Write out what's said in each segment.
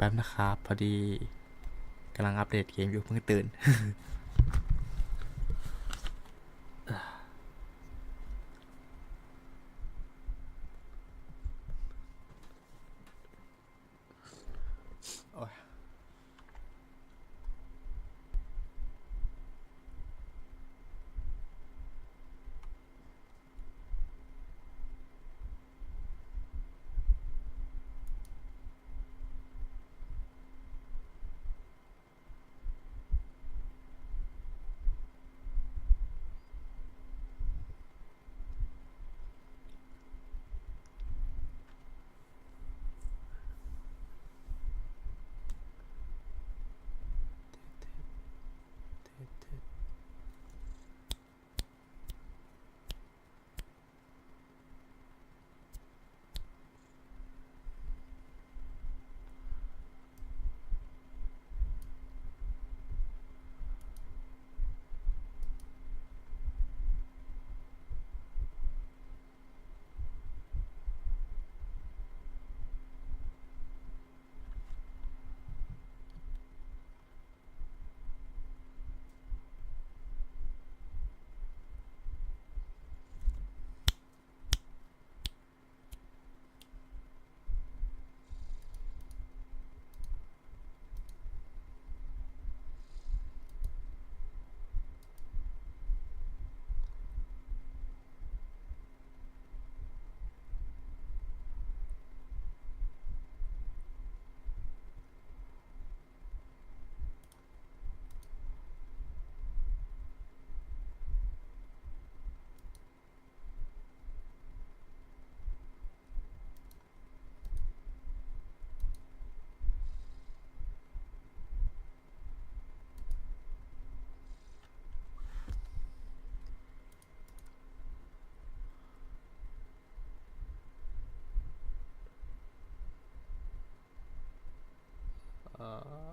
ป๊บนะครับพอดีกำลังอัปเดตเกมอยู่เพิ่งตื่น โอ้ยเอ่อ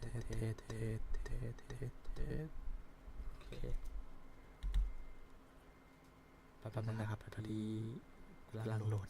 เทสเทสเทสเทสเทสเทสโอเคแป๊บนึงนะครับพอดีกำลังโหลด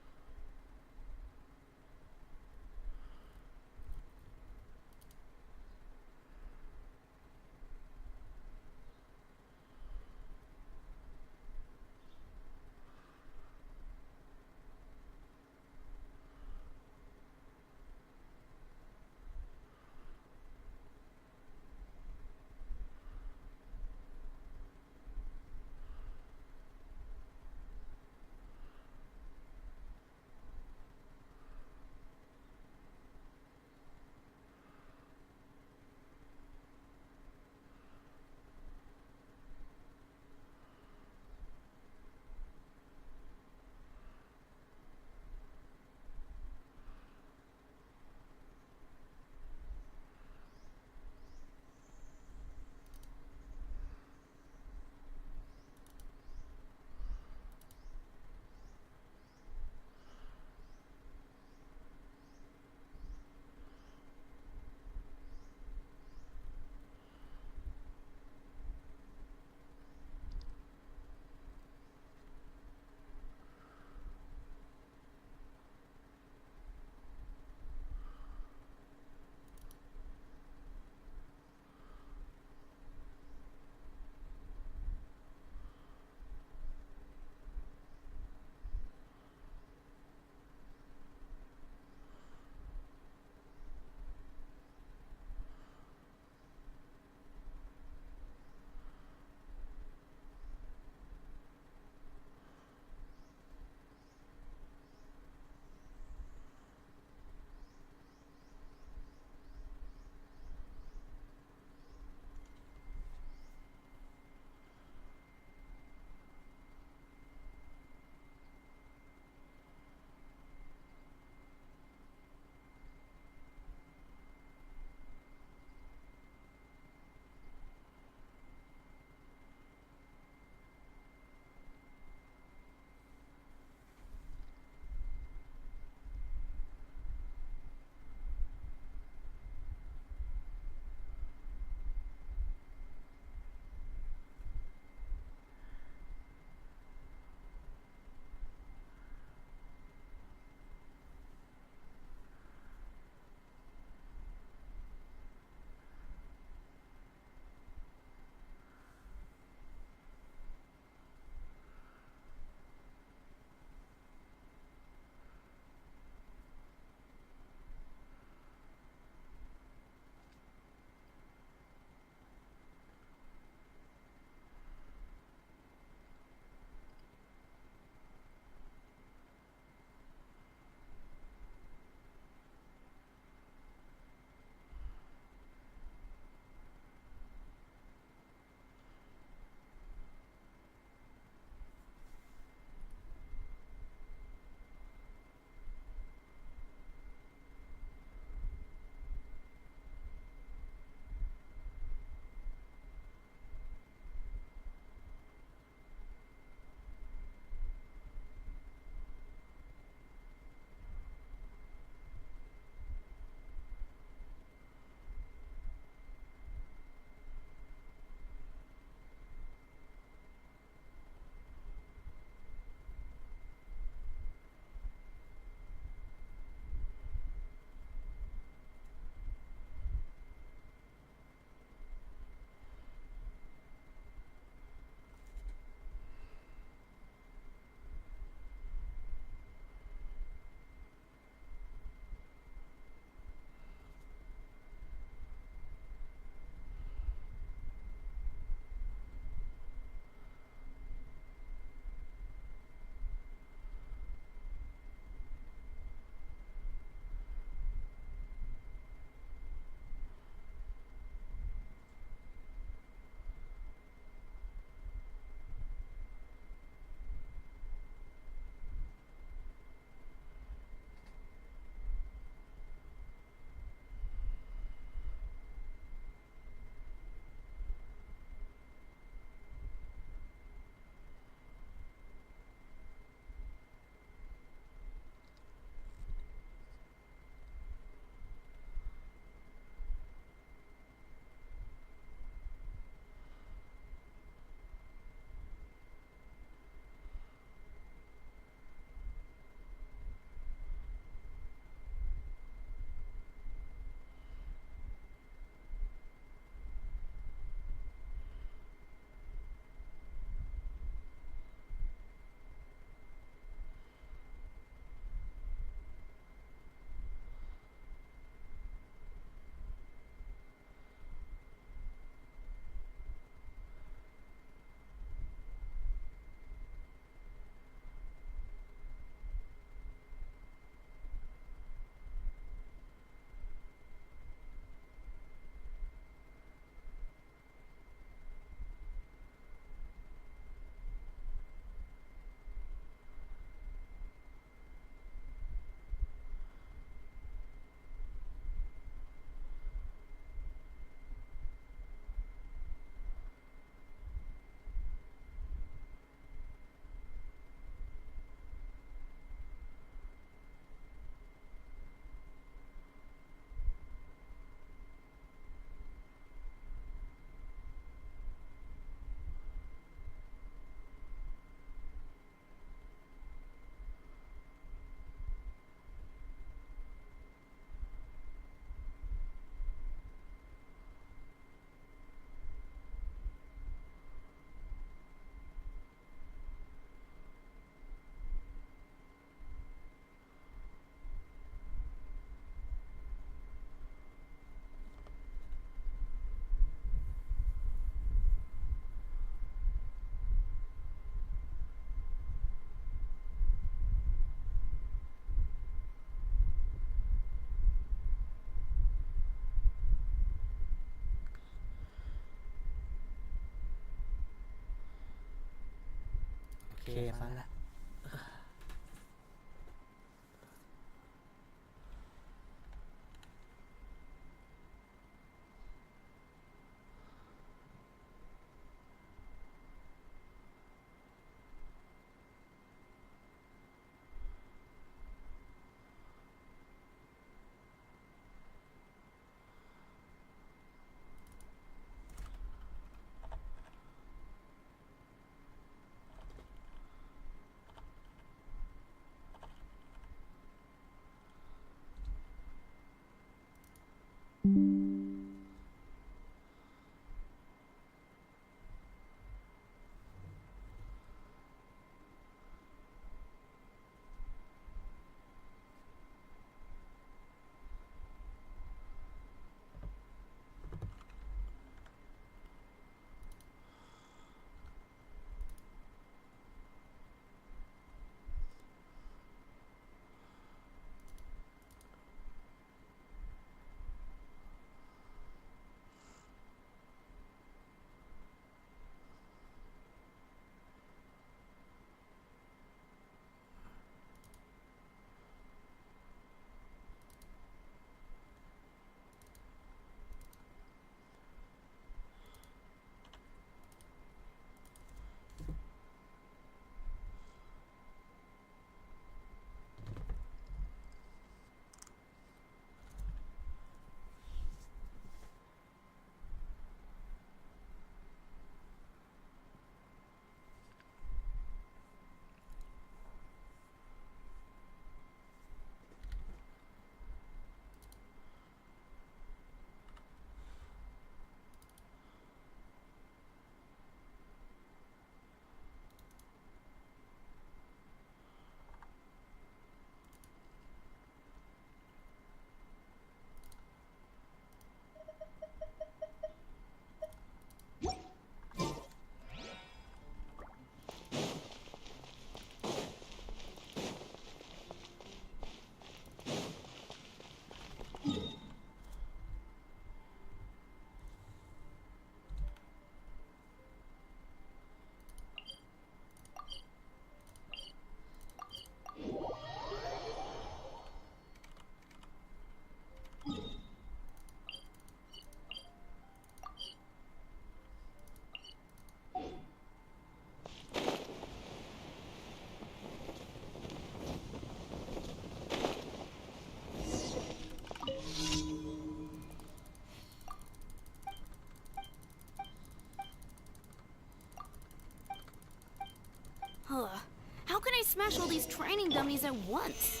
these training dummies at once.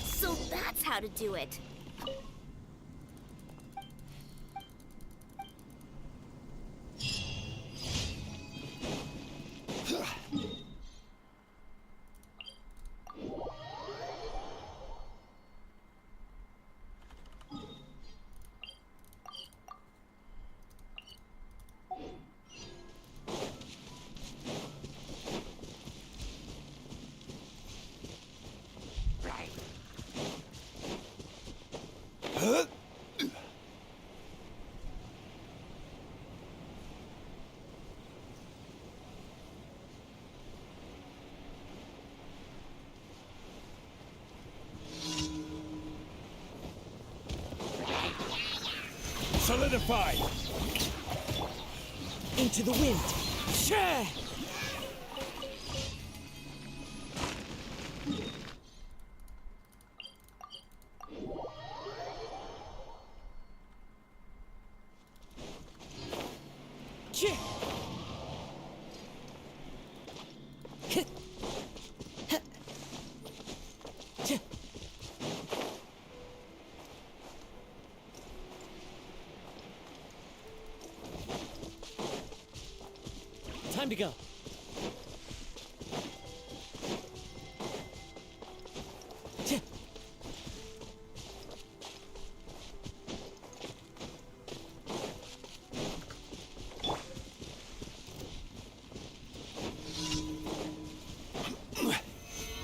So that's how to do it. Solidify! Into the wind. Share! Time to go.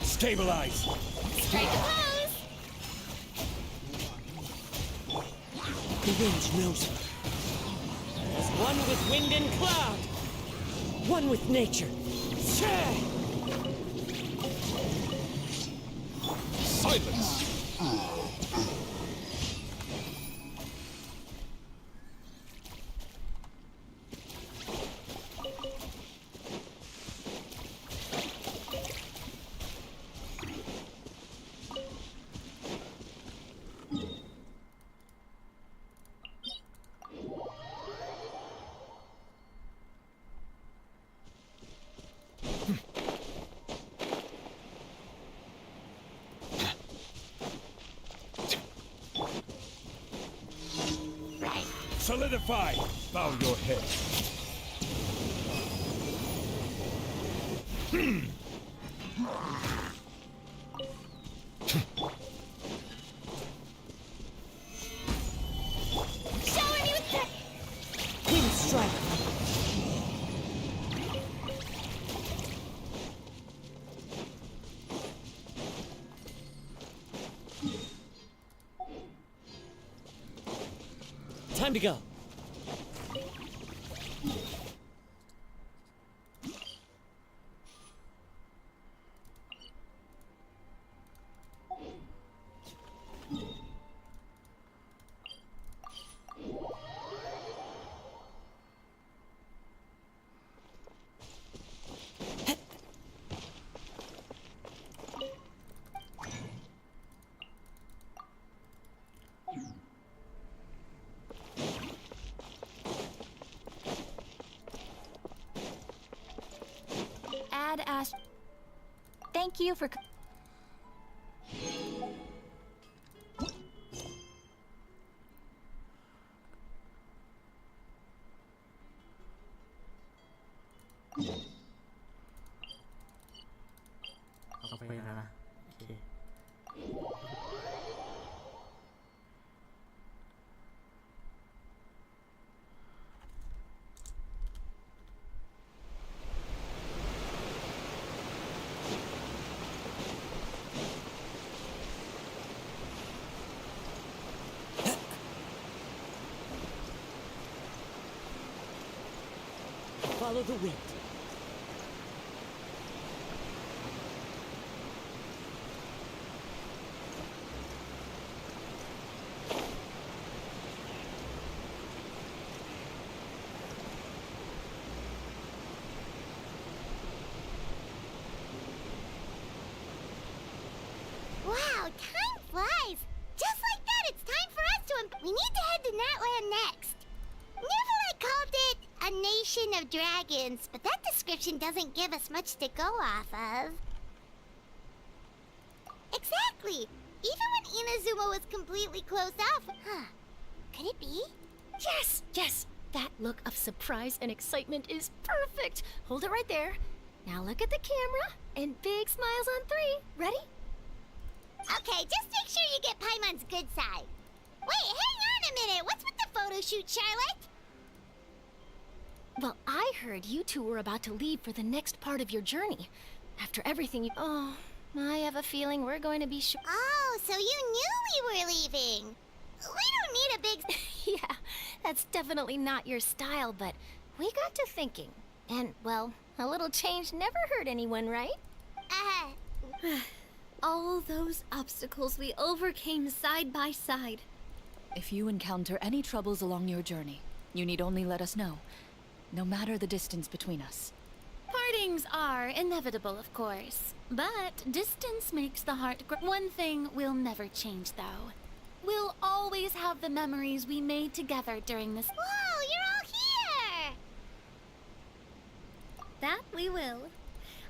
Stabilize! Strike a pose! The wind knows it. As one with wind and cloud. One with nature. Share! Silence! Solidify! Bow your head. Shower me with that! Wind strike. Time to go. Add Ash. Thank you for. Follow the wind. Wow, time flies! Just like that, it's time for us to we need to head to Natland next. Neverlight called it a nation of dragons, but that description doesn't give us much to go off of. perfectly, even when Inazuma was completely closed off. Huh. Could it be? Yes, yes. That look of surprise and excitement is perfect. Hold it right there. Now look at the camera and big smiles on 3. Ready? Okay, just make sure you get Paimon's good side. Wait, hang on a minute. What's with the photo shoot, Charlotte? Well, I heard you two were about to leave for the next part of your journey. After everything you... Oh, I have a feeling we're going to be Oh, so you knew we were leaving. We don't need a big... Yeah, that's definitely not your style, but we got to thinking. And, well, a little change never hurt anyone, right? All those obstacles we overcame side by side. If you encounter any troubles along your journey, you need only let us know, no matter the distance between us. Partings are inevitable, of course, but distance makes the heart grow. One thing will never change, though. We'll always have the memories we made together during this. Whoa, you're all here! That we will.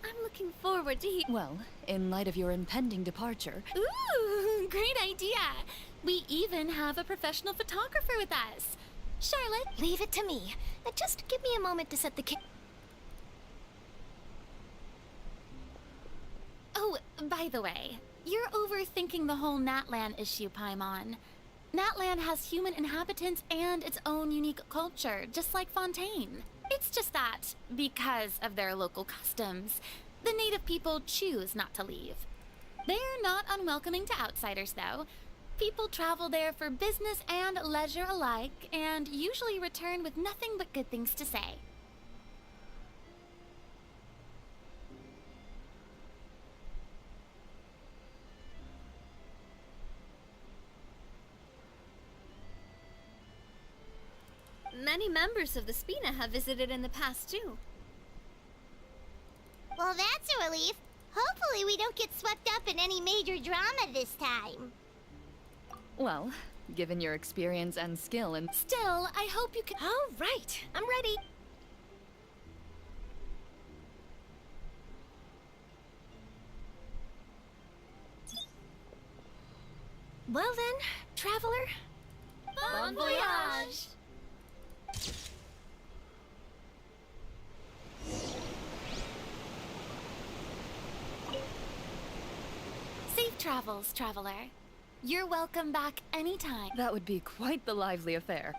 I'm looking forward to Well, in light of your impending departure... Ooh, great idea! We even have a professional photographer with us. Charlotte? Leave it to me. Just give me a moment to set the Oh, by the way, you're overthinking the whole Natlan issue, Paimon. Natlan has human inhabitants and its own unique culture, just like Fontaine. It's just that, because of their local customs, the native people choose not to leave. They're not unwelcoming to outsiders, though. People travel there for business and leisure alike, and usually return with nothing but good things to say. Many members of the Spina have visited in the past, too. Well, that's a relief. Hopefully we don't get swept up in any major drama this time. Well, given your experience and skill in... Still, I hope you can... All right, I'm ready. Well then, traveler. Bon voyage! Safe travels, traveler. You're welcome back anytime. That would be quite the lively affair.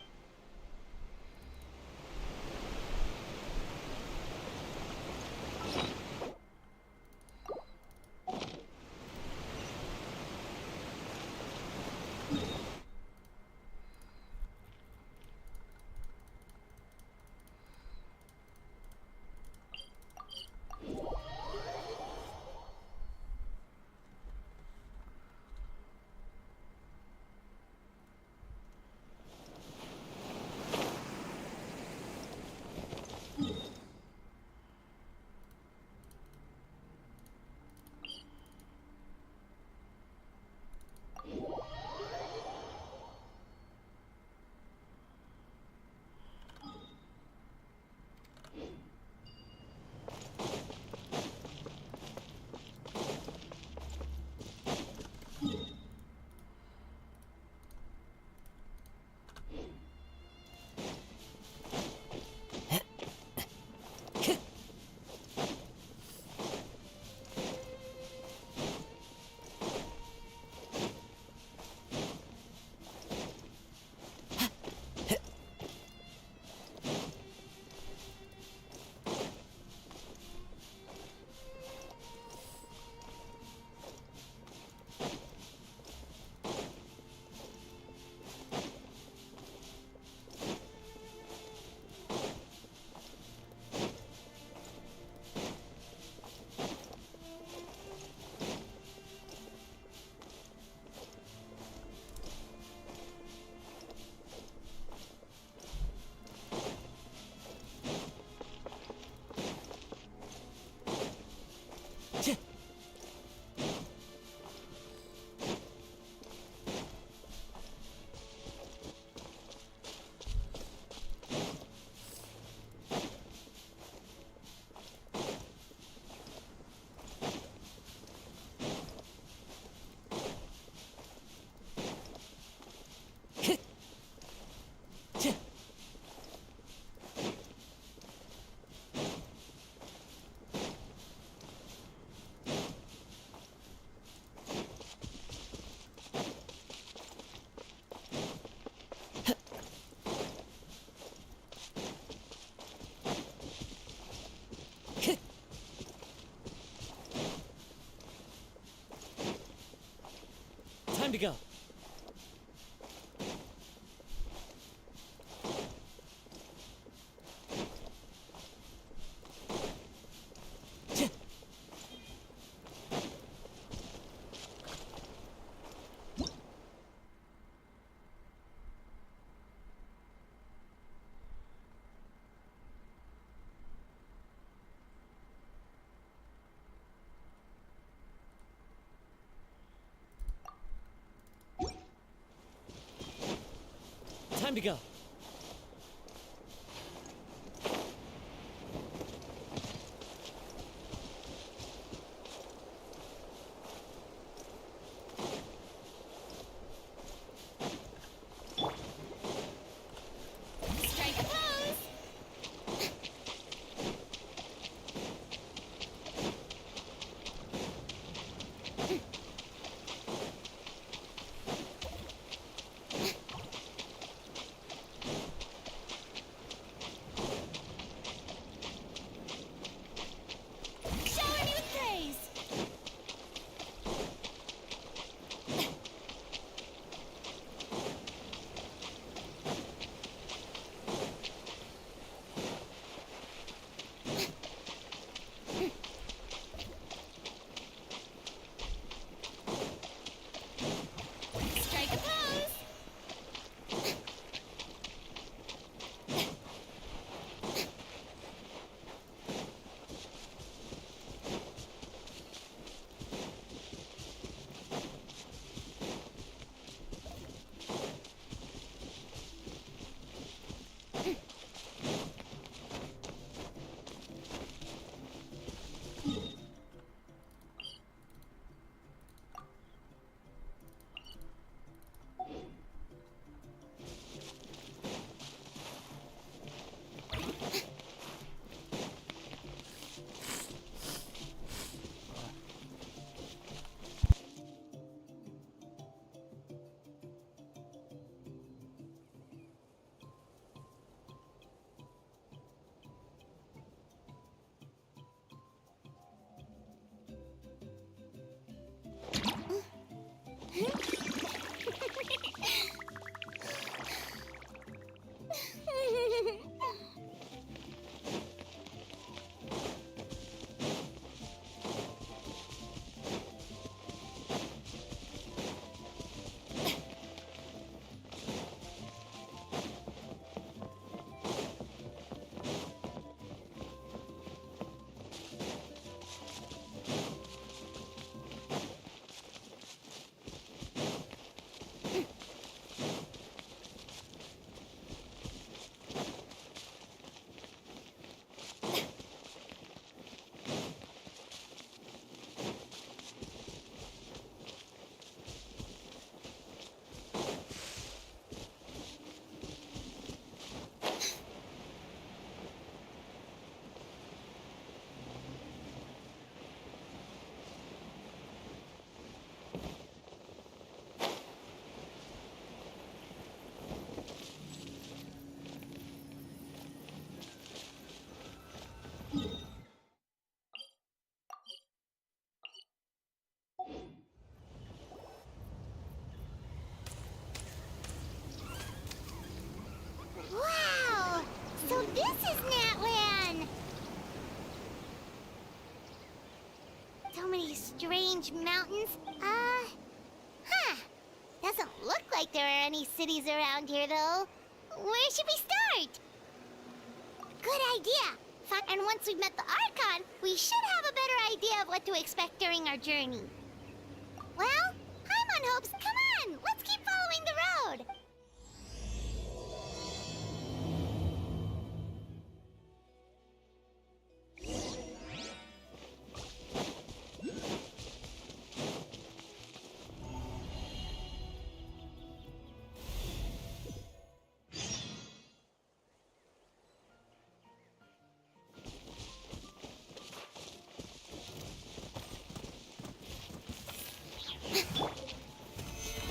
Time to go. Time to go. Strike a pose! Shower me with praise! Strike a pose! Wow! So this is Natlan! So many strange mountains. Doesn't look like there are any cities around here, though. Where should we start? Good idea. And once we've met the Archon, we should have a better idea of what to expect during our journey. Well, Paimon hopes. Come on, let's keep following the road.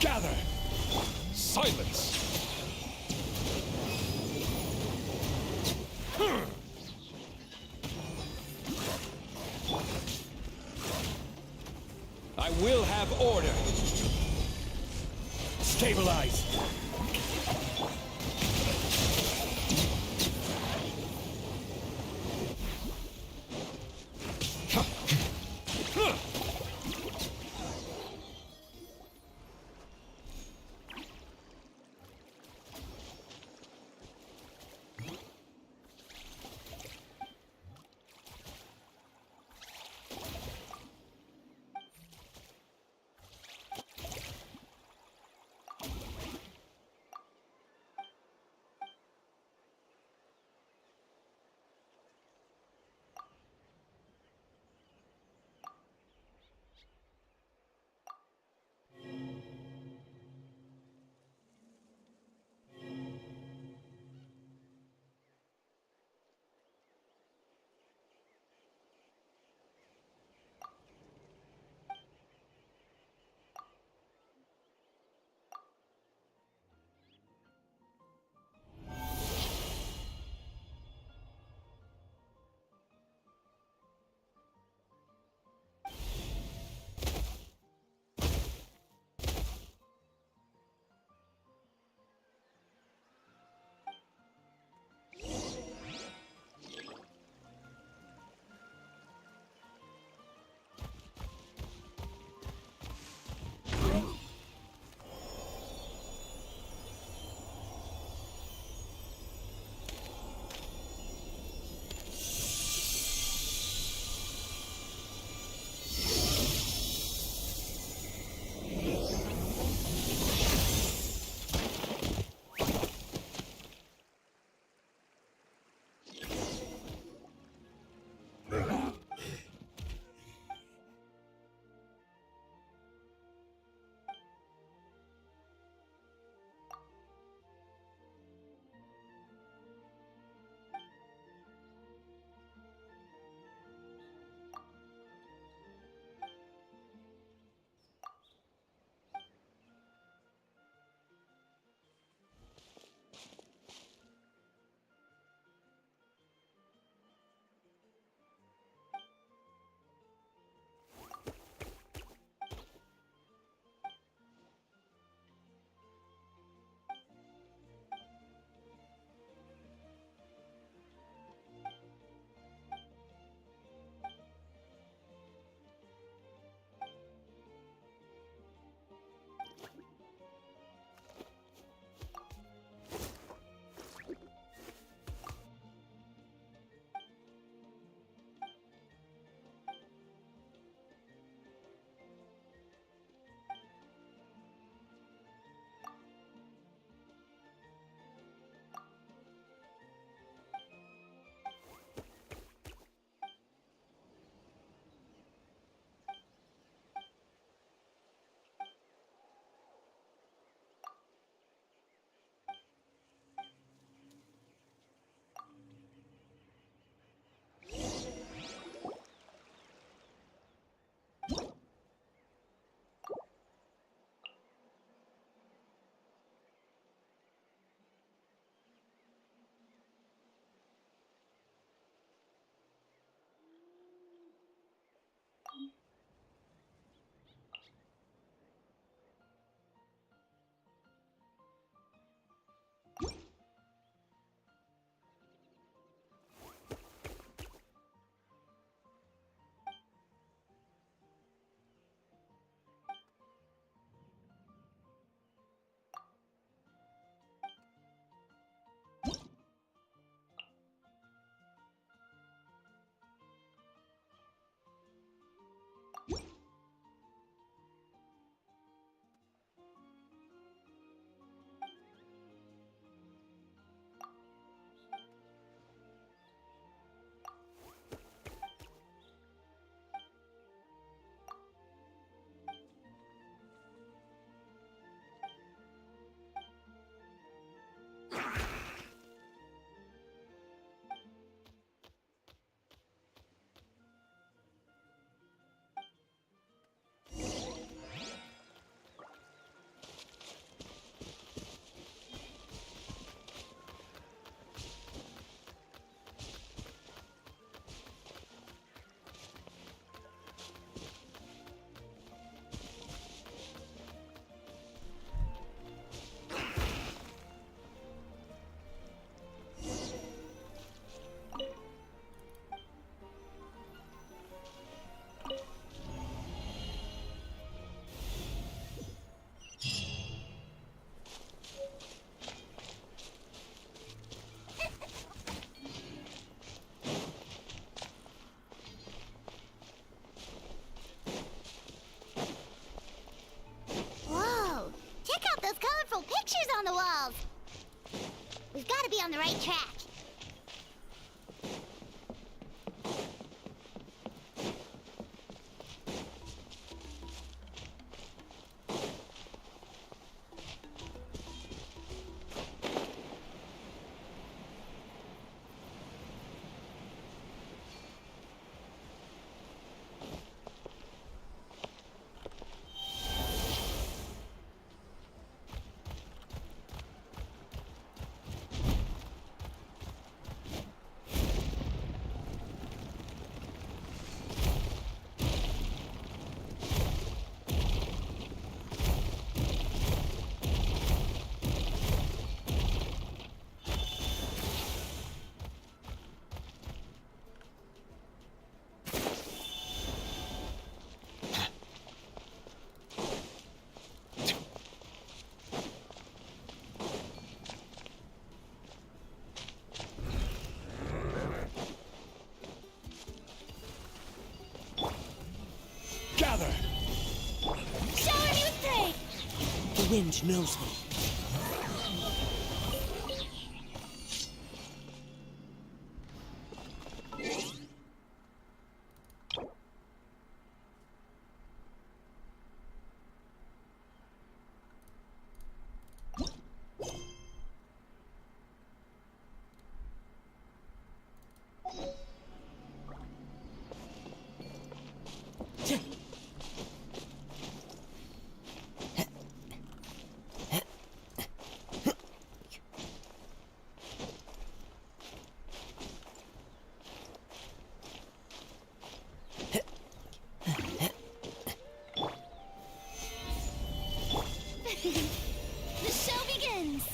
Gather! Silence! I will have order! Stabilize. gotta be on the right track. Gather! Shower me with praise! The wind knows me. The show begins!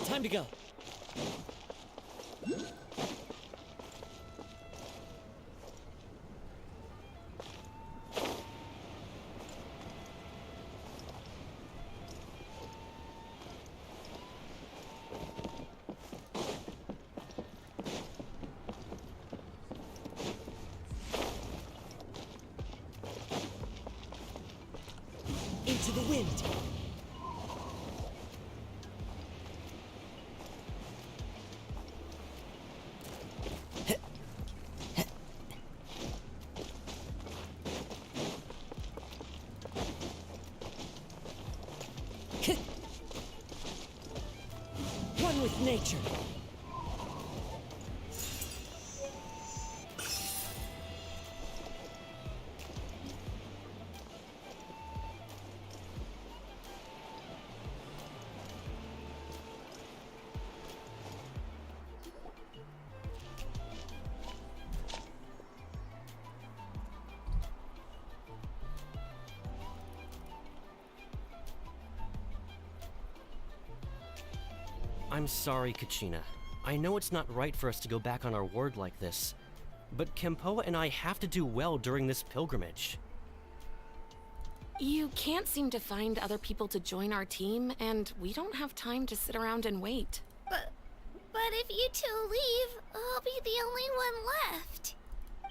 Time to go. Into the wind. One with nature. I'm sorry, Kachina. I know it's not right for us to go back on our word like this, but Kempoa and I have to do well during this pilgrimage. You can't seem to find other people to join our team, and we don't have time to sit around and wait. But if you two leave, I'll be the only one left.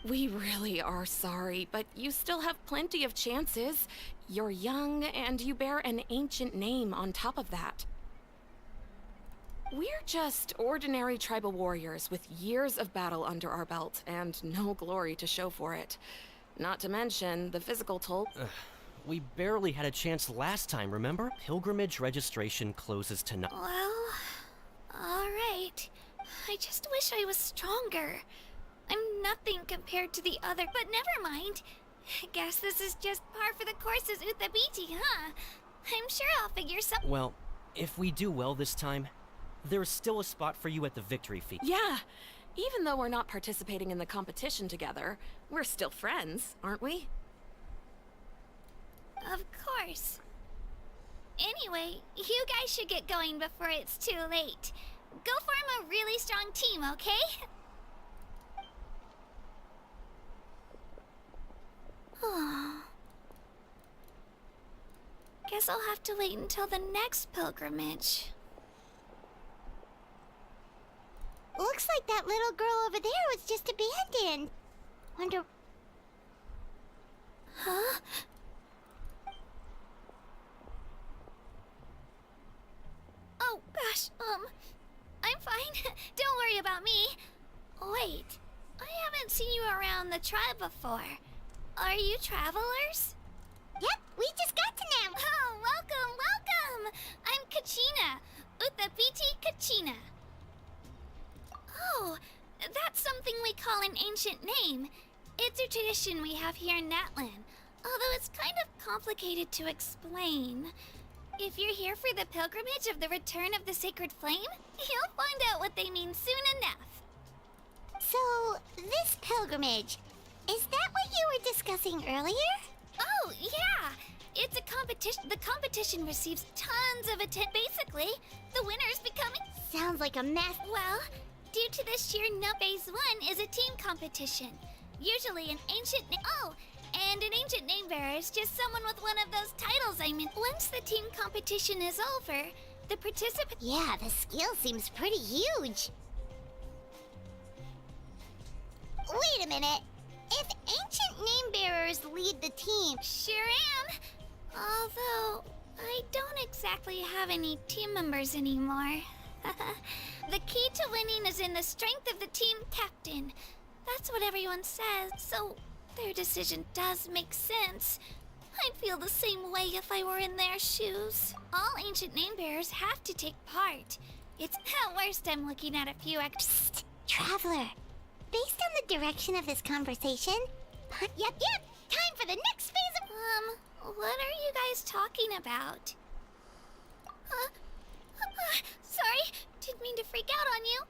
We really are sorry, but you still have plenty of chances. You're young, and you bear an ancient name on top of that. We're just ordinary tribal warriors with years of battle under our belt and no glory to show for it. Not to mention the physical toll. We barely had a chance last time, remember? Pilgrimage registration closes tonight. Well, alright. I just wish I was stronger. I'm nothing compared to the other, but never mind. Guess this is just par for the course as Uthabiti, huh? I'm sure I'll figure something. Well, if we do well this time, there's still a spot for you at the victory feast. Yeah, even though we're not participating in the competition together, we're still friends, aren't we? Of course. Anyway, you guys should get going before it's too late. Go form a really strong team, okay? Guess I'll have to wait until the next pilgrimage. Looks like that little girl over there was just abandoned. Wonder... Huh? Oh, gosh, I'm fine. Don't worry about me. Wait, I haven't seen you around the tribe before. Are you travelers? Yep, we just got to them. Oh, welcome! I'm Kachina. Uthabiti Kachina. Oh, that's something we call an ancient name. It's a tradition we have here in Natlan, although it's kind of complicated to explain. If you're here for the pilgrimage of the return of the sacred flame, you'll find out what they mean soon enough. So, this pilgrimage, is that what you were discussing earlier? Oh, yeah! It's a competition. The competition receives tons of attention. Basically, the winner's becoming... Sounds like a mess. Well, due to the sheer Phase 1 is a team competition. Usually an ancient... Oh! And an ancient name bearer is just someone with one of those titles I meant. Once the team competition is over, the participant... Yeah, the skill seems pretty huge. Wait a minute. If ancient name bearers lead the team... Sure am. Although, I don't exactly have any team members anymore. The key to winning is in the strength of the team captain. That's what everyone says, so... Their decision does make sense. I'd feel the same way if I were in their shoes. All ancient name bearers have to take part. It's at worst I'm looking at a few Psst, Traveler. Based on the direction of this conversation... Yep, time for the next phase of... What are you guys talking about? Sorry, didn't mean to freak out on you.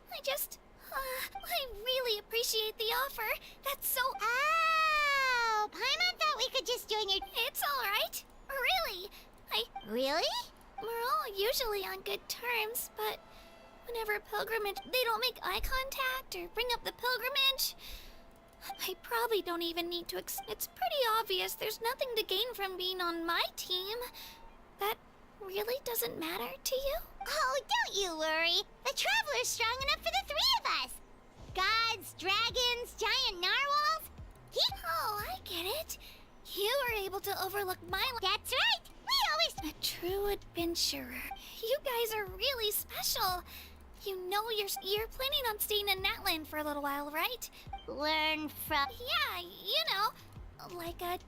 I really appreciate the offer. That's so... Oh, Paimon thought we could just join your... It's alright. Really. Really? We're all usually on good terms, but whenever pilgrimage... They don't make eye contact or bring up the pilgrimage. I probably don't even need to... It's pretty obvious there's nothing to gain from being on my team. That really doesn't matter to you? Oh, don't you worry. The Traveler's strong enough for the three of us. Gods, dragons, giant narwhals. Oh, I get it. You were able to overlook my... That's right. We always... A true adventurer. You guys are really special. You know you're planning on staying in Natlan for a little while, right? Learn from... Yeah, you know. Like I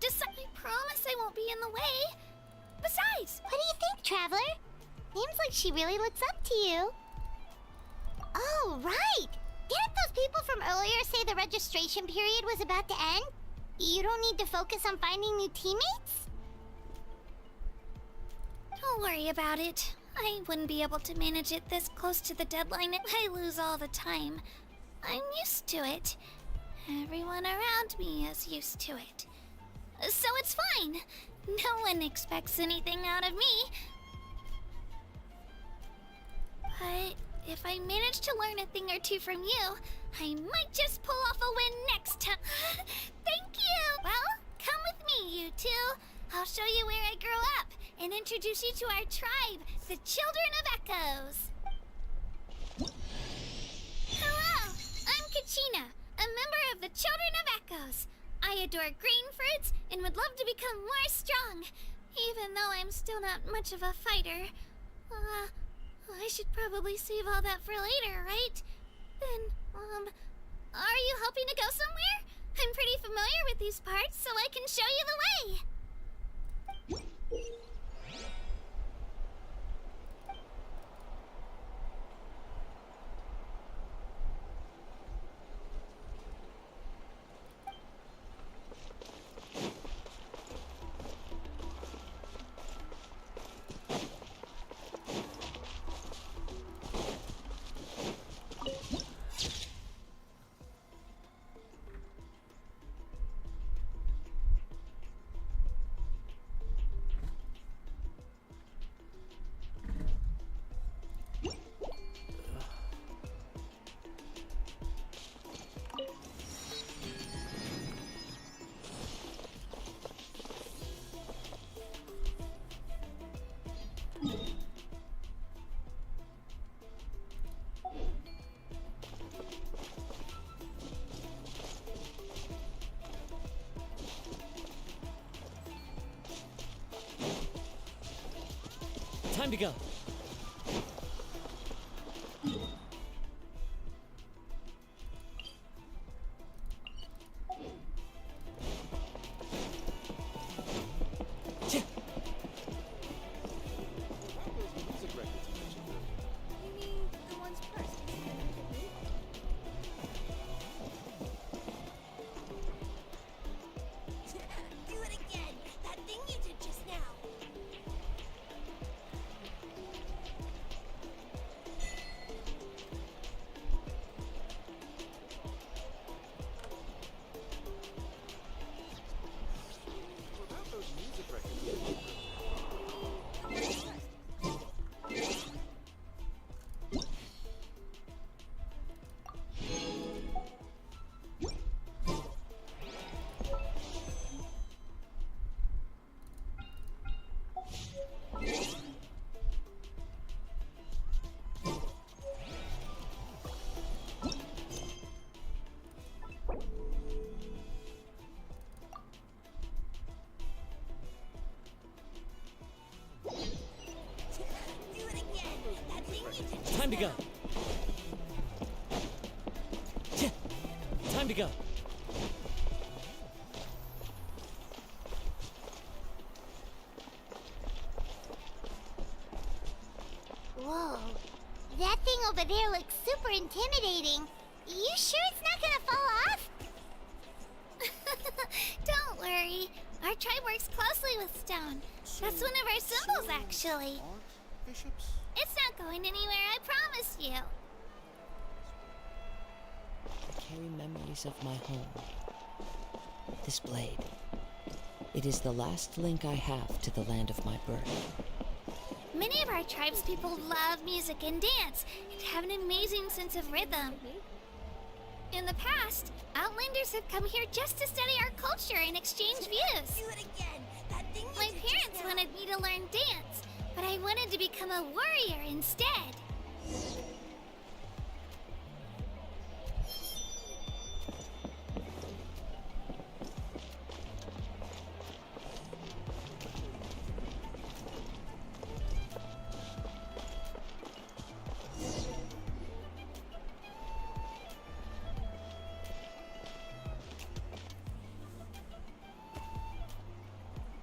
promise I won't be in the way. Besides... What do you think, Traveler? Seems like she really looks up to you. Oh, right. Didn't those people from earlier say the registration period was about to end? You don't need to focus on finding new teammates? Don't worry about it. I wouldn't be able to manage it this close to the deadline. I lose all the time. I'm used to it. Everyone around me is used to it. So it's fine. No one expects anything out of me. But If I manage to learn a thing or two from you, I might just pull off a win next time. Thank you! Well, come with me, you two. I'll show you where I grew up and introduce you to our tribe, the Children of Echoes. Hello, I'm Kachina, a member of the Children of Echoes. I adore green fruits and would love to become more strong, even though I'm still not much of a fighter. I should probably save all that for later, right? Then, are you hoping to go somewhere? I'm pretty familiar with these parts, so I can show you the way. Time to go. Time to go. Time to go. Whoa. That thing over there looks super intimidating. You sure it's not gonna fall off? Don't worry. Our tribe works closely with stone. That's one of our symbols, actually. Bishops? It's not going anywhere, I promise you. I carry memories of my home. This blade. It is the last link I have to the land of my birth. Many of our tribes people love music and dance and have an amazing sense of rhythm. In the past, Outlanders have come here just to study our culture and exchange views. Do it again. That thing you My did just parents now. wanted me to learn dance, but I wanted to become a warrior instead.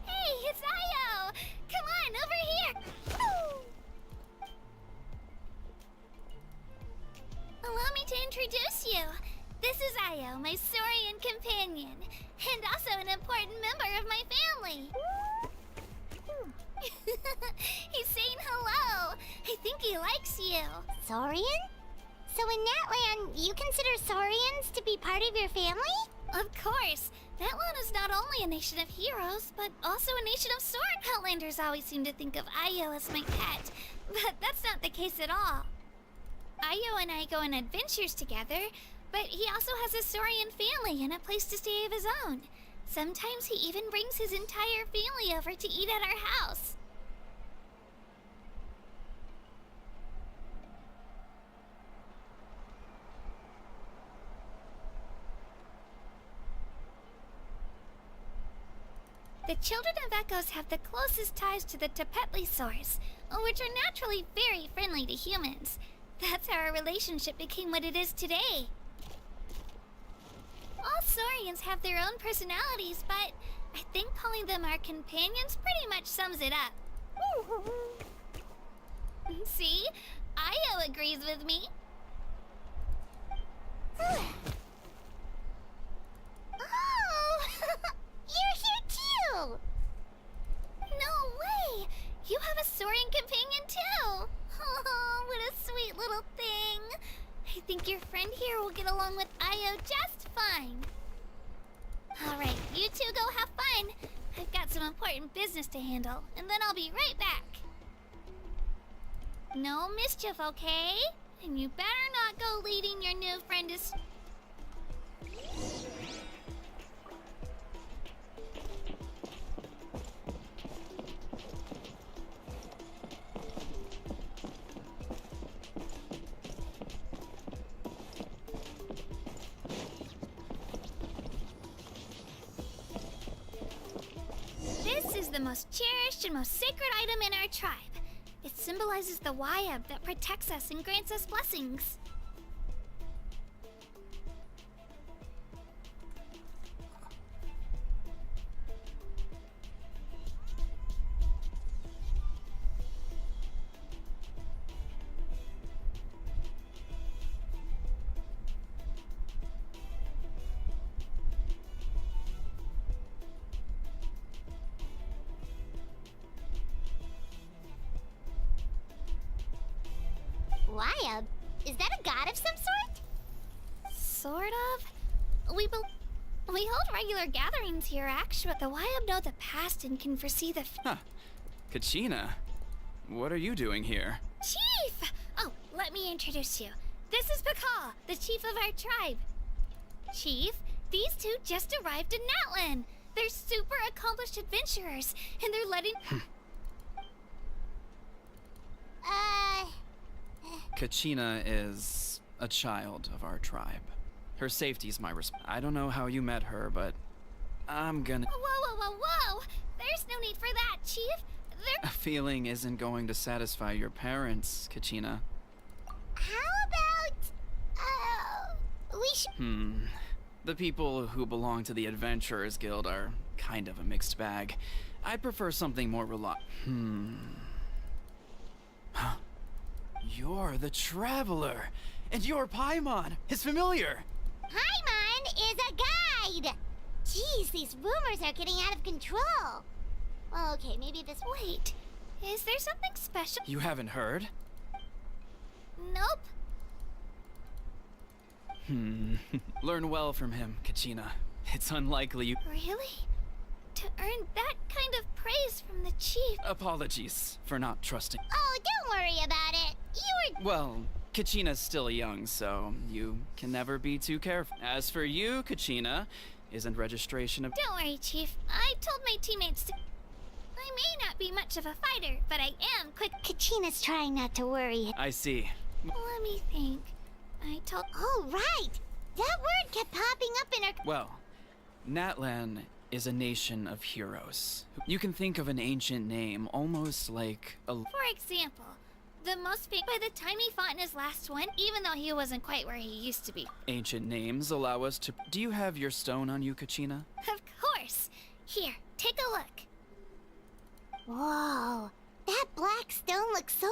Hey, it's Io! Come on, over here! Allow me to introduce you. This is Io, my Saurian companion, and also an important member of my family. He's saying hello. I think he likes you. Saurian? So in that land, you consider Saurians to be part of your family? Of course. That land is not only a nation of heroes, but also a nation of sword. Outlanders always seem to think of Io as my pet, but that's not the case at all. Ayo and I go on adventures together, but he also has a Saurian family and a place to stay of his own. Sometimes he even brings his entire family over to eat at our house. The children of Echoes have the closest ties to the Tepetli source, which are naturally very friendly to humans. That's how our relationship became what it is today. All Saurians have their own personalities, but I think calling them our companions pretty much sums it up. See? Ayo agrees with me. Oh! You're here too! No way! You have a Saurian companion too! Oh, what a sweet little thing! I think your friend here will get along with Ayo just fine. Alright, you two go have fun. I've got some important business to handle, and then I'll be right back. No mischief, okay? And you better not go leading your new friend to... This is the most cherished and most sacred item in our tribe. It symbolizes the Wayab that protects us and grants us blessings. Wayab? Is that a god of some sort? Sort of. We hold regular gatherings here, actually. The Wayab know the past and can foresee the... Huh. Kachina, what are you doing here? Chief! Oh, let me introduce you. This is Pakal, the chief of our tribe. Chief, these two just arrived in Natlan. They're super accomplished adventurers, and they're letting... Kachina is a child of our tribe. Her safety's my I don't know how you met her, but I'm gonna... Whoa! There's no need for that, Chief. A feeling isn't going to satisfy your parents, Kachina. How about... we should... The people who belong to the Adventurers Guild are kind of a mixed bag. I'd prefer something more Huh. You're the Traveler, and you're Paimon, his familiar. Paimon is a guide! Jeez, these rumors are getting out of control. Okay, maybe this... Wait, is there something special? You haven't heard? Nope. Learn well from him, Kachina. It's unlikely you... Really? To earn that kind of praise from the chief... Apologies for not trusting... Oh, don't worry about it. You were... Well, Kachina's still young, so you can never be too careful. As for you, Kachina, isn't registration of... Don't worry, Chief. I told my teammates to... I may not be much of a fighter, but I am quick... Kachina's trying not to worry. I see. Let me think. I told... Oh, right! That word kept popping up in her... Well, Natlan is a nation of heroes. You can think of an ancient name almost like a... For example, the most famous by the time he fought in his last one, even though he wasn't quite where he used to be. Ancient names allow us to... Do you have your stone on you, Kachina? Of course! Here, take a look. Whoa, that black stone looks so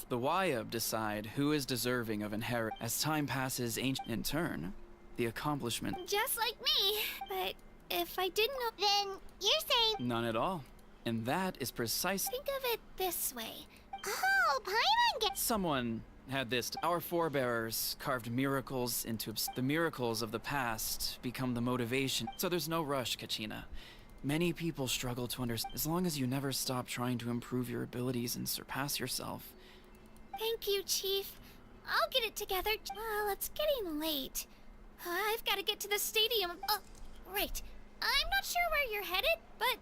The Wayab decide who is deserving of inherit. As time passes, ancient in turn, the accomplishment... Just like me, but if I didn't know... Then you're saying... None at all. And that is precise... Think of it this way. Oh, Paimon gets... Someone had this... Our forebears carved miracles into... The miracles of the past become the motivation. So there's no rush, Kachina. Many people struggle to understand. As long as you never stop trying to improve your abilities and surpass yourself. Thank you, Chief. I'll get it together. Well, it's getting late. I've got to get to the stadium. Oh, right. I'm not sure where you're headed, but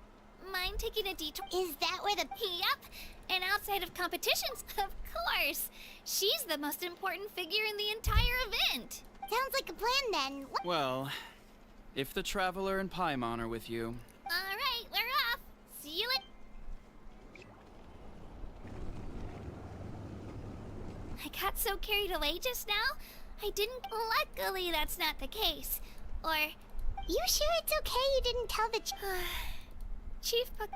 mind taking a detour? Is that where the... Yep. And outside of competitions, of course. She's the most important figure in the entire event. Sounds like a plan then. Well, if the Traveler and Paimon are with you. All right, we're off. See you later. I got so carried away just now, I didn't... Luckily, that's not the case. Or... You sure it's okay you didn't tell the Chief, but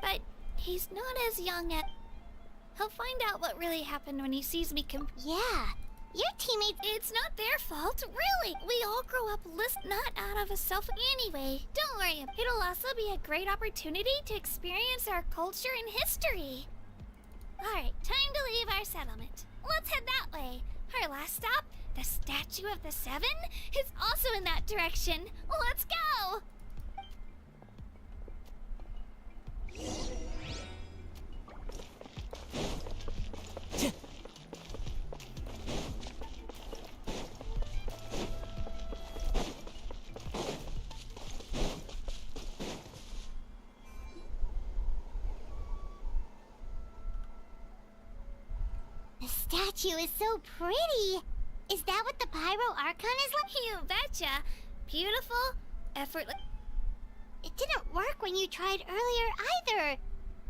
he's not as young yet. He'll find out what really happened when he sees me Yeah, your teammates... It's not their fault, really. We all grow up not out of a self... Anyway, don't worry. It'll also be a great opportunity to experience our culture and history. Alright, time to leave our settlement. Let's head that way. Our last stop, the Statue of the Seven, is also in that direction. Let's go! The statue is so pretty. Is that what the Pyro Archon is like? You betcha. Beautiful, effortless. It didn't work when you tried earlier either.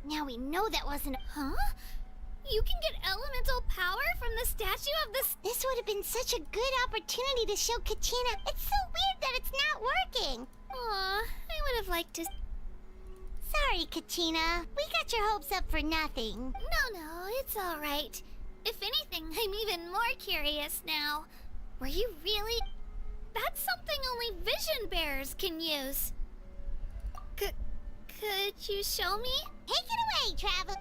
Now we know that wasn't... Huh? You can get elemental power from the statue of the... This would have been such a good opportunity to show Kachina. It's so weird that it's not working. Aw, I would have liked to... Sorry, Kachina. We got your hopes up for nothing. No, it's all right. If anything, I'm even more curious now. Were you really... That's something only vision bearers can use. Could you show me? Take it away, Travel.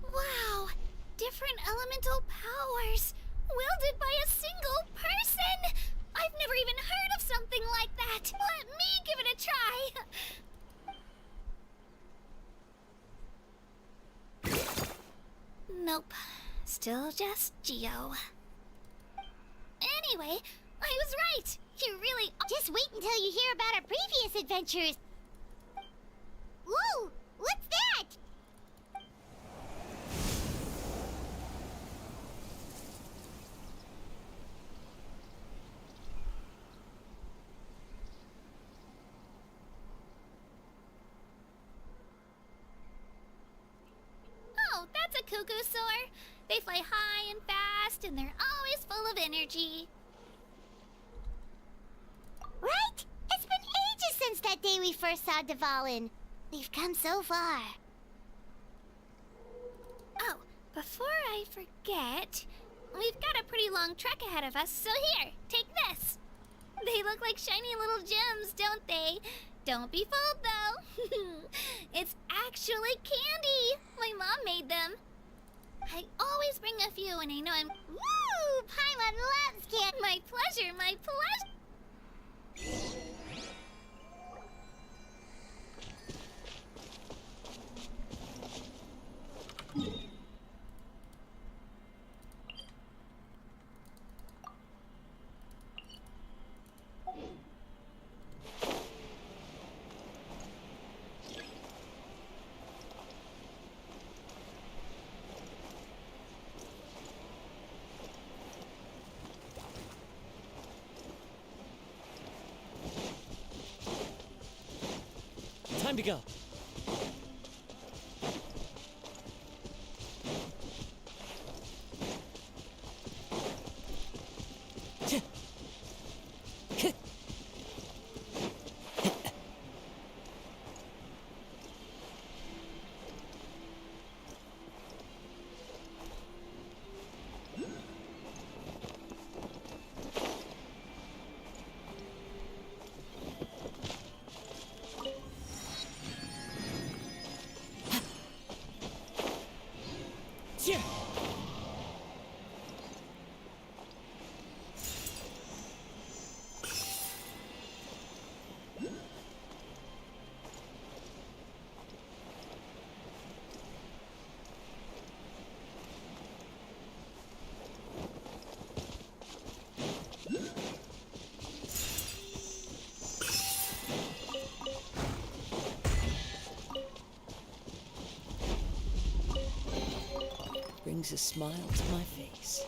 Wow! Different elemental powers, wielded by a single person! I've never even heard of something like that! Let me give it a try! Nope. Still just Geo. Anyway, I was right! You really... Just wait until you hear about our previous adventures. Ooh! What's that? Oh, that's a cuckoo soar. They fly high and fast, and they're always full of energy. Right? It's been ages since that day we first saw Dvalin. We've come so far. Oh, before I forget, we've got a pretty long trek ahead of us, so here, take this. They look like shiny little gems, don't they? Don't be fooled, though. It's actually candy. My mom made them. I always bring a few when I know I'm... Woo! Paimon loves candy. My pleasure, my pleasure. Time to go. Yeah. Brings a smile to my face.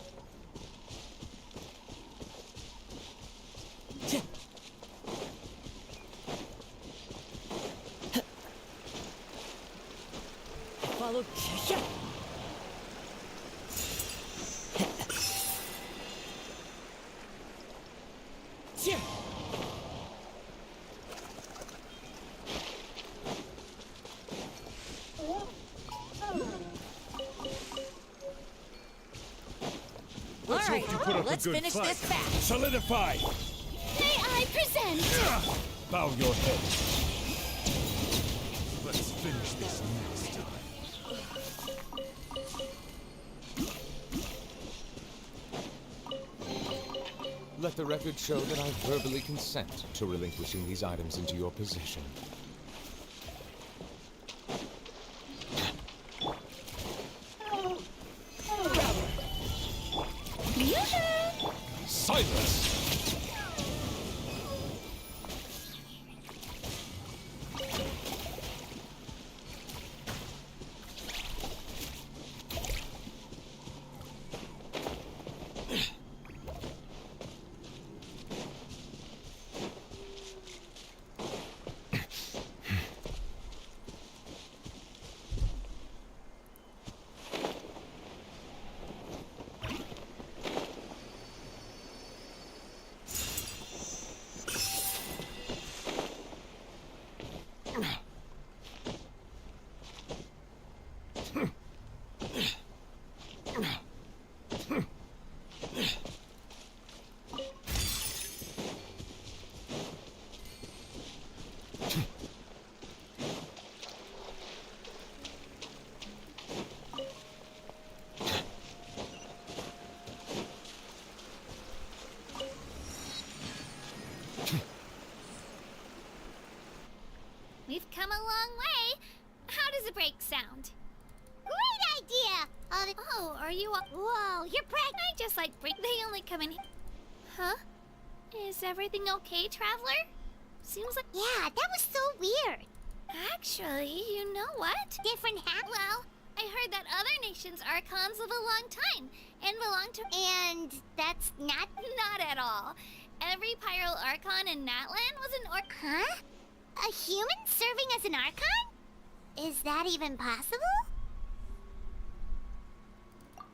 Follow. Let's finish this fast. Solidify. May I present? Bow your head. Let's finish this next time. Let the record show that I verbally consent to relinquishing these items into your possession. Silence! We've come a long way. How does a break sound? Great idea! Oh, are you Whoa, you're pregnant! I just like break. They only come in. Huh? Is everything okay, traveler? Seems like. Yeah, that was so weird. Actually, you know what? Different hat? Well, I heard that other nations' archons live a long time and belong to. And that's not. Not at all. Every Pyro Archon in Natlan was an Huh? A human serving as an Archon? Is that even possible?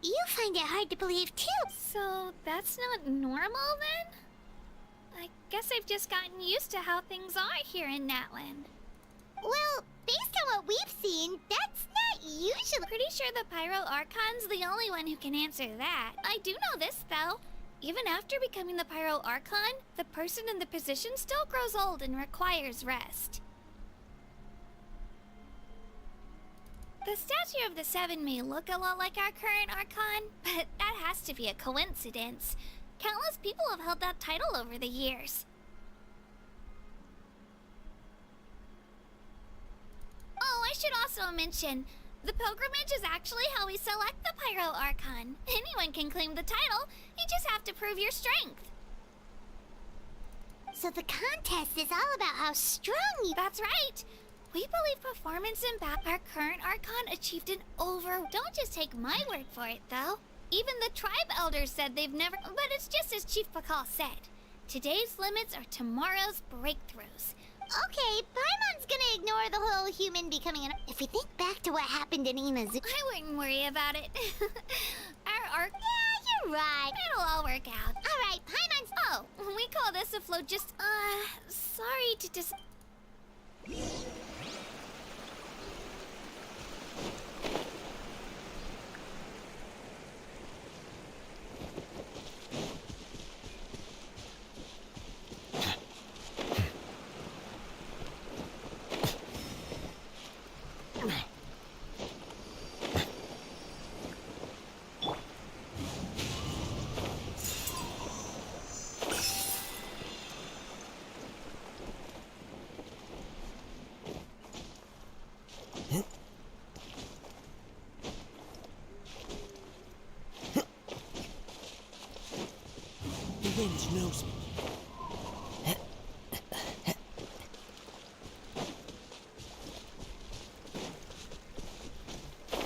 You find it hard to believe, too. So that's not normal then? I guess I've just gotten used to how things are here in Natlan. Well, based on what we've seen, that's not usually. Pretty sure the Pyro Archon's the only one who can answer that. I do know this, though. Even after becoming the Pyro Archon, the person in the position still grows old and requires rest. The statue of the Seven may look a lot like our current Archon, but that has to be a coincidence. Countless people have held that title over the years. Oh, I should also mention, the pilgrimage is actually how we select the Pyro Archon. Anyone can claim the title, you just have to prove your strength. So the contest is all about how strong you... That's right. We believe performance in battle. Our current Archon achieved an over... Don't just take my word for it, though. Even the tribe elders said they've never... But it's just as Chief Pakal said. Today's limits are tomorrow's breakthroughs. Okay, Paimon's gonna ignore the whole human becoming an... If we think back to what happened in Inazu... I wouldn't worry about it. Our Arch... Yeah, you're right. It'll all work out. All right, Paimon's... Oh, we call this a float just... sorry to dis... Revenge knows me.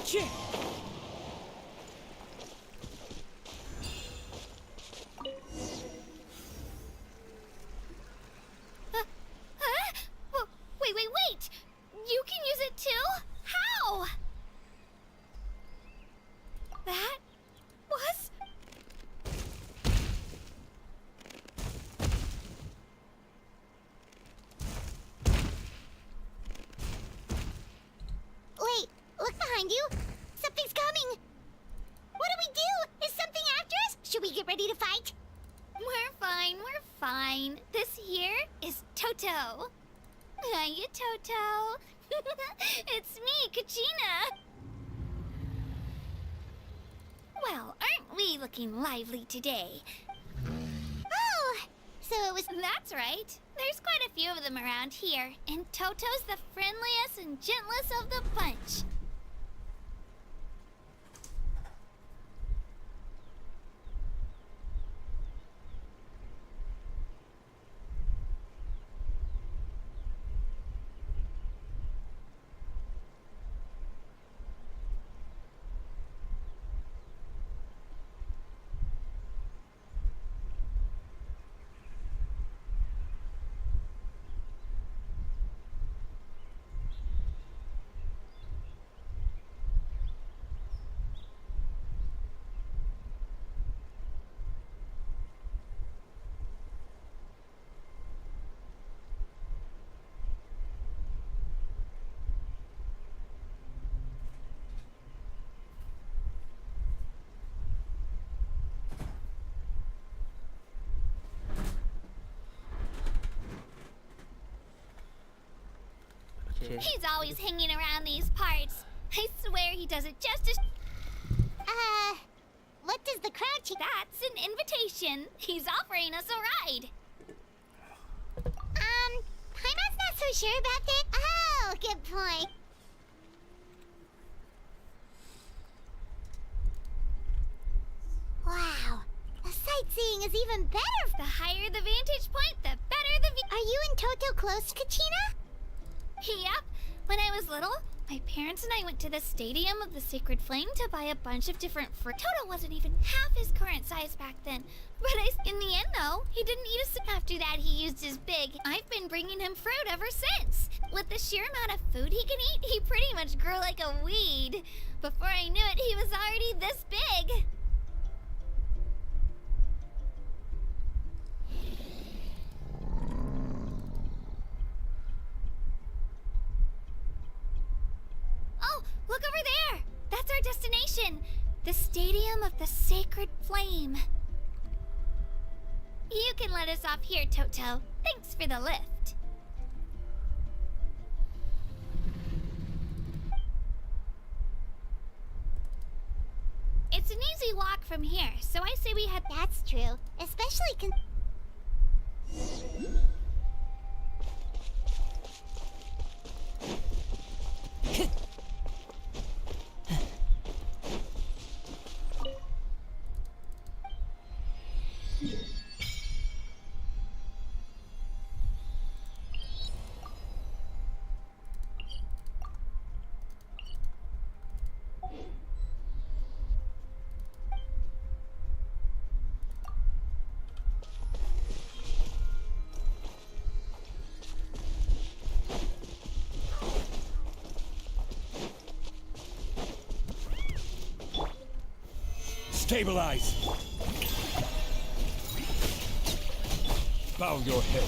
Cheer! Wait! You can use it too? How? That was... Wait, look behind you. Something's coming. What do we do? Is something after us? Should we get ready to fight? We're fine. This here is Toto. Hiya, Toto. It's me, Kachina. Well, aren't we looking lively today? Oh, so it was... That's right. There's quite a few of them around here, and Toto's the friendliest and gentlest of the bunch. He's always hanging around these parts. I swear he does it just as... What does the crowd cheer? That's an invitation. He's offering us a ride. Paimon's not so sure about that. Oh, good point. Wow, the sightseeing is even better. The higher the vantage point, the better the view. Are you and Toto close, Kachina? Yep. When I was little, my parents and I went to the Stadium of the Sacred Flame to buy a bunch of different fruit. Toto wasn't even half his current size back then. But in the end, though, he didn't eat us. After that, he used his big. I've been bringing him fruit ever since. With the sheer amount of food he can eat, he pretty much grew like a weed. Before I knew it, he was already this big. Oh, look over there! That's our destination! The Stadium of the Sacred Flame. You can let us off here, Toto. Thanks for the lift. It's an easy walk from here, so I say we head... That's true. Especially Stabilize! Bow your head.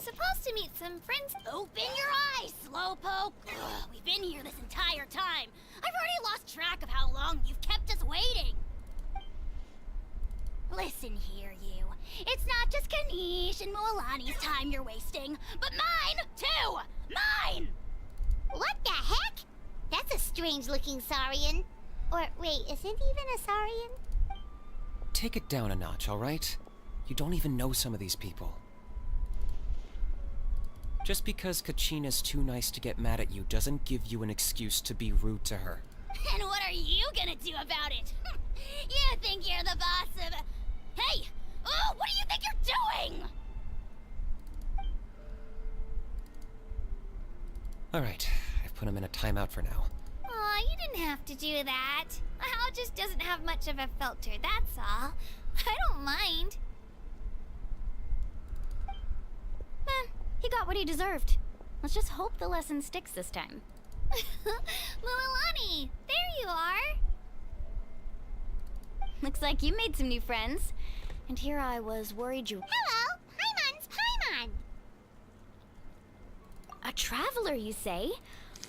supposed to meet some friends. Open your eyes, Slowpoke! Ugh, we've been here this entire time. I've already lost track of how long you've kept us waiting. Listen here, you. It's not just Kanish and Moalani's time you're wasting, but mine, too! Mine! What the heck? That's a strange-looking Saurian. Or, wait, is it even a Saurian? Take it down a notch, alright? You don't even know some of these people. Just because Kachina's too nice to get mad at you doesn't give you an excuse to be rude to her. And what are you gonna do about it? You think you're the boss of... Hey! Oh, what do you think you're doing? Alright, I've put him in a timeout for now. Aw, you didn't have to do that. Hal just doesn't have much of a filter, that's all. I don't mind. He got what he deserved. Let's just hope the lesson sticks this time. Moalani, there you are. Looks like you made some new friends. And here I was worried you... Hello! Paimon's Paimon! A traveler, you say?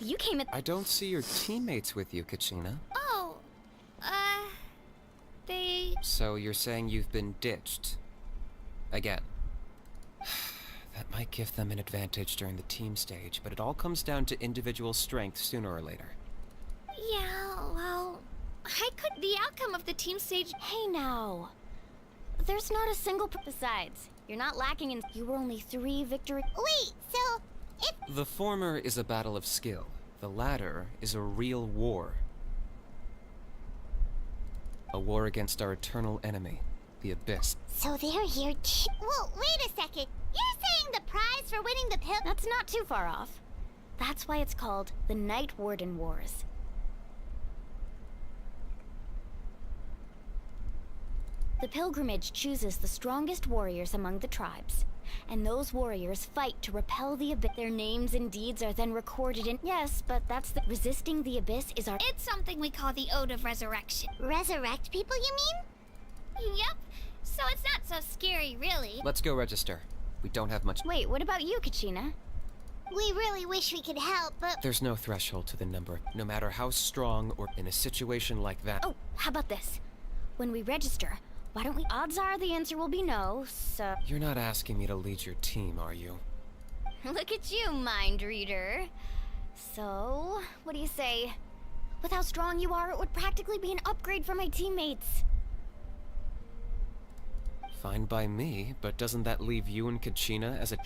You came at... I don't see your teammates with you, Kachina. Oh, they... So you're saying you've been ditched? Again. That might give them an advantage during the team stage, but it all comes down to individual strength sooner or later. Yeah, well... The outcome of the team stage... Hey now. There's not a single... Besides, you're not lacking in... You were only 3 victory... Wait, so... if... The former is a battle of skill. The latter is a real war. A war against our eternal enemy, the Abyss. So they're here too... Whoa, wait a second. You're saying the prize for winning the pill... That's not too far off. That's why it's called the Night Warden Wars. The pilgrimage chooses the strongest warriors among the tribes, and those warriors fight to repel the abyss. Their names and deeds are then recorded in... Yes, but that's the... Resisting the abyss is our... It's something we call the Ode of Resurrection. Resurrect people, you mean? Yep, so it's not so scary, really. Let's go register. We don't have much... Wait, what about you, Kachina? We really wish we could help, but... There's no threshold to the number, no matter how strong or in a situation like that. Oh, how about this? When we register, why don't we... Odds are the answer will be no, so... You're not asking me to lead your team, are you? Look at you, mind reader. So, what do you say? With how strong you are, it would practically be an upgrade for my teammates. Fine by me, but doesn't that leave you and Kachina as a...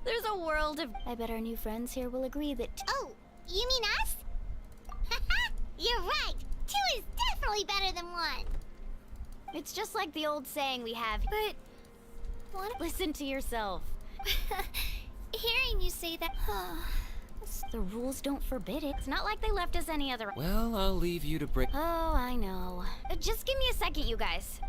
There's a world of... I bet our new friends here will agree that... Oh, you mean us? Haha, you're right. 2 is definitely better than 1. It's just like the old saying we have... But... What? Listen to yourself. Hearing you say that... The rules don't forbid it. It's not like they left us any other... Well, I'll leave you to break... Oh, I know. Just give me a second, you guys.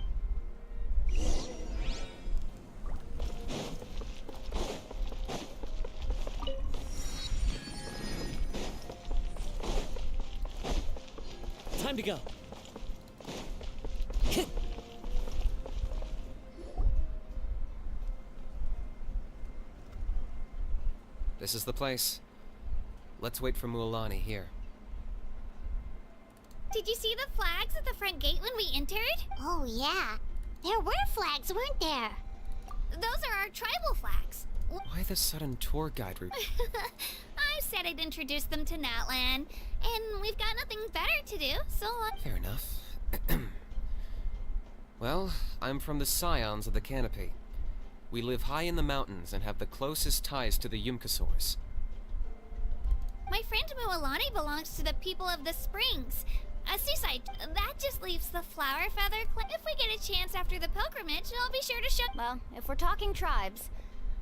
Time to go. This is the place. Let's wait for Mualani here. Did you see the flags at the front gate when we entered? Oh, yeah. There were flags, weren't there? Those are our tribal flags. Why the sudden tour guide route? I said I'd introduce them to Natlan, and we've got nothing better to do, so... Fair enough. Well, I'm from the Scions of the Canopy. We live high in the mountains and have the closest ties to the Yumkasaurs. My friend Mualani belongs to the people of the Springs. Seaside, that just leaves the Flower Feather Clan. If we get a chance after the pilgrimage, I'll be sure to show... Well, if we're talking tribes,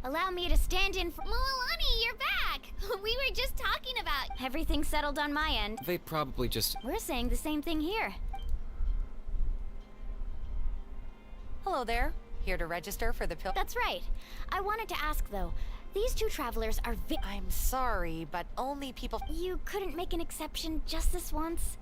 allow me to stand in for... Mualani, you're back! We were just talking about... Everything settled on my end. They probably just... We're saying the same thing here. Hello there. Here to register for the That's right. I wanted to ask, though. These 2 travelers are I'm sorry, but only people... You couldn't make an exception just this once?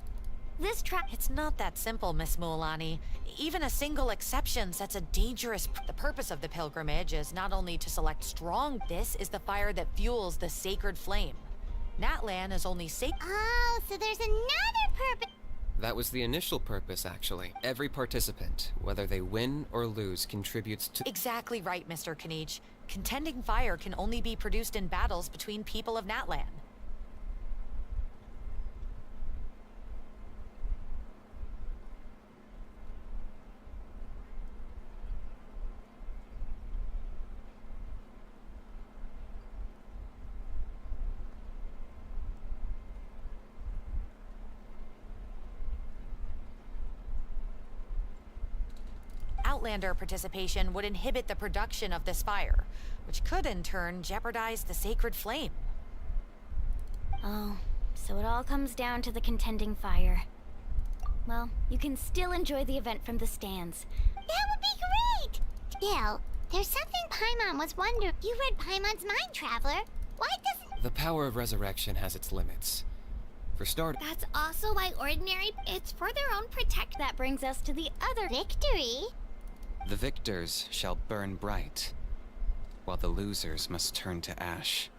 This trap. It's not that simple, Miss Mualani. Even a single exception sets a dangerous... The purpose of the pilgrimage is not only to select strong... This is the fire that fuels the sacred flame. Natlan is only sacred... Oh, so there's another purpose. That was the initial purpose, actually. Every participant, whether they win or lose, contributes to... Exactly right, Mr. Kanich. Contending fire can only be produced in battles between people of Natlan. Outlander participation would inhibit the production of this fire, which could in turn jeopardize the sacred flame. Oh, so it all comes down to the contending fire. Well, you can still enjoy the event from the stands. That would be great! Still, there's something Paimon was wondering. You read Paimon's mind, Traveler. Why doesn't... The power of resurrection has its limits. For starters... That's also why ordinary... It's for their own protect. That brings us to the other... Victory? The victors shall burn bright, while the losers must turn to ash.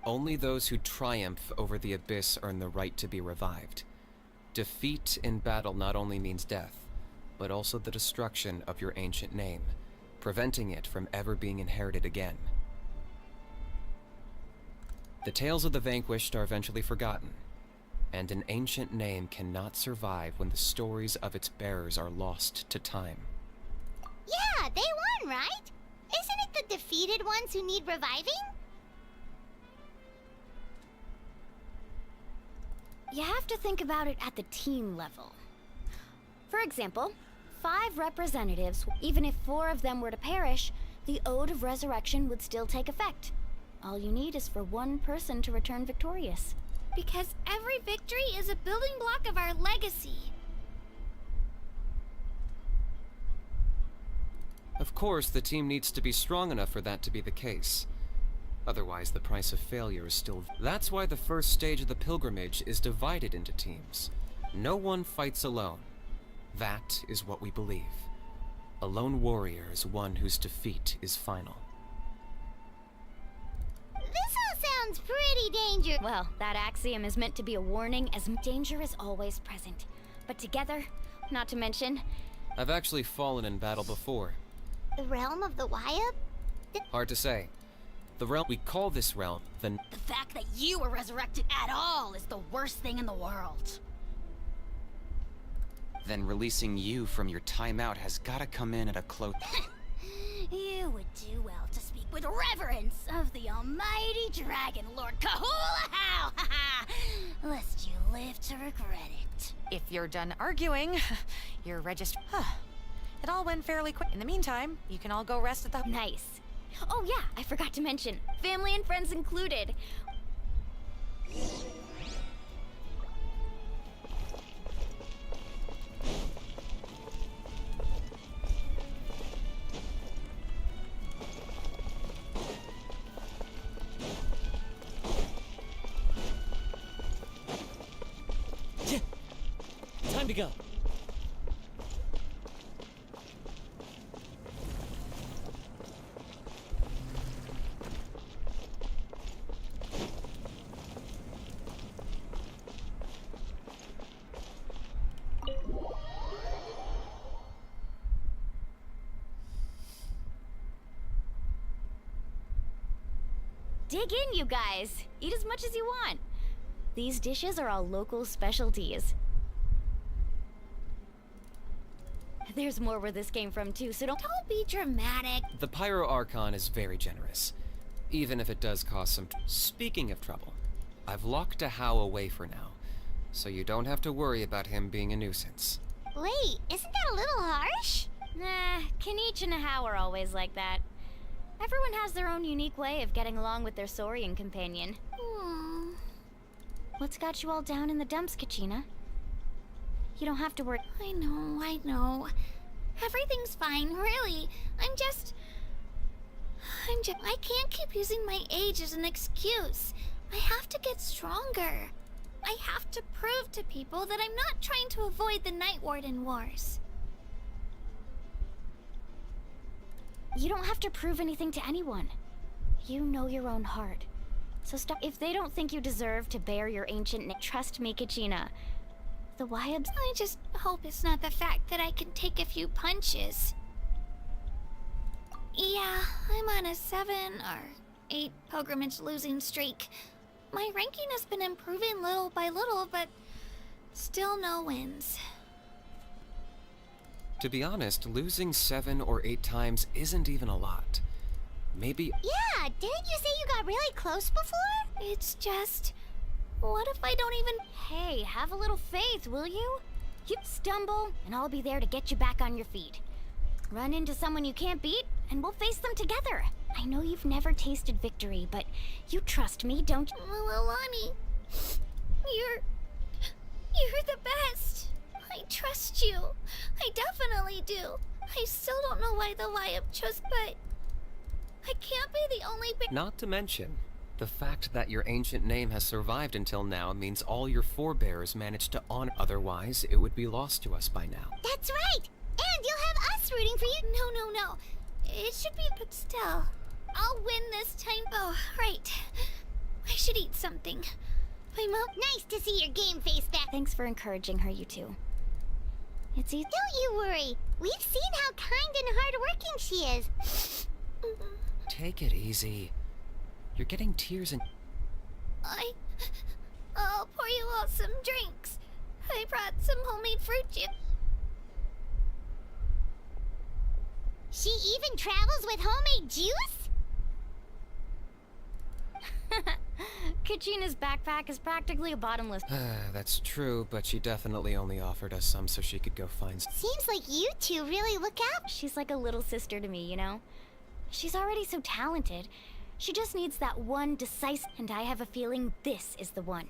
Only those who triumph over the abyss earn the right to be revived. Defeat in battle not only means death, but also the destruction of your ancient name, preventing it from ever being inherited again. The tales of the vanquished are eventually forgotten, and an ancient name cannot survive when the stories of its bearers are lost to time. Yeah, they won, right? Isn't it the defeated ones who need reviving? You have to think about it at the team level. For example, 5 representatives, even if 4 of them were to perish, the Ode of Resurrection would still take effect. All you need is for one person to return victorious. Because every victory is a building block of our legacy. Of course, the team needs to be strong enough for that to be the case. Otherwise, the price of failure is still... That's why the first stage of the pilgrimage is divided into teams. No one fights alone. That is what we believe. A lone warrior is one whose defeat is final. This all sounds pretty dangerous. Well, that axiom is meant to be a warning, as danger is always present. But together, not to mention... I've actually fallen in battle before. The realm of the Wyab? Hard to say. The realm... We call this realm the... The fact that you were resurrected at all is the worst thing in the world. Then releasing you from your timeout has gotta come in at a close... You would do well to speak with reverence of the almighty Dragon Lord Kahula-How! Lest you live to regret it. If you're done arguing, you're registered. It all went fairly quick. In the meantime, you can all go rest at the... Nice. Oh yeah, I forgot to mention, family and friends included. Time to go. Dig in, you guys. Eat as much as you want. These dishes are all local specialties. There's more where this came from too, so don't be dramatic. The Pyro Archon is very generous, even if it does cause some... Speaking of trouble, I've locked a How away for now, so you don't have to worry about him being a nuisance. Wait, isn't that a little harsh? Nah, Kanich and a How are always like that. Everyone has their own unique way of getting along with their Saurian companion. What's got you all down in the dumps, Kachina? You don't have to worry. I know. Everything's fine, really. I can't keep using my age as an excuse. I have to get stronger. I have to prove to people that I'm not trying to avoid the Night Warden Wars. You don't have to prove anything to anyone. You know your own heart. So stop. If they don't think you deserve to bear your ancient name, trust me, Kachina. The Wyabs. I just hope it's not the fact that I can take a few punches. Yeah, I'm on a 7 or 8 pilgrimage losing streak. My ranking has been improving little by little, but still no wins. To be honest, losing 7 or 8 times isn't even a lot. Maybe... Yeah, didn't you say you got really close before? It's just... What if I don't even... Hey, have a little faith, will you? You stumble, and I'll be there to get you back on your feet. Run into someone you can't beat, and we'll face them together. I know you've never tasted victory, but you trust me, don't you? Milani, you're the best. I trust you. I definitely do. I still don't know why the Wyab chose, but I can't be the only Not to mention, the fact that your ancient name has survived until now means all your forebears managed to honor. Otherwise, it would be lost to us by now. That's right! And you'll have us rooting for you. No. It should be, but still. I'll win this time. Oh, right. I should eat something. My mom. Nice to see your game face back. Thanks for encouraging her, you two. It's easy. Don't you worry. We've seen how kind and hardworking she is. Take it easy. You're getting tears in... I'll pour you all some drinks. I brought some homemade fruit juice. She even travels with homemade juice? Kachina's backpack is practically a bottomless... That's true, but she definitely only offered us some so she could go find... Seems like you two really look out. She's like a little sister to me, you know? She's already so talented. She just needs that one decisive... And I have a feeling this is the one.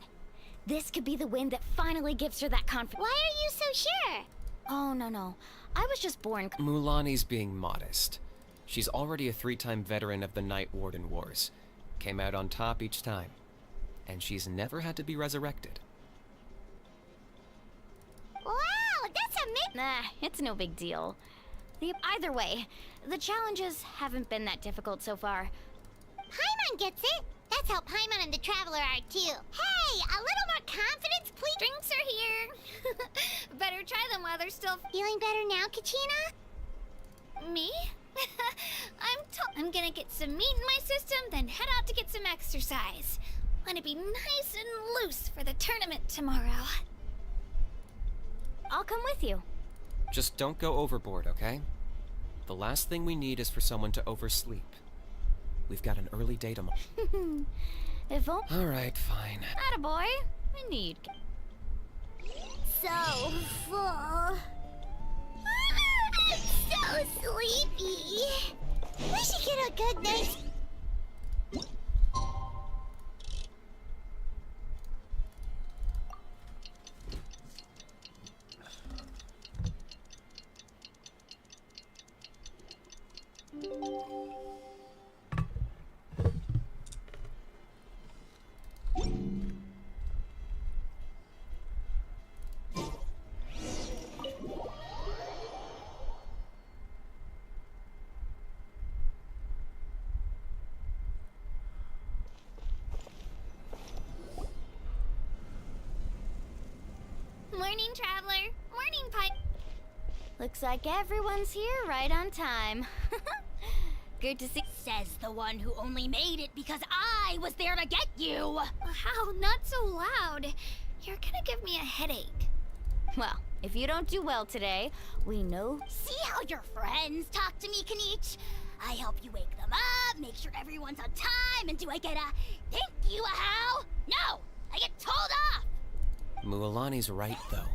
This could be the win that finally gives her that confidence. Why are you so sure? Oh, no. I was just born... Mulani's being modest. She's already a 3-time veteran of the Night Warden Wars. Came out on top each time. And she's never had to be resurrected. Wow, that's a Nah, it's no big deal. Either way, the challenges haven't been that difficult so far. Paimon gets it. That's how Paimon and the Traveler are too. Hey, a little more confidence, please. Drinks are here. Better try them while they're still... Feeling better now, Kachina? Me? I'm gonna get some meat in my system, then head out to get some exercise. Want to be nice and loose for the tournament tomorrow. I'll come with you. Just don't go overboard, okay? The last thing we need is for someone to oversleep. We've got an early day tomorrow. If only... Alright, fine. Attaboy. I need... So full. So sleepy. We should get a good night's... Morning, Traveler. Morning, Pipe. Looks like everyone's here right on time. Good to see... Says the one who only made it because I was there to get you! How? Not so loud. You're gonna give me a headache. Well, if you don't do well today, we know... See how your friends talk to me, Kanich? I help you wake them up, make sure everyone's on time, and do I get a thank you, a how? No! I get told off! Mualani's right, though.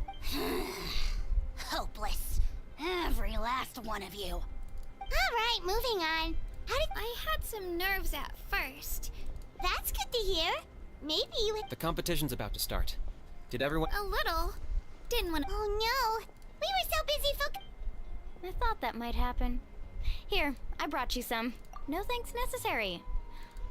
Hopeless. Every last one of you. Alright, moving on. I had some nerves at first. That's good to hear. Maybe you would... The competition's about to start. Did everyone... A little. Didn't want... Oh no! We were so busy I thought that might happen. Here, I brought you some. No thanks necessary.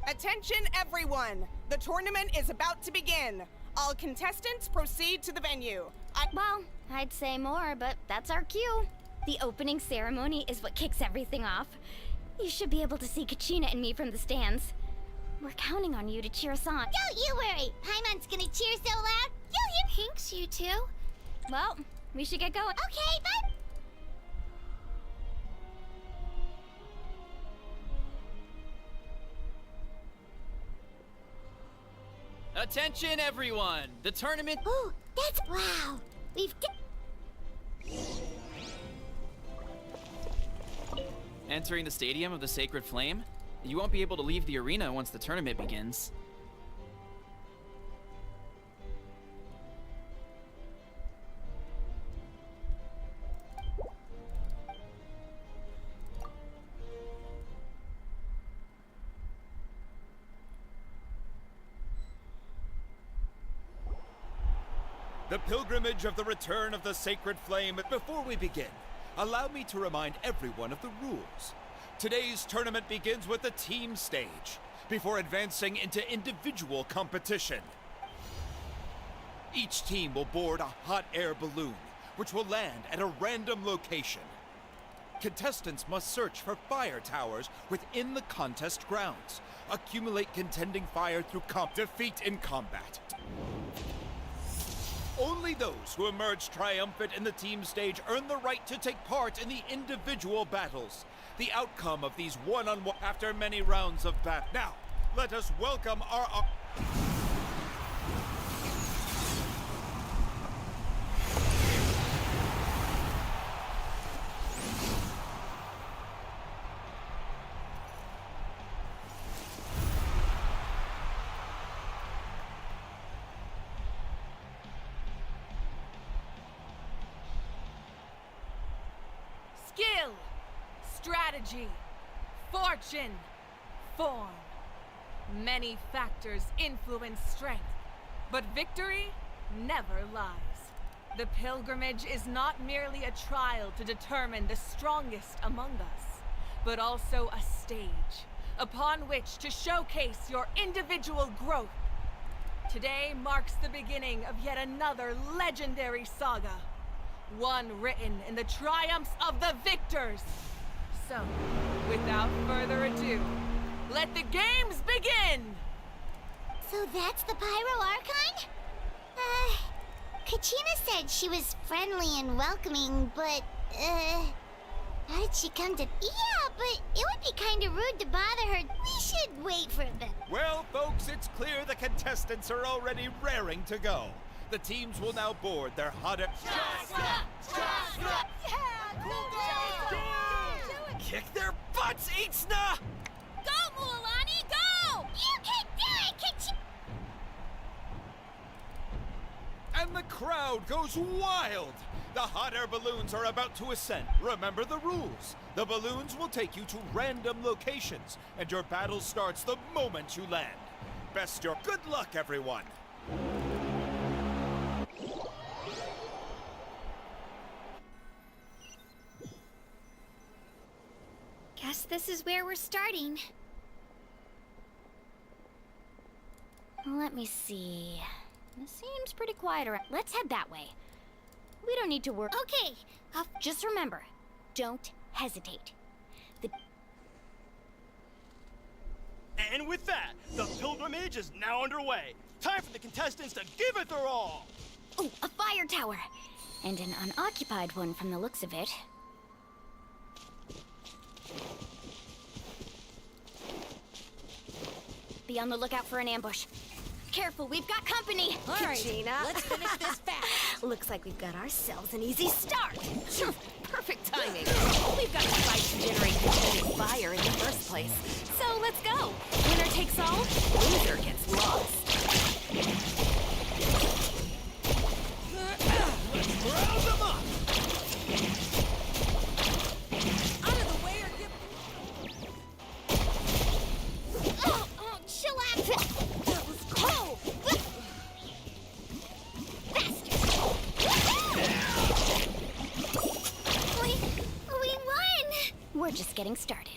Attention everyone! The tournament is about to begin. All contestants proceed to the venue. Well, I'd say more, but that's our cue. The opening ceremony is what kicks everything off. You should be able to see Kachina and me from the stands. We're counting on you to cheer us on. Don't you worry. Paimon's gonna cheer so loud, you'll hear. Thanks, you two. Well, we should get going. Okay, bye. Attention, everyone! The tournament. Oh, that's wow. We've. Entering the stadium of the Sacred Flame, you won't be able to leave the arena once the tournament begins. The pilgrimage of the return of the Sacred Flame. Before we begin, allow me to remind everyone of the rules. Today's tournament begins with the team stage, before advancing into individual competition. Each team will board a hot air balloon, which will land at a random location. Contestants must search for fire towers within the contest grounds, accumulate contending fire through defeat in combat. Only those who emerge triumphant in the team stage earn the right to take part in the individual battles. The outcome of these one-on-one after many rounds of battle. Now, let us welcome our... Skill, strategy, fortune, form. Many factors influence strength, but victory never lies. The pilgrimage is not merely a trial to determine the strongest among us, but also a stage upon which to showcase your individual growth. Today marks the beginning of yet another legendary saga. One written in the triumphs of the victors. So, without further ado, let the games begin! So that's the Pyro Archon? Kachina said she was friendly and welcoming, but, how did she come to... Yeah, but it would be kind of rude to bother her. We should wait for them. Well, folks, it's clear the contestants are already raring to go. The teams will now board their hot air... Kick their butts, Itzna! Go, Mualani, go! You can do it, Kachina! And the crowd goes wild! The hot air balloons are about to ascend. Remember the rules. The balloons will take you to random locations, and your battle starts the moment you land. Good luck, everyone! Guess this is where we're starting. Let me see. This seems pretty quiet around. Let's head that way. We don't need to worry. Okay, just remember, don't hesitate. And with that, the pilgrimage is now underway. Time for the contestants to give it their all. Oh, a fire tower! And an unoccupied one from the looks of it. Be on the lookout for an ambush. Careful, we've got company! All right, Kachina, let's finish this fast. Looks like we've got ourselves an easy start. Perfect timing. We've got to fight to generate kinetic fire in the first place. So let's go. Winner takes all, loser gets lost. Let's round them up! Out of the way or get... Oh, chillax! That was cold! We won! We're just getting started.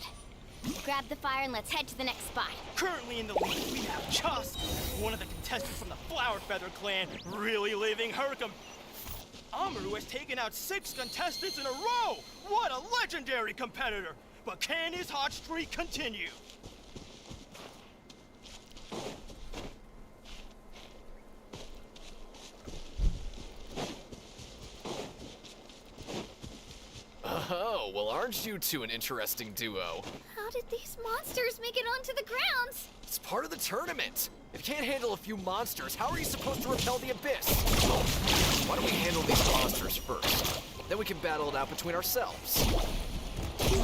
Grab the fire and let's head to the next spot. Currently in the lead, we have just one of the contestants contestant from the Flower Feather clan really leaving her Amaru has taken out 6 contestants in a row! What a legendary competitor! But can his hot streak continue? Oh, well, aren't you two an interesting duo? How did these monsters make it onto the grounds? It's part of the tournament. If you can't handle a few monsters, how are you supposed to repel the abyss? Why don't we handle these monsters first? Then we can battle it out between ourselves. Your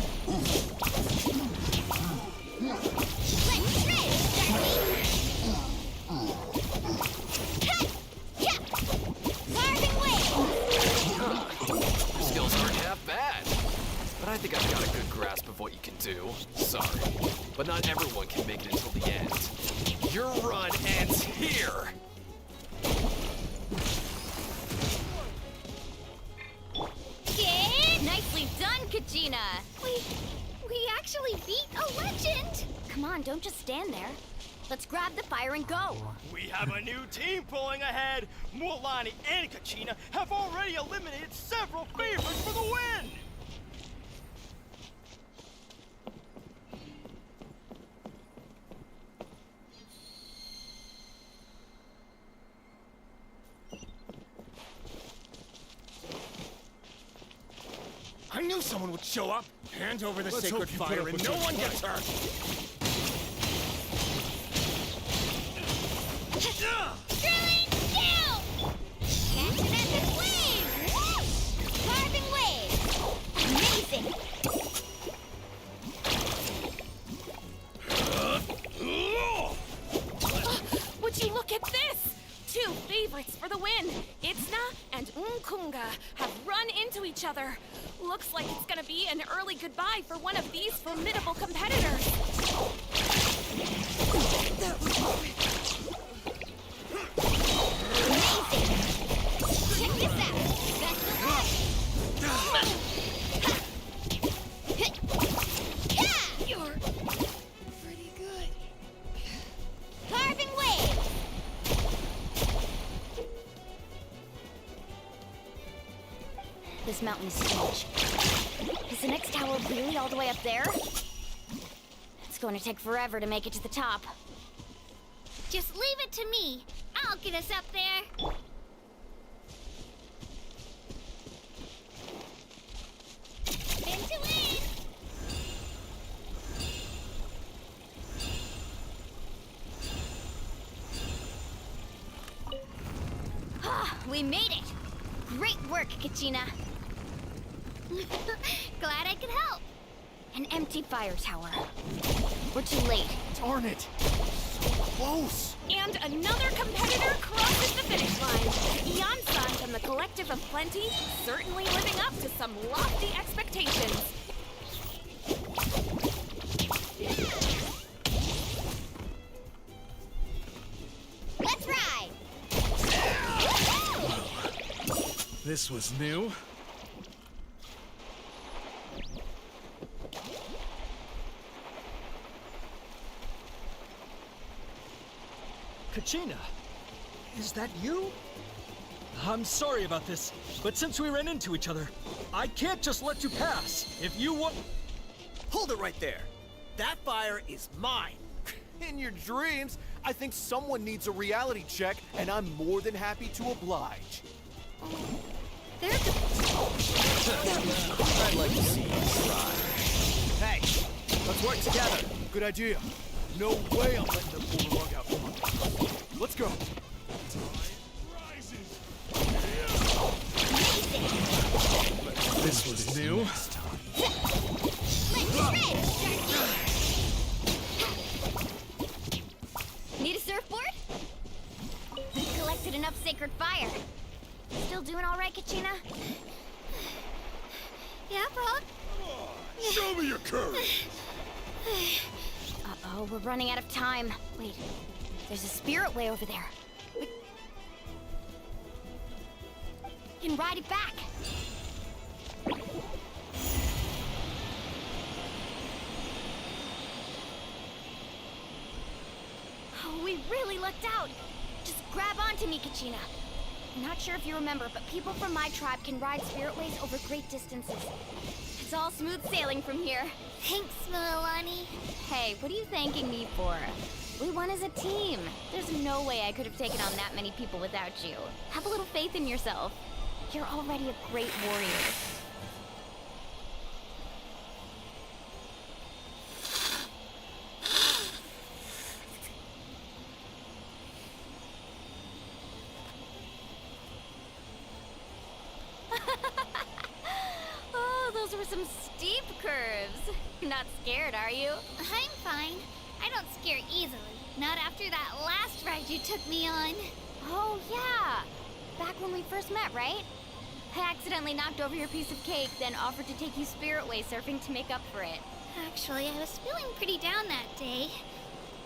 skills aren't half bad. But I think I've got a good grasp of what you can do. Sorry, but not everyone can make it until the end. Your run ends here! Yeah! Nicely done, Kachina! We actually beat a legend! Come on, don't just stand there. Let's grab the fire and go. We have a new team pulling ahead. Mualani and Kachina have already eliminated several favorites for the win. I knew someone would show up. Hand over the sacred fire and no one gets hurt. Drilling down! Catching at the flame! Carving waves! Amazing! Would you look at this? 2 favorites for the win. Itzna and Unkunga have run into each other. Looks like it's gonna be an early goodbye for one of these formidable competitors. Check this out! That's the You're pretty good. Carving wave! This mountain is huge. Is the next tower really all the way up there? It's going to take forever to make it to the top. Just leave it to me. I'll get us up there. Into it! We made it! Great work, Kachina. Glad I could help. An empty fire tower. We're too late. Darn it! So close! And another competitor crosses the finish line. Yan-san from the Collective of Plenty certainly living up to some lofty expectations. Let's ride! This was new. Kachina, is that you? I'm sorry about this, but since we ran into each other, I can't just let you pass. If you want... Hold it right there. That fire is mine. In your dreams, I think someone needs a reality check, and I'm more than happy to oblige. There's I'd like to see you try. Hey, let's work together. Good idea. No way I'm letting them pull the rug out from under. Let's go. This was new. Need a surfboard? We've collected enough sacred fire. Still doing all right, Kachina? Yeah, Frog? Show me your courage! Uh-oh, we're running out of time. Wait, there's a spirit way over there. We can ride it back. Oh, we really lucked out. to me, Kachina. Not sure if you remember, but people from my tribe can ride spiritways over great distances. It's all smooth sailing from here. Thanks, Milani. Hey, what are you thanking me for? We won as a team. There's no way I could have taken on that many people without you. Have a little faith in yourself. You're already a great warrior. Oh, those were some steep curves. You're not scared, are you? I'm fine. I don't scare easily. Not after that last ride you took me on. Oh, yeah. Back when we first met, right? I accidentally knocked over your piece of cake, then offered to take you spiritway surfing to make up for it. Actually, I was feeling pretty down that day.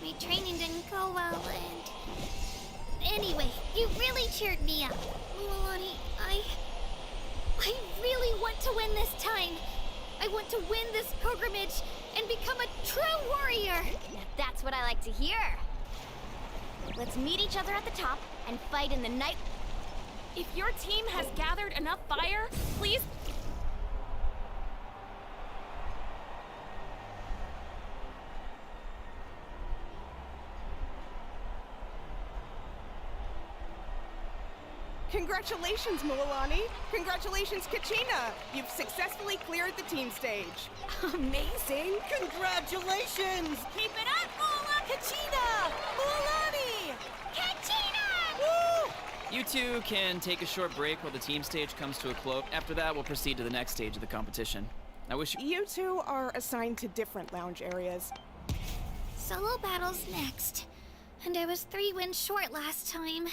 My training didn't go well, and... Anyway, you really cheered me up. Milani, I really want to win this time. I want to win this pilgrimage and become a true warrior. Now that's what I like to hear. Let's meet each other at the top and fight in the night. If your team has gathered enough fire, please... Congratulations, Milani. Congratulations, Kachina. You've successfully cleared the team stage. Amazing. Congratulations. Keep it up, Mola! Kachina! Milani! Kachina! Woo! You two can take a short break while the team stage comes to a close. After that, we'll proceed to the next stage of the competition. I wish You two are assigned to different lounge areas. Solo battles next. And I was 3 wins short last time.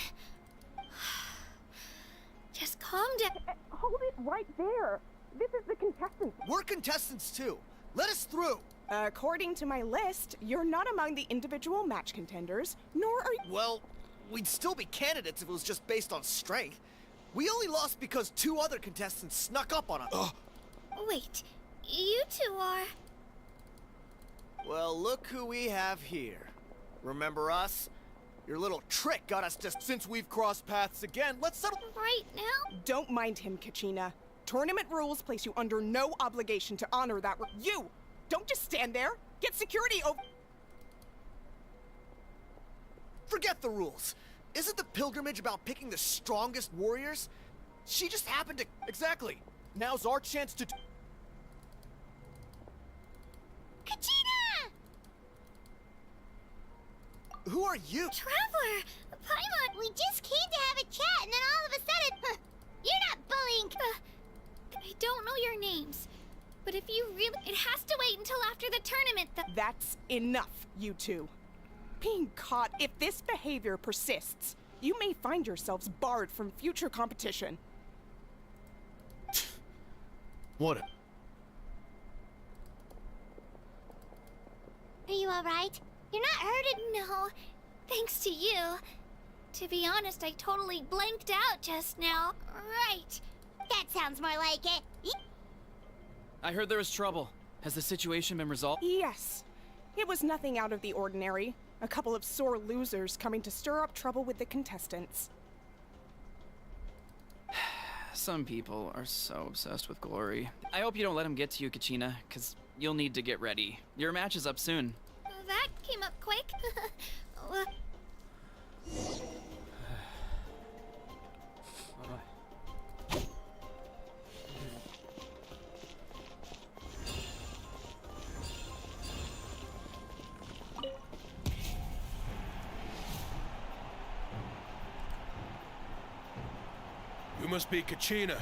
Just calm down. Hold it right there. This is the contestants. We're contestants too. Let us through. According to my list, you're not among the individual match contenders, nor are you. Well, we'd still be candidates if it was just based on strength. We only lost because 2 other contestants snuck up on us. Wait, you two are... Well, look who we have here. Remember us? Your little trick got us just... Since we've crossed paths again, let's settle... Right now? Don't mind him, Kachina. Tournament rules place you under no obligation to honor that. You! Don't just stand there. Get security over... Forget the rules. Isn't the pilgrimage about picking the strongest warriors? She just happened to... Exactly. Now's our chance to... Kachina! Who are you? Traveler! Paimon! We just came to have a chat, and then all of a sudden, you're not bullying. I don't know your names, but if you really... It has to wait until after the tournament, That's enough, you two. Being caught, if this behavior persists, you may find yourselves barred from future competition. What a... Are you alright? You're not hurted? No, thanks to you. To be honest, I totally blanked out just now. Right. That sounds more like it. I heard there was trouble. Has the situation been resolved? Yes. It was nothing out of the ordinary. A couple of sore losers coming to stir up trouble with the contestants. Some people are so obsessed with glory. I hope you don't let him get to you, Kachina, because you'll need to get ready. Your match is up soon. That came up quick. You must be Kachina.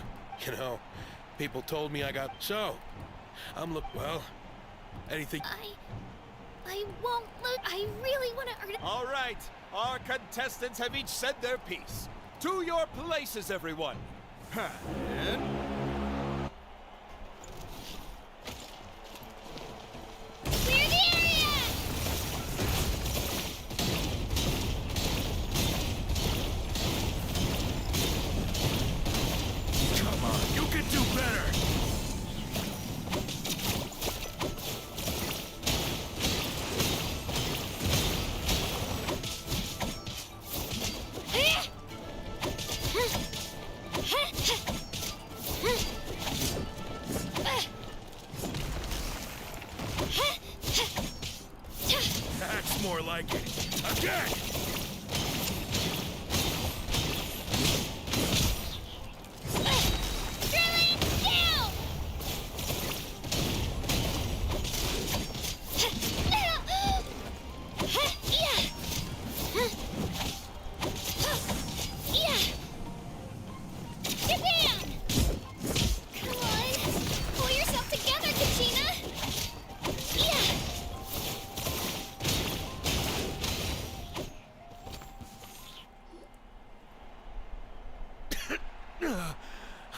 You know, people told me I got... So, well, anything... I won't look. I really want to earn it. All right, our contestants have each said their piece. To your places, everyone. And... Clear the area! Come on, you can do better!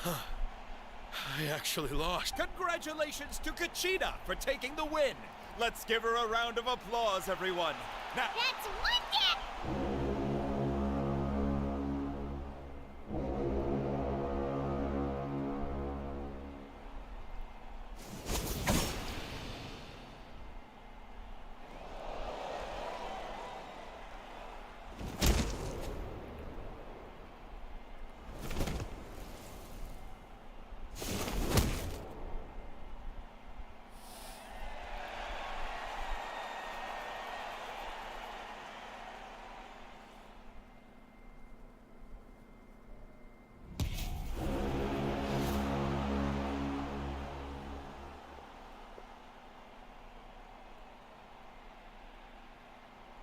I actually lost. Congratulations to Kachina for taking the win. Let's give her a round of applause, everyone. Now, That's one day!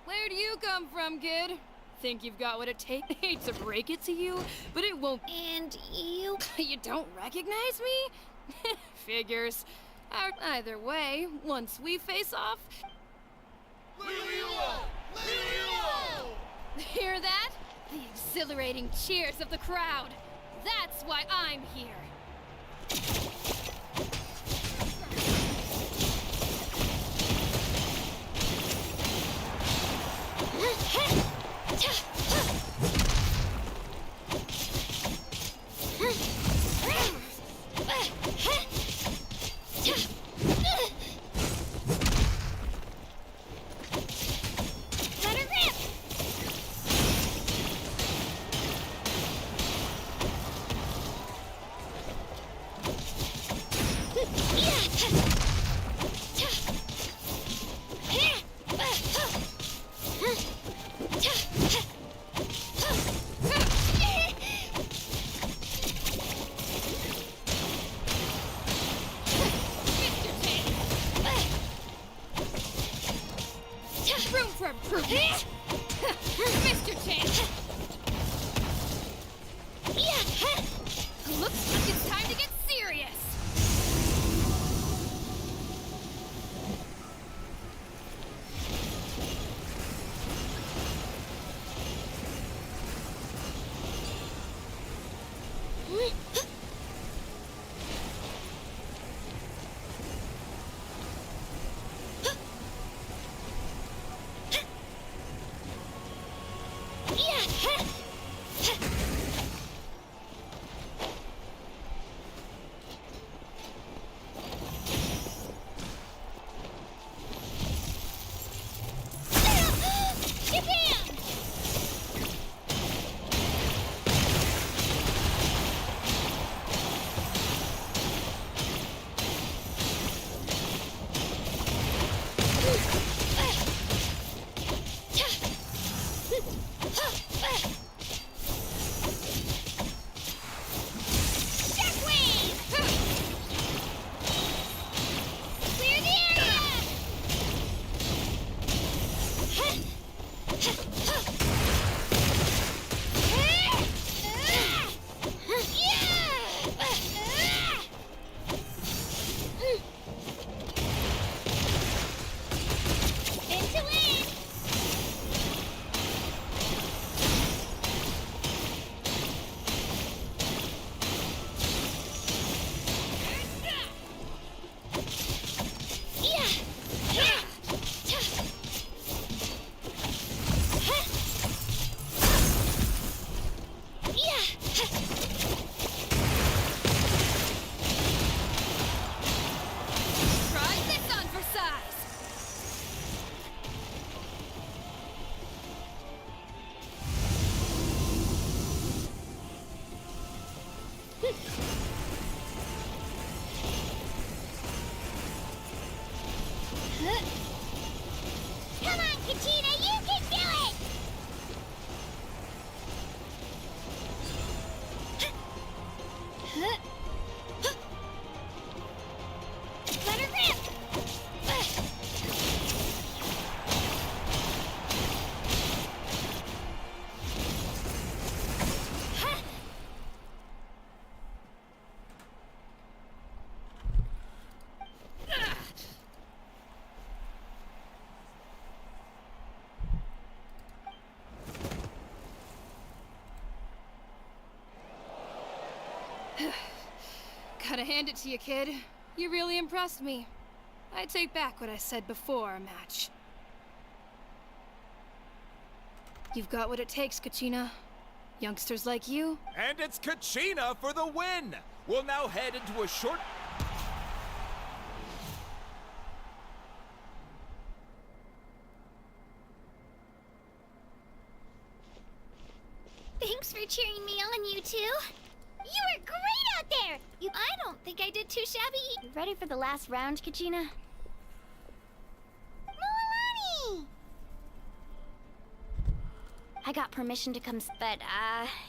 Where do you come from, kid? Think you've got what it takes? Hate to break it to you, but it won't. And you? You don't recognize me? Figures. Either way, once we face off... Hear that? The exhilarating cheers of the crowd. That's why I'm here. Room for improvement! Mr. Change! Looks like it's time to get serious! Come on, Kachina, you can do it! Let her rip! Gotta hand it to you, kid. You really impressed me. I take back what I said before our match. You've got what it takes, Kachina. Youngsters like you. And it's Kachina for the win! We'll now head into a short... Thanks for cheering me on, you two. You were great out there! I don't think I did too shabby. You ready for the last round, Kachina? Milani! I got permission to come, but,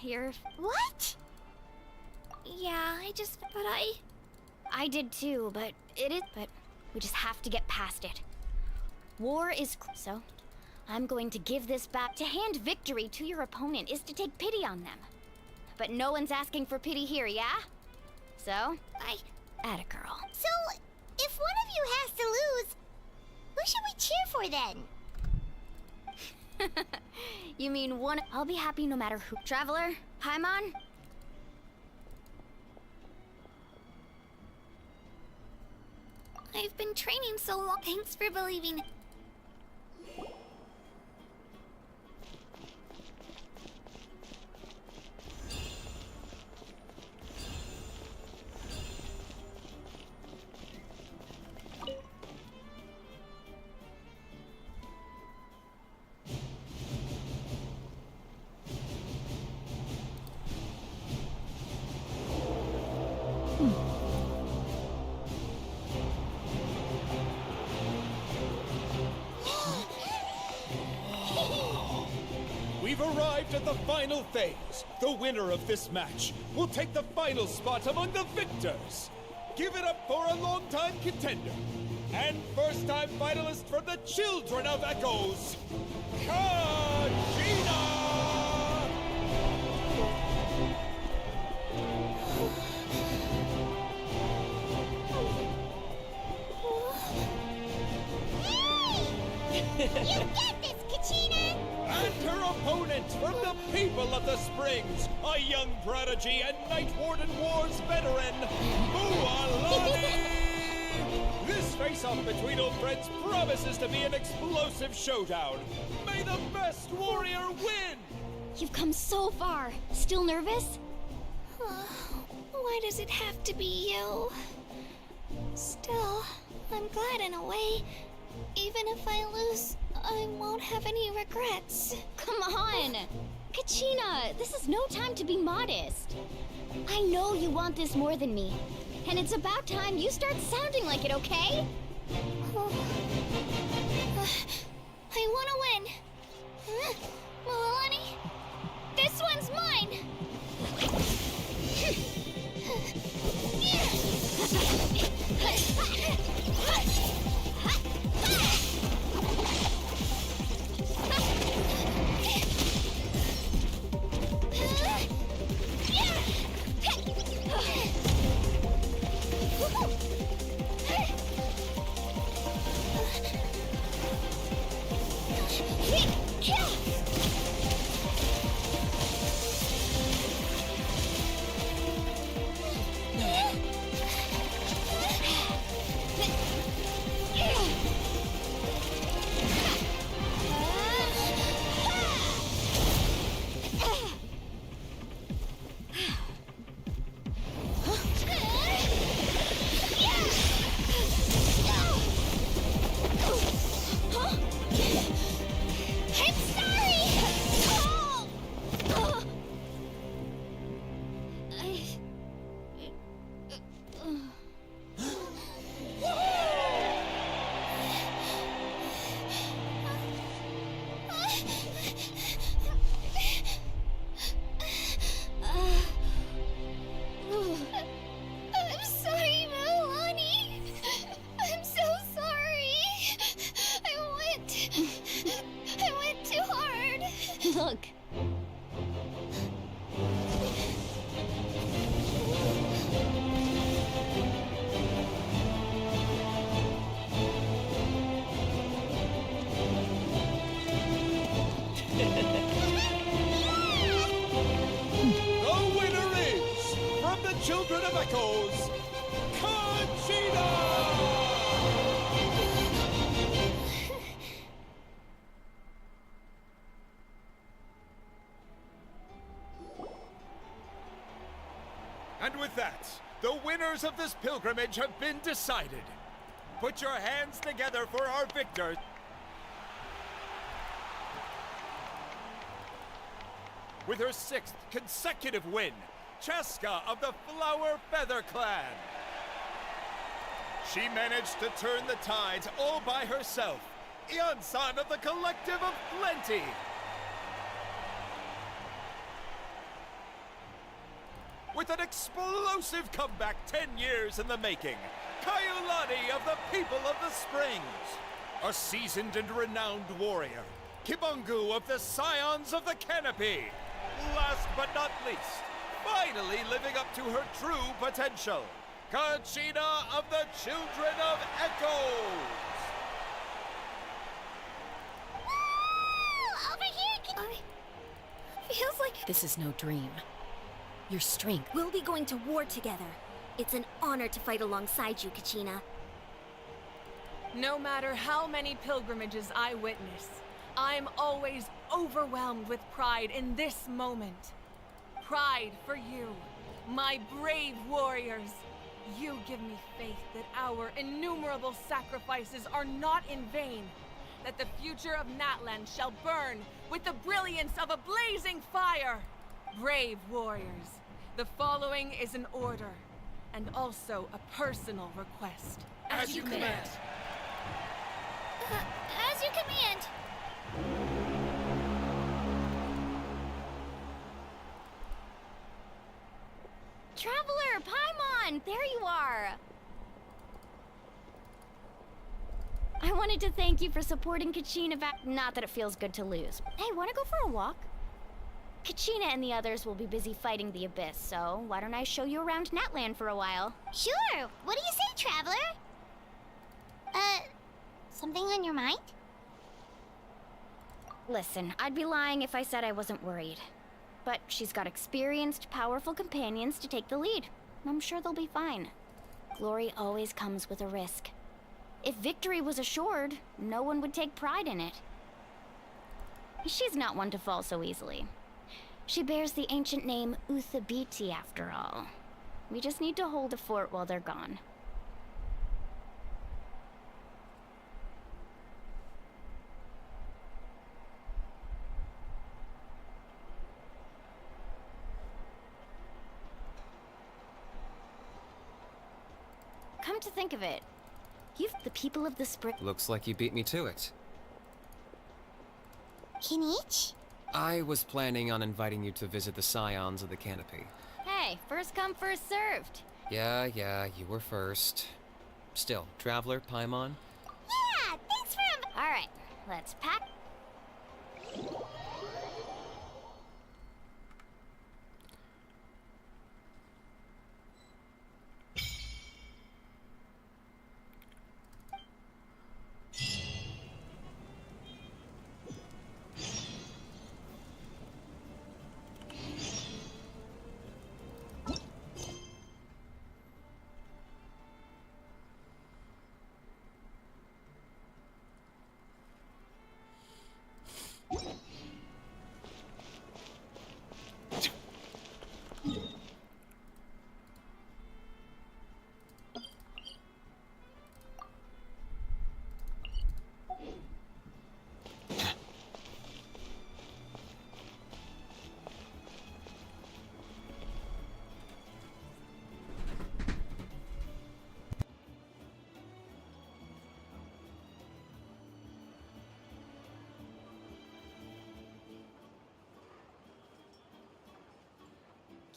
you're... What? Yeah, but I did too, but we just have to get past it. War is... So, I'm going to give this back. To hand victory to your opponent is to take pity on them. But no one's asking for pity here, yeah? So, atta girl. So, if one of you has to lose, who should we cheer for then? You mean one... I'll be happy no matter who. Traveler, Paimon? I've been training so long. Thanks for believing. We've arrived at the final phase. The winner of this match will take the final spot among the victors. Give it up for a long-time contender and first-time finalist from the Children of Echoes, Kachina! You get this, Kachina! And her opponent from the people of the Springs, a young prodigy and Night Warden Wars veteran, Mualani! This face-off between old friends promises to be an explosive showdown. May the best warrior win! You've come so far. Still nervous? Why does it have to be you? Still, I'm glad in a way. Even if I lose, I won't have any regrets. Come on! Kachina, this is no time to be modest. I know you want this more than me. And it's about time you start sounding like it, okay? I want to win. Milani, this one's mine! of Echoes, Conchita! And with that, the winners of this pilgrimage have been decided. Put your hands together for our victor. With her 6th consecutive win, Cheska of the Flower Feather Clan. She managed to turn the tides all by herself. Ian-san of the Collective of Plenty. With an explosive comeback 10 years in the making, Kaiulani of the People of the Springs. A seasoned and renowned warrior, Kibungu of the Scions of the Canopy. Last but not least, finally living up to her true potential, Conchita of the Children of Echoes. Over here! Feels like... This is no dream. Your strength. We'll be going to war together. It's an honor to fight alongside you, Kachina. No matter how many pilgrimages I witness, I'm always overwhelmed with pride in this moment. Pride for you, my brave warriors. You give me faith that our innumerable sacrifices are not in vain, that the future of Natlan shall burn with the brilliance of a blazing fire. Brave warriors, the following is an order, and also a personal request. As you command. As you command. Traveler, Paimon, there you are. I wanted to thank you for supporting Kachina back. Not that it feels good to lose. Hey, wanna go for a walk? Kachina and the others will be busy fighting the Abyss, so why don't I show you around Natlan for a while? Sure. What do you say, Traveler? Something on your mind? Listen, I'd be lying if I said I wasn't worried. But she's got experienced, powerful companions to take the lead. I'm sure they'll be fine. Glory always comes with a risk. If victory was assured, no one would take pride in it. She's not one to fall so easily. She bears the ancient name Uthabiti, after all. We just need to hold the fort while they're gone. Come to think of it, you've the people of the spring. Looks like you beat me to it. Kinich? I was planning on inviting you to visit the Scions of the Canopy. Hey, first come, first served. Yeah, you were first. Still, Traveler, Paimon? Yeah, thanks for... All right, let's pack.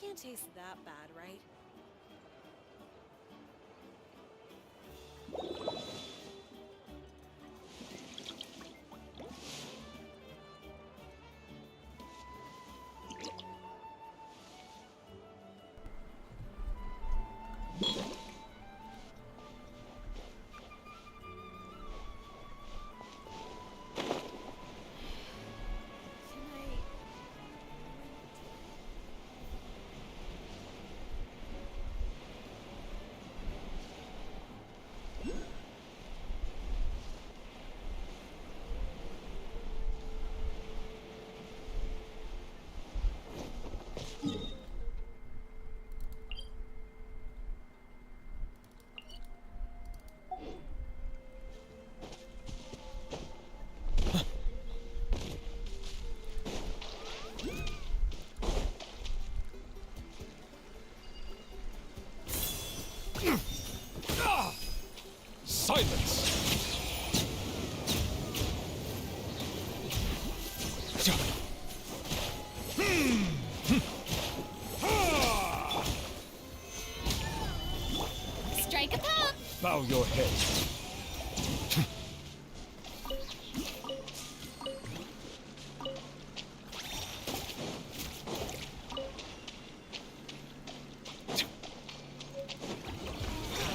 Can't taste that bad, right? Bow your head.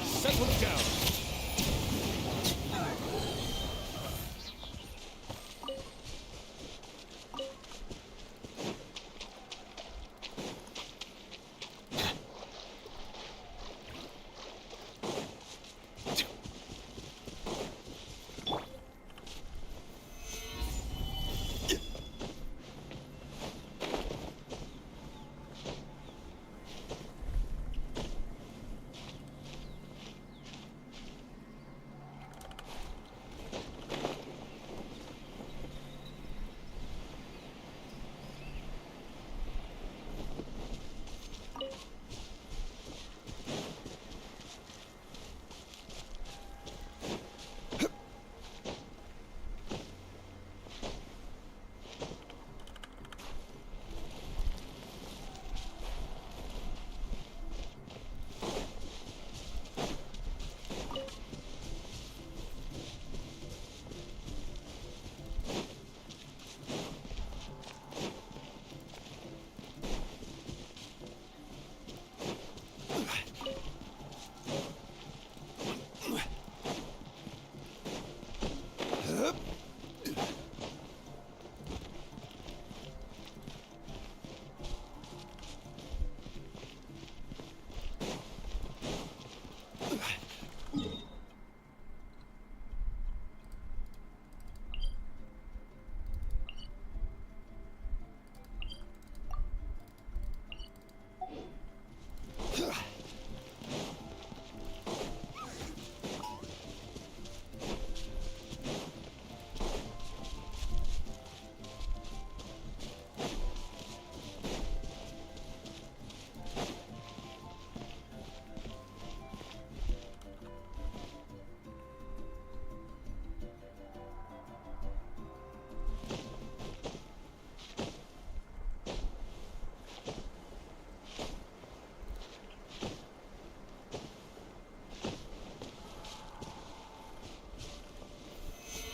Settle down.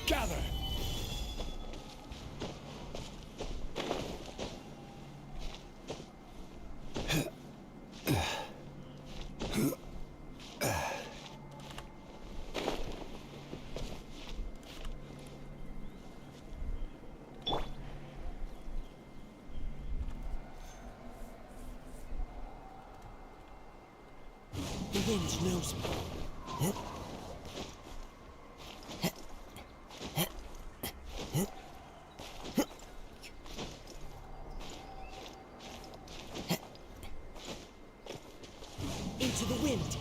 Gather! The wind knows me. Into the wind.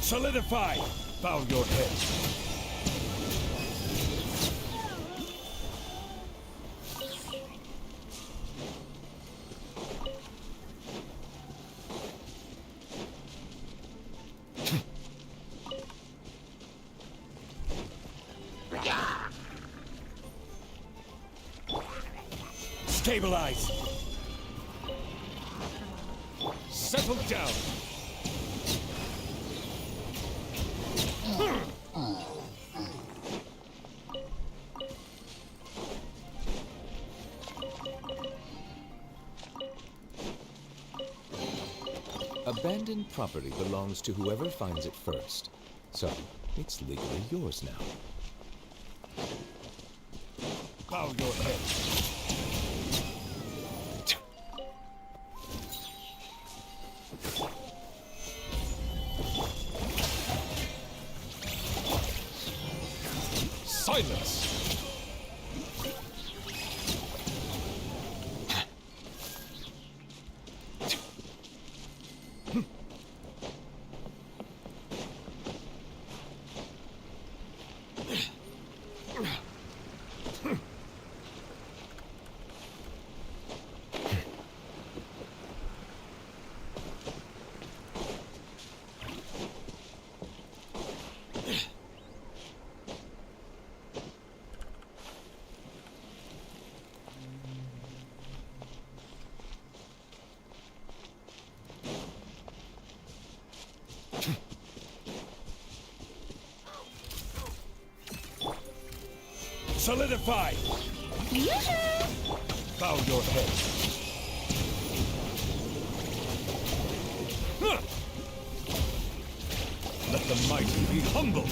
Solidify! Bow your head. Stabilize! Settle down! Abandoned property belongs to whoever finds it first. So, it's legally yours now. Bow your head. Silence! Solidify! Bow your head. Let the mighty be humbled.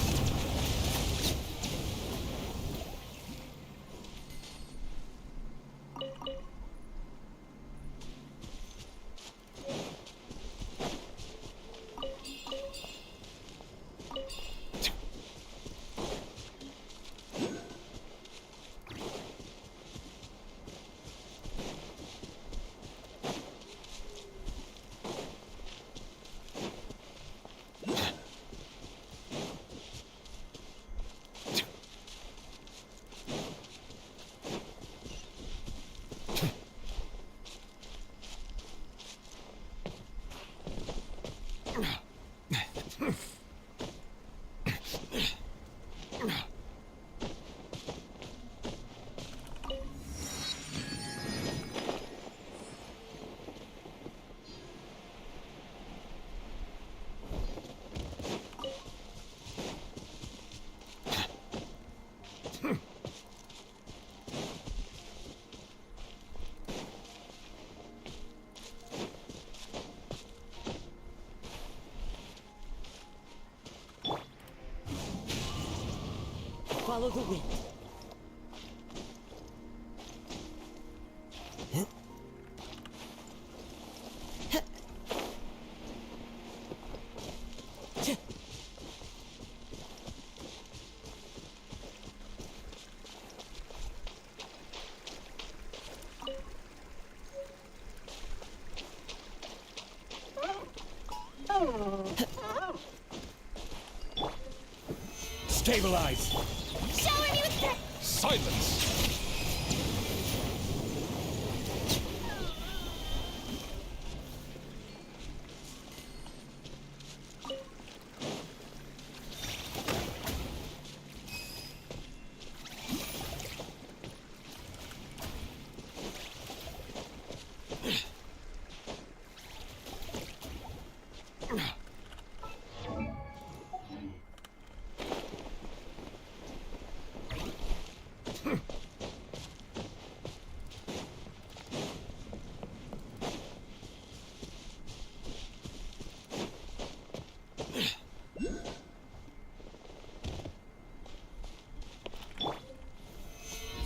Follow the wind. Stabilize! Shower me with Silence!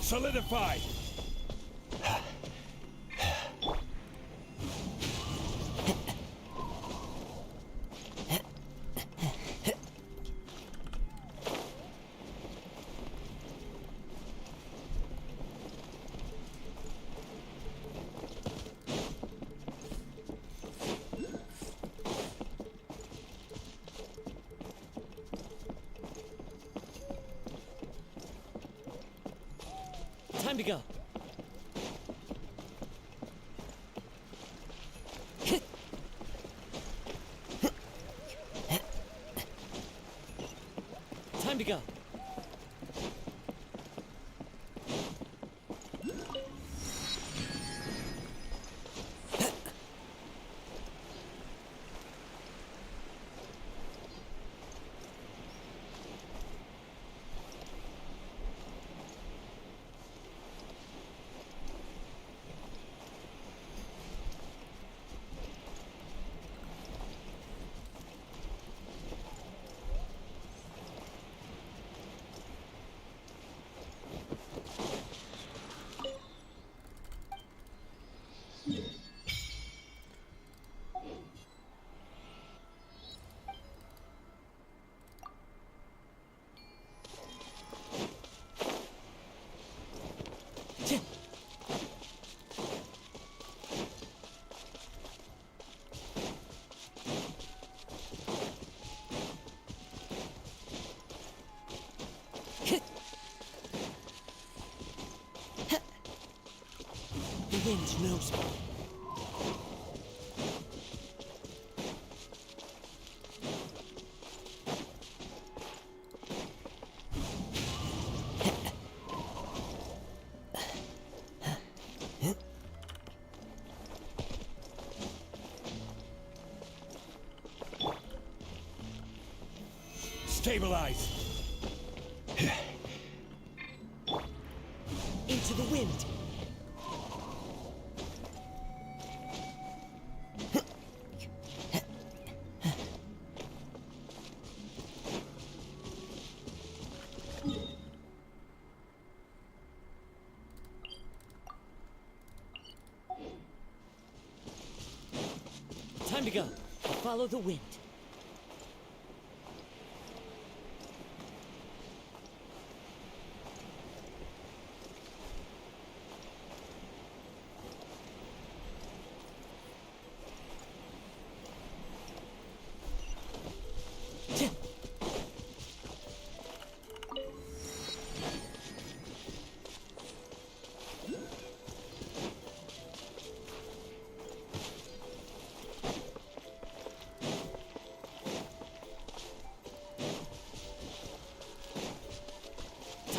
Solidify! Time to go. Time to go. The wind knows me. Stabilize! Into the wind! Time to go. Follow the wind.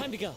Time to go.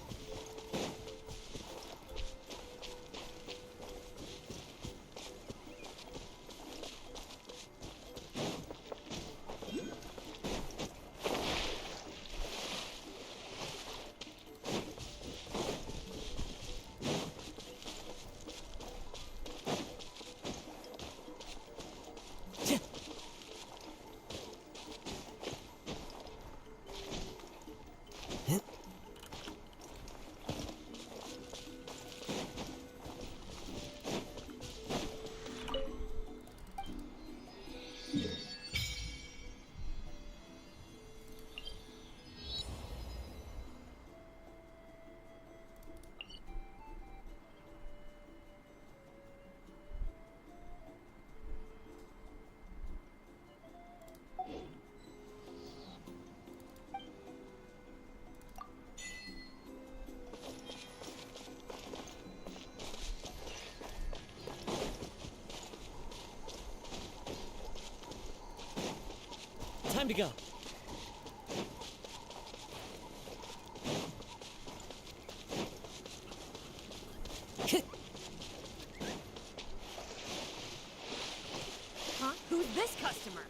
Time to go. Huh? Who's this customer?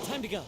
Time to go.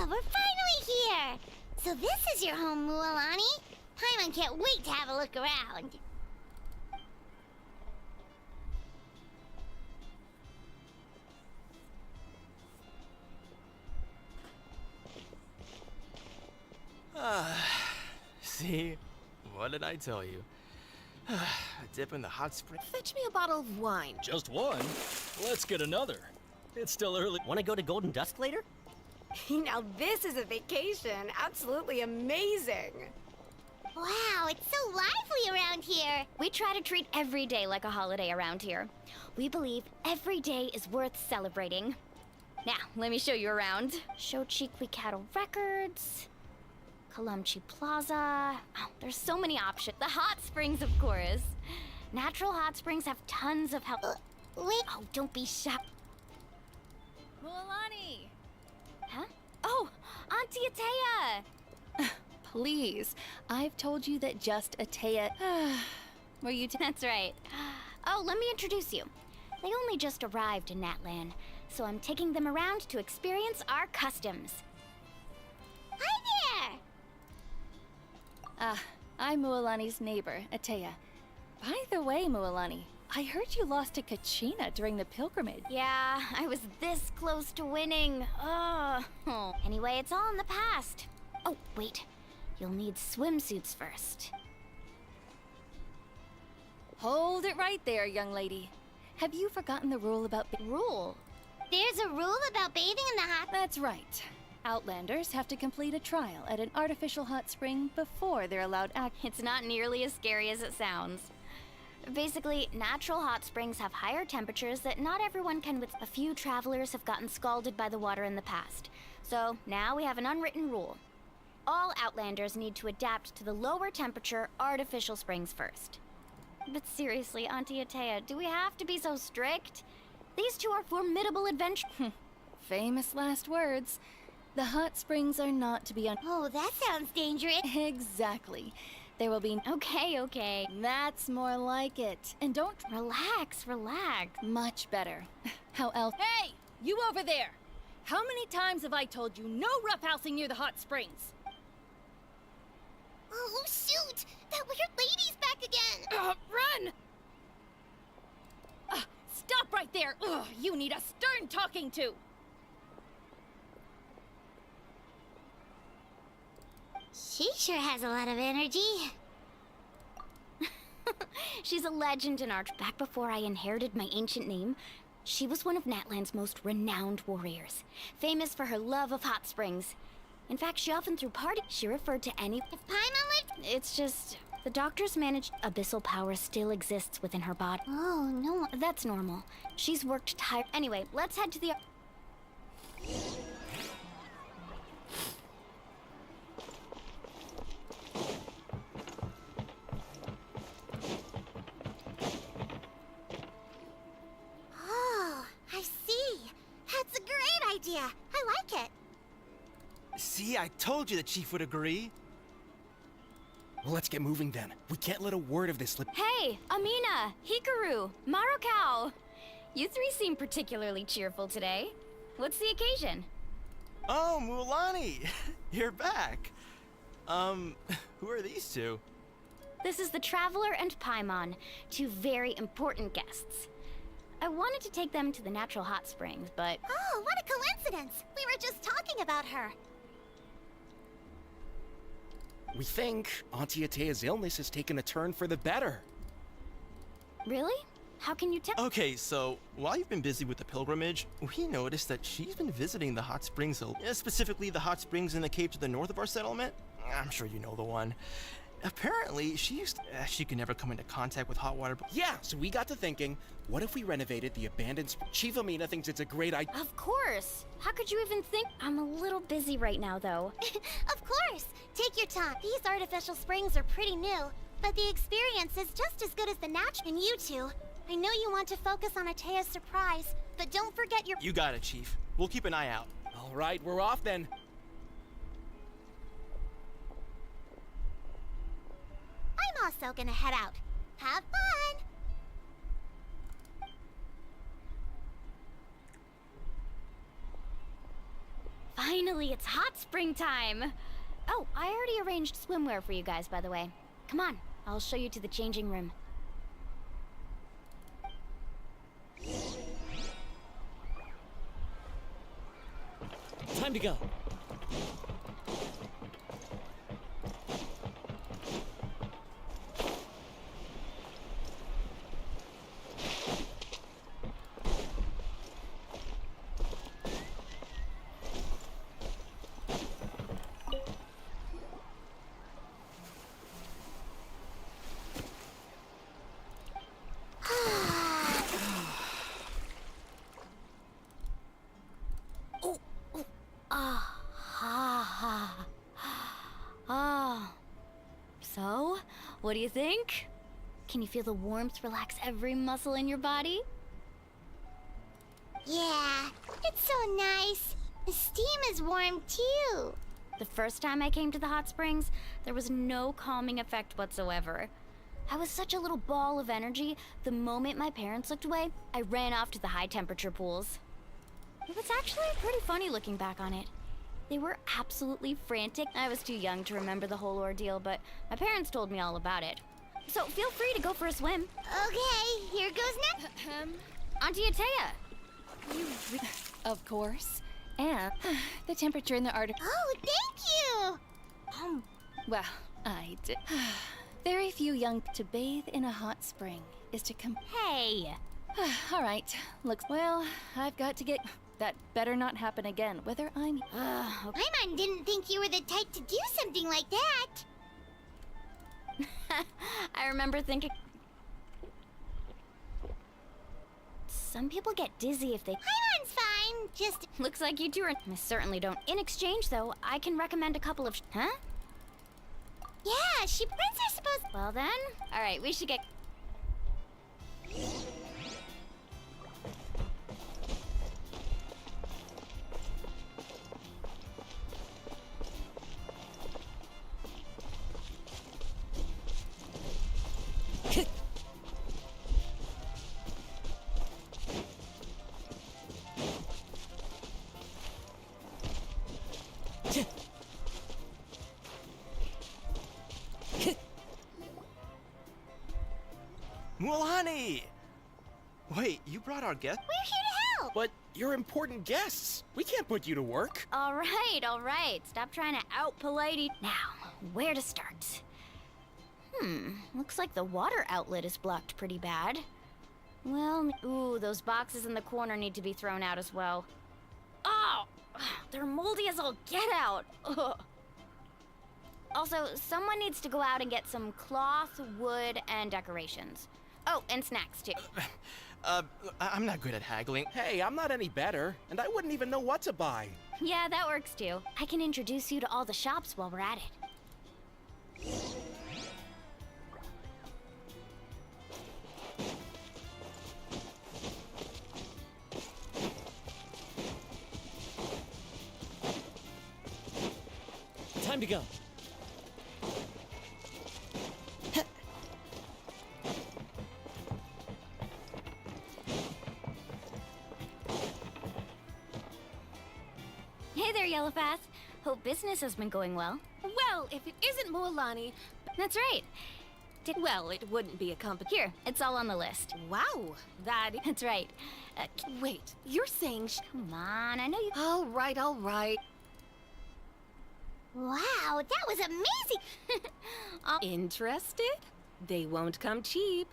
We're finally here! So this is your home, Mualani? Paimon can't wait to have a look around. See? What did I tell you? A dip in the hot spring. Fetch me a bottle of wine. Just one? Let's get another. It's still early. Want to go to Golden Dusk later? Now this is a vacation. Absolutely amazing. Wow, it's so lively around here. We try to treat every day like a holiday around here. We believe every day is worth celebrating. Now, let me show you around. Shochikwi Cattle Records, Kalamchi Plaza. Oh, there's so many options. The hot springs, of course. Natural hot springs have tons of help. Wait. Oh, don't be shy. Mualani! Huh? Oh, Auntie Atea! Please, I've told you that just Atea. Were you? That's right. Oh, let me introduce you. They only just arrived in Natlan, so I'm taking them around to experience our customs. Hi there! I'm Mualani's neighbor, Atea. By the way, Mualani, I heard you lost to Kachina during the pilgrimage. Yeah, I was this close to winning. Ugh. Anyway, it's all in the past. Oh, wait. You'll need swimsuits first. Hold it right there, young lady. Have you forgotten the rule about Rule? There's a rule about bathing in the hot... That's right. Outlanders have to complete a trial at an artificial hot spring before they're allowed It's not nearly as scary as it sounds. Basically, natural hot springs have higher temperatures that not everyone can with. A few travelers have gotten scalded by the water in the past. So now we have an unwritten rule. All Outlanders need to adapt to the lower temperature artificial springs first. But seriously, Auntie Atea, do we have to be so strict? These two are formidable adventurers. Famous last words. The hot springs are not to be Oh, that sounds dangerous. Exactly. There will be... Okay. That's more like it. And don't... Relax. Much better. How else... Hey! You over there! How many times have I told you no roughhousing near the hot springs? Oh, shoot! That weird lady's back again! Run! Stop right there! Ugh, you need a stern talking to! She sure has a lot of energy. She's a legend in Arch. Back before I inherited my ancient name, she was one of Natland's most renowned warriors, famous for her love of hot springs. In fact, she often threw parties. She referred to any... If Paimon lived... It's just... The doctors managed... Abyssal power still exists within her body. Oh, no. That's normal. She's worked tired... Anyway, let's head to the... Oh, I see. That's a great idea. I like it. See, I told you the chief would agree. Well, let's get moving then. We can't let a word of this slip. Hey, Amina, Hikaru, Marukao. You three seem particularly cheerful today. What's the occasion? Oh, Mulani! You're back. Who are these two? This is the Traveler and Paimon, two very important guests. I wanted to take them to the natural hot springs, but... Oh, what a coincidence! We were just talking about her. We think Auntie Atea's illness has taken a turn for the better. Really? How can you tell? Okay, so while you've been busy with the pilgrimage, we noticed that she's been visiting the hot springs, specifically the hot springs in the cave to the north of our settlement. I'm sure you know the one. Apparently, she could never come into contact with hot water. Yeah, so we got to thinking, what if we renovated the abandoned... Chief Amina thinks it's a great idea. Of course! How could you even think? I'm a little busy right now, though. Of course! Take your time. These artificial springs are pretty new, but the experience is just as good as the natural. And you two, I know you want to focus on Atea's surprise, but don't forget your... You got it, Chief. We'll keep an eye out. All right, we're off then. I'm also gonna head out. Have fun! Finally, it's hot spring time! Oh, I already arranged swimwear for you guys, by the way. Come on, I'll show you to the changing room. Time to go. So, what do you think? Can you feel the warmth relax every muscle in your body? Yeah, it's so nice. The steam is warm too. The first time I came to the hot springs, there was no calming effect whatsoever. I was such a little ball of energy, the moment my parents looked away, I ran off to the high temperature pools. It was actually pretty funny looking back on it. They were absolutely frantic. I was too young to remember the whole ordeal, but my parents told me all about it. So feel free to go for a swim. Okay, here goes next. Auntie Atea. Of course. And the temperature in the article. Oh, thank you! Well, I did. Very few young to bathe in a hot spring is to come. Hey! All right. Looks well. I've got to get. That better not happen again. Whether I'm. Paimon didn't think you were the type to do something like that. I remember thinking. Some people get dizzy if they. Paimon's fine. Just looks like you two are. I certainly don't. In exchange, though, I can recommend a couple of. Huh? Yeah, prints are supposed. Well then, all right. We should get. Mualani! Wait, you brought our guest? We're here to help! But you're important guests. We can't put you to work. All right. Stop trying to out-polite. Now, where to start? Looks like the water outlet is blocked pretty bad. Well, those boxes in the corner need to be thrown out as well. Oh, they're moldy as all get out. Ugh. Also, someone needs to go out and get some cloth, wood, and decorations. Oh, and snacks, too. I'm not good at haggling. Hey, I'm not any better, and I wouldn't even know what to buy. Yeah, that works, too. I can introduce you to all the shops while we're at it. Time to go. Hey there, Yellowfast. Hope business has been going well. Well, if it isn't Mualani... That's right. Well, it wouldn't be a competition. Here, it's all on the list. Wow, That's right. Wait, you're saying Come on, I know you... All right. Wow, that was amazing! Interested? They won't come cheap.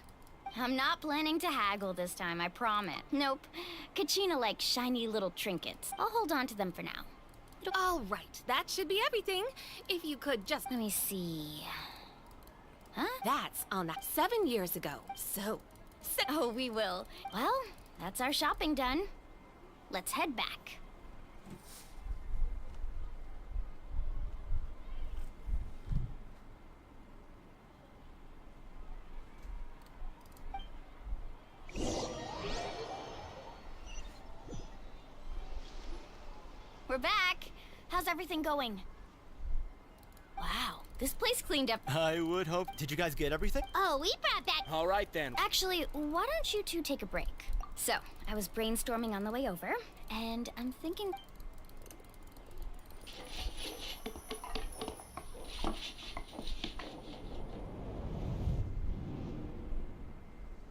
I'm not planning to haggle this time, I promise. Nope. Kachina likes shiny little trinkets. I'll hold on to them for now. All right, that should be everything. If you could just... Let me see... Huh? That's on that 7 years ago, so... Oh, we will. Well, that's our shopping done. Let's head back. We're back. How's everything going? Wow, this place cleaned up. I would hope. Did you guys get everything? Oh, we brought back... All right, then. Actually, why don't you two take a break? So, I was brainstorming on the way over, and I'm thinking...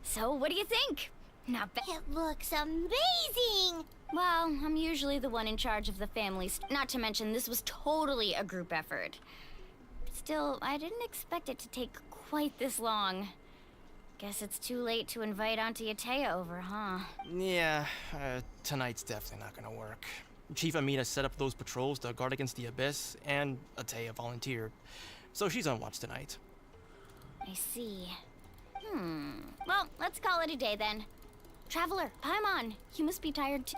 So, what do you think? Not bad. It looks amazing! Well, I'm usually the one in charge of the family. Not to mention, this was totally a group effort. Still, I didn't expect it to take quite this long. Guess it's too late to invite Auntie Atea over, huh? Yeah, tonight's definitely not gonna work. Chief Amita set up those patrols to guard against the Abyss, and Atea volunteered. So she's on watch tonight. I see. Well, let's call it a day then. Traveler, Paimon, you must be tired too.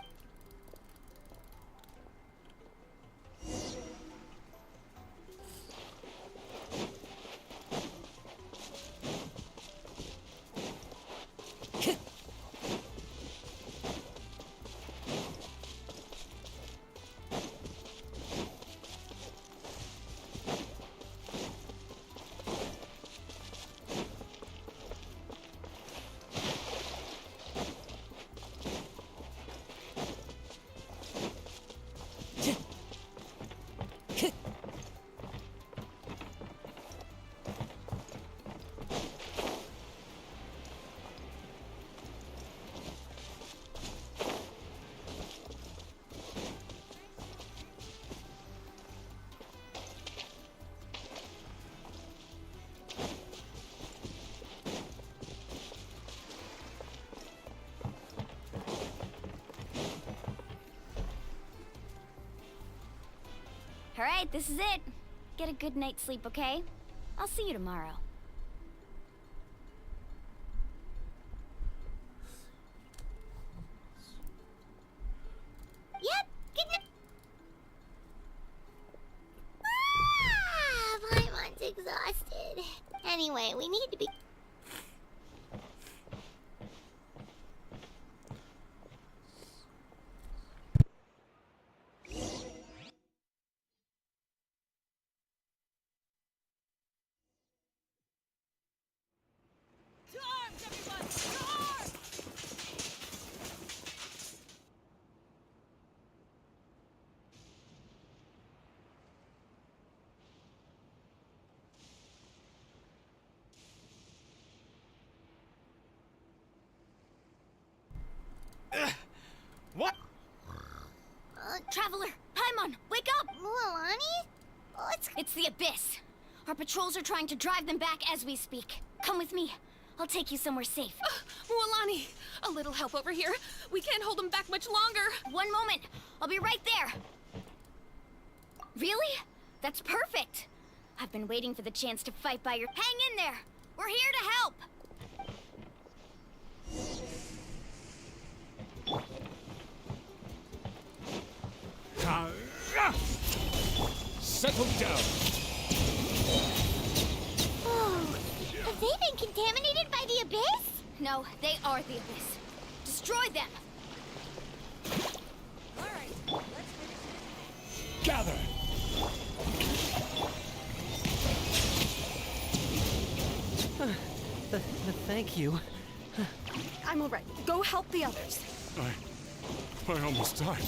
Alright, this is it. Get a good night's sleep, okay? I'll see you tomorrow. Yep, good night. Paimon's exhausted. Anyway, we need to be... What? Traveler! Paimon, wake up! Mualani? It's the Abyss. Our patrols are trying to drive them back as we speak. Come with me. I'll take you somewhere safe. Mualani, a little help over here. We can't hold them back much longer. One moment. I'll be right there. Really? That's perfect. I've been waiting for the chance to fight by your... Hang in there! We're here to help! Settle down. Oh, have they been contaminated by the Abyss? No, they are the Abyss. Destroy them! Gather. Thank you. I'm all right. Go help the others. I almost died.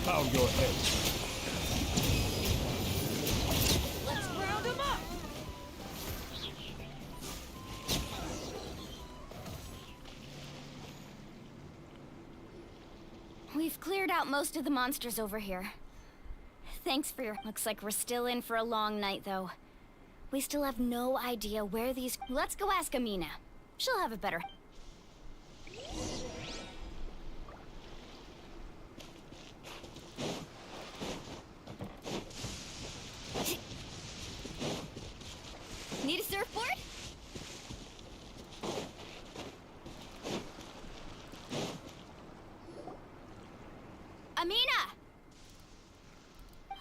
Bow your head. Let's round them up. We've cleared out most of the monsters over here. Thanks for your... Looks like we're still in for a long night, though. We still have no idea where these... Let's go ask Amina. She'll have a better... Need a surfboard? Amina!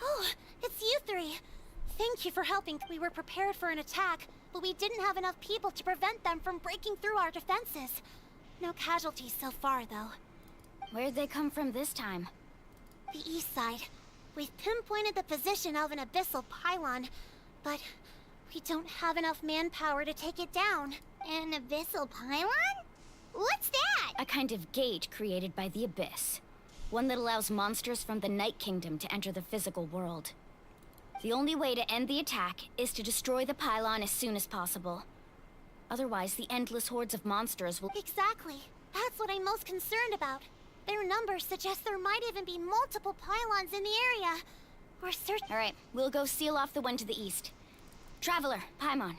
Oh, it's you three. Thank you for helping. We were prepared for an attack, but we didn't have enough people to prevent them from breaking through our defenses. No casualties so far, though. Where'd they come from this time? The east side. We've pinpointed the position of an abyssal pylon, but we don't have enough manpower to take it down. An abyssal pylon? What's that? A kind of gate created by the Abyss. One that allows monsters from the Night Kingdom to enter the physical world. The only way to end the attack is to destroy the pylon as soon as possible. Otherwise, the endless hordes of monsters will... Exactly. That's what I'm most concerned about. Their numbers suggest there might even be multiple pylons in the area. We're searching... Alright, we'll go seal off the one to the east. Traveler, Paimon,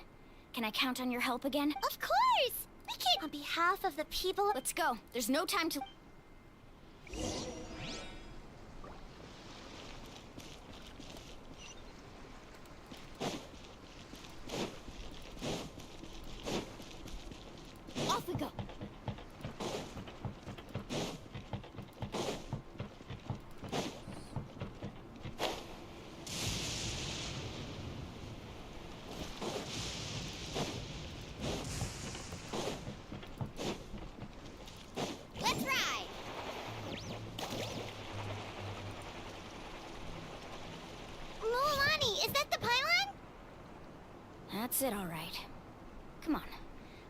can I count on your help again? Of course! We can't... On behalf of the people... Let's go. There's no time to... Off we go. Let's ride! Mualani, is that the pylon? That's it, all right. Come on,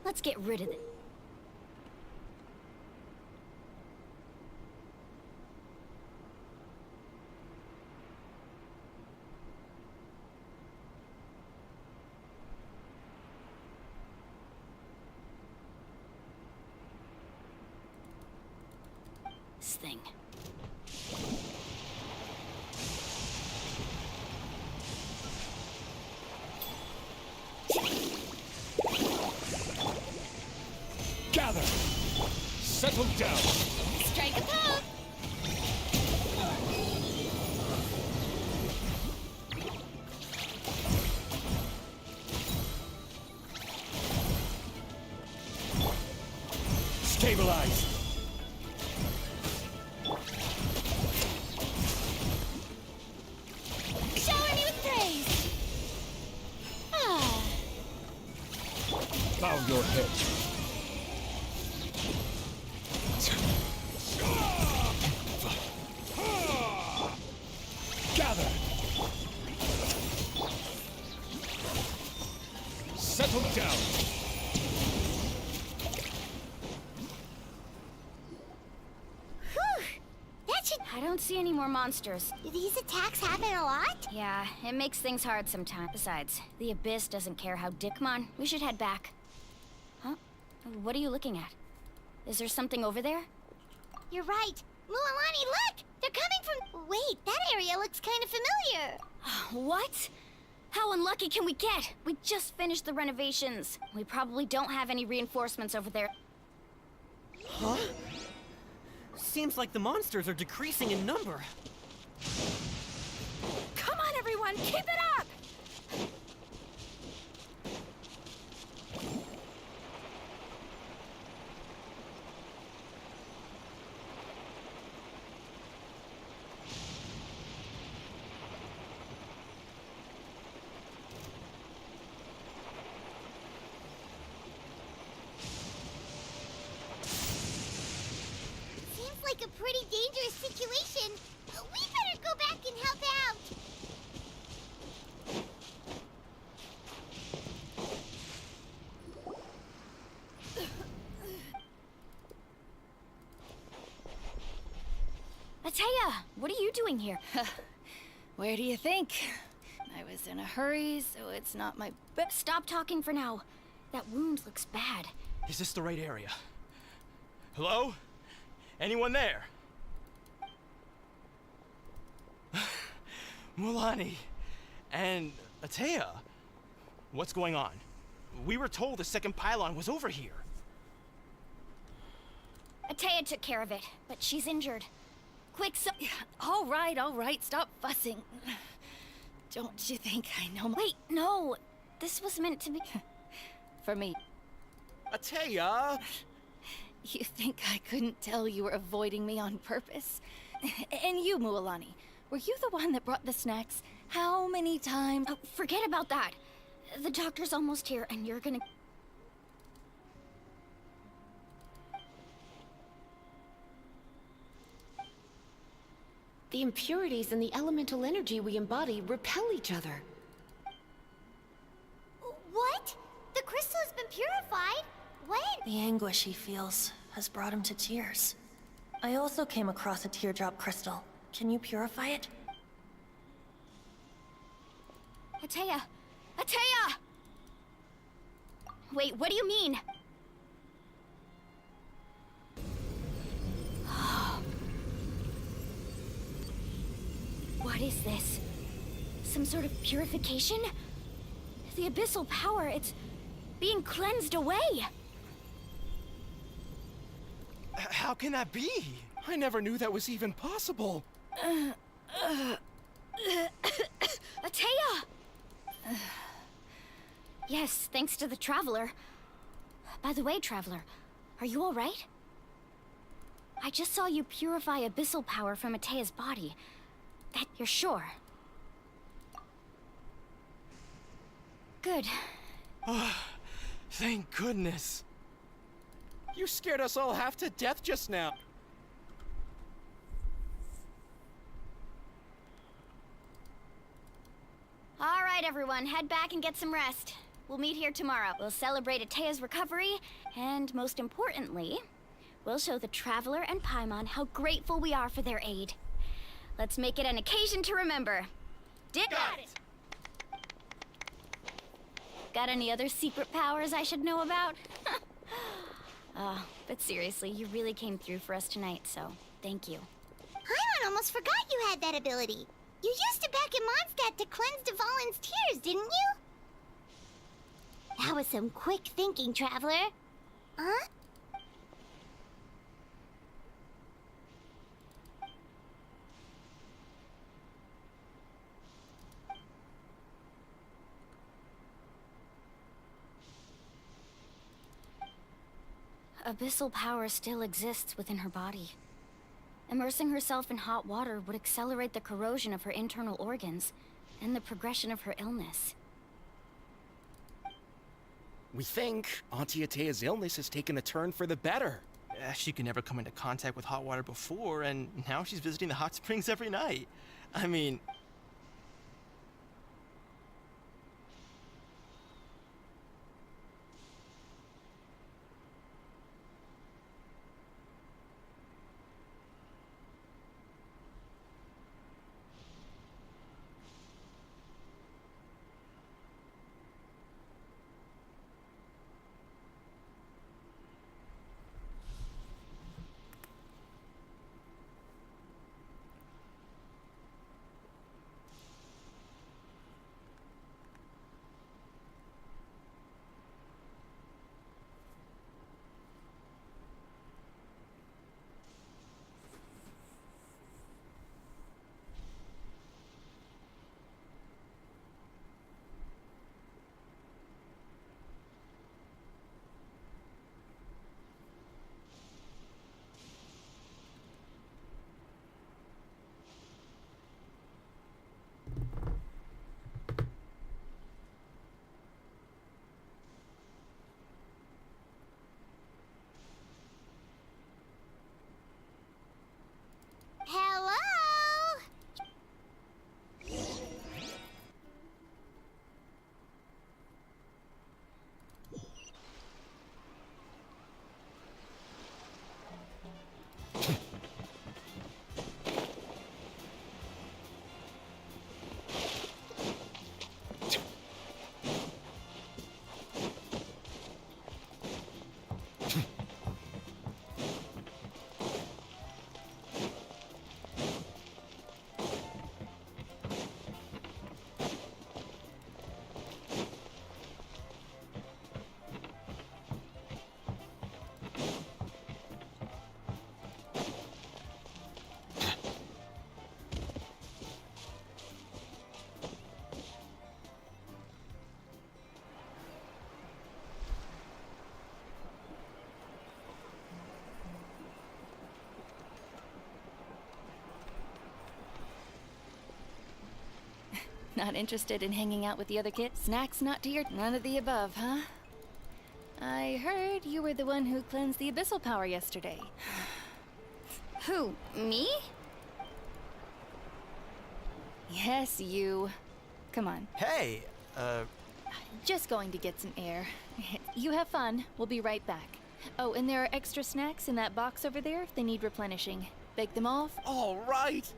let's get rid of it. This thing. Gather! Settle down! Strike a pose! Stabilize! Shower me with praise! Ah. Bow your head. Gather! Settle down! I don't see any more monsters. Do these attacks happen a lot? Yeah, it makes things hard sometimes. Besides, the Abyss doesn't care how Come on, we should head back. Huh? What are you looking at? Is there something over there? You're right. Mualani, look! They're coming from... Wait, that area looks kind of familiar. What? How unlucky can we get? We just finished the renovations. We probably don't have any reinforcements over there. Huh? Seems like the monsters are decreasing in number. Come on, everyone, keep it up! Like a pretty dangerous situation. We better go back and help out. Ataya, what are you doing here? Where do you think? I was in a hurry, so it's not my Stop talking for now. That wound looks bad. Is this the right area? Hello? Anyone there? Mulani and Ataya, what's going on? We were told the second pylon was over here. Ataya took care of it, but she's injured. Quick, so... All right, stop fussing. Don't you think I know my... Wait, no. This was meant to be... For me. Ataya! You think I couldn't tell you were avoiding me on purpose? And you, Mualani, were you the one that brought the snacks? How many times? Oh, forget about that. The doctor's almost here, and you're gonna... The impurities and the elemental energy we embody repel each other. What? The crystal has been purified? When? The anguish he feels has brought him to tears. I also came across a teardrop crystal. Can you purify it? Ataya! Ataya! Wait, what do you mean? What is this? Some sort of purification? The abyssal power, it's being cleansed away! How can that be? I never knew that was even possible. Ataya! Yes, thanks to the Traveler. By the way, Traveler, are you alright? I just saw you purify abyssal power from Ataya's body. That you're sure? Good. Thank goodness. You scared us all half to death just now. All right, everyone, head back and get some rest. We'll meet here tomorrow. We'll celebrate Ataya's recovery, and most importantly, we'll show the Traveler and Paimon how grateful we are for their aid. Let's make it an occasion to remember. Got it! Got any other secret powers I should know about? But seriously, you really came through for us tonight, so thank you. Paimon almost forgot you had that ability. You used it back in Mondstadt to cleanse Dvalin's tears, didn't you? That was some quick thinking, Traveler. Huh? abyssal power still exists within her body. Immersing herself in hot water would accelerate the corrosion of her internal organs and the progression of her illness. We think Auntie Atea's illness has taken a turn for the better. She could never come into contact with hot water before, and now she's visiting the hot springs every night. I mean... Hello? Not interested in hanging out with the other kids? Snacks not to your... None of the above, huh? I heard you were the one who cleansed the abyssal power yesterday. Who? Me? Yes, you. Come on. Hey, Just going to get some air. You have fun. We'll be right back. Oh, and there are extra snacks in that box over there if they need replenishing. Bake them off. All right.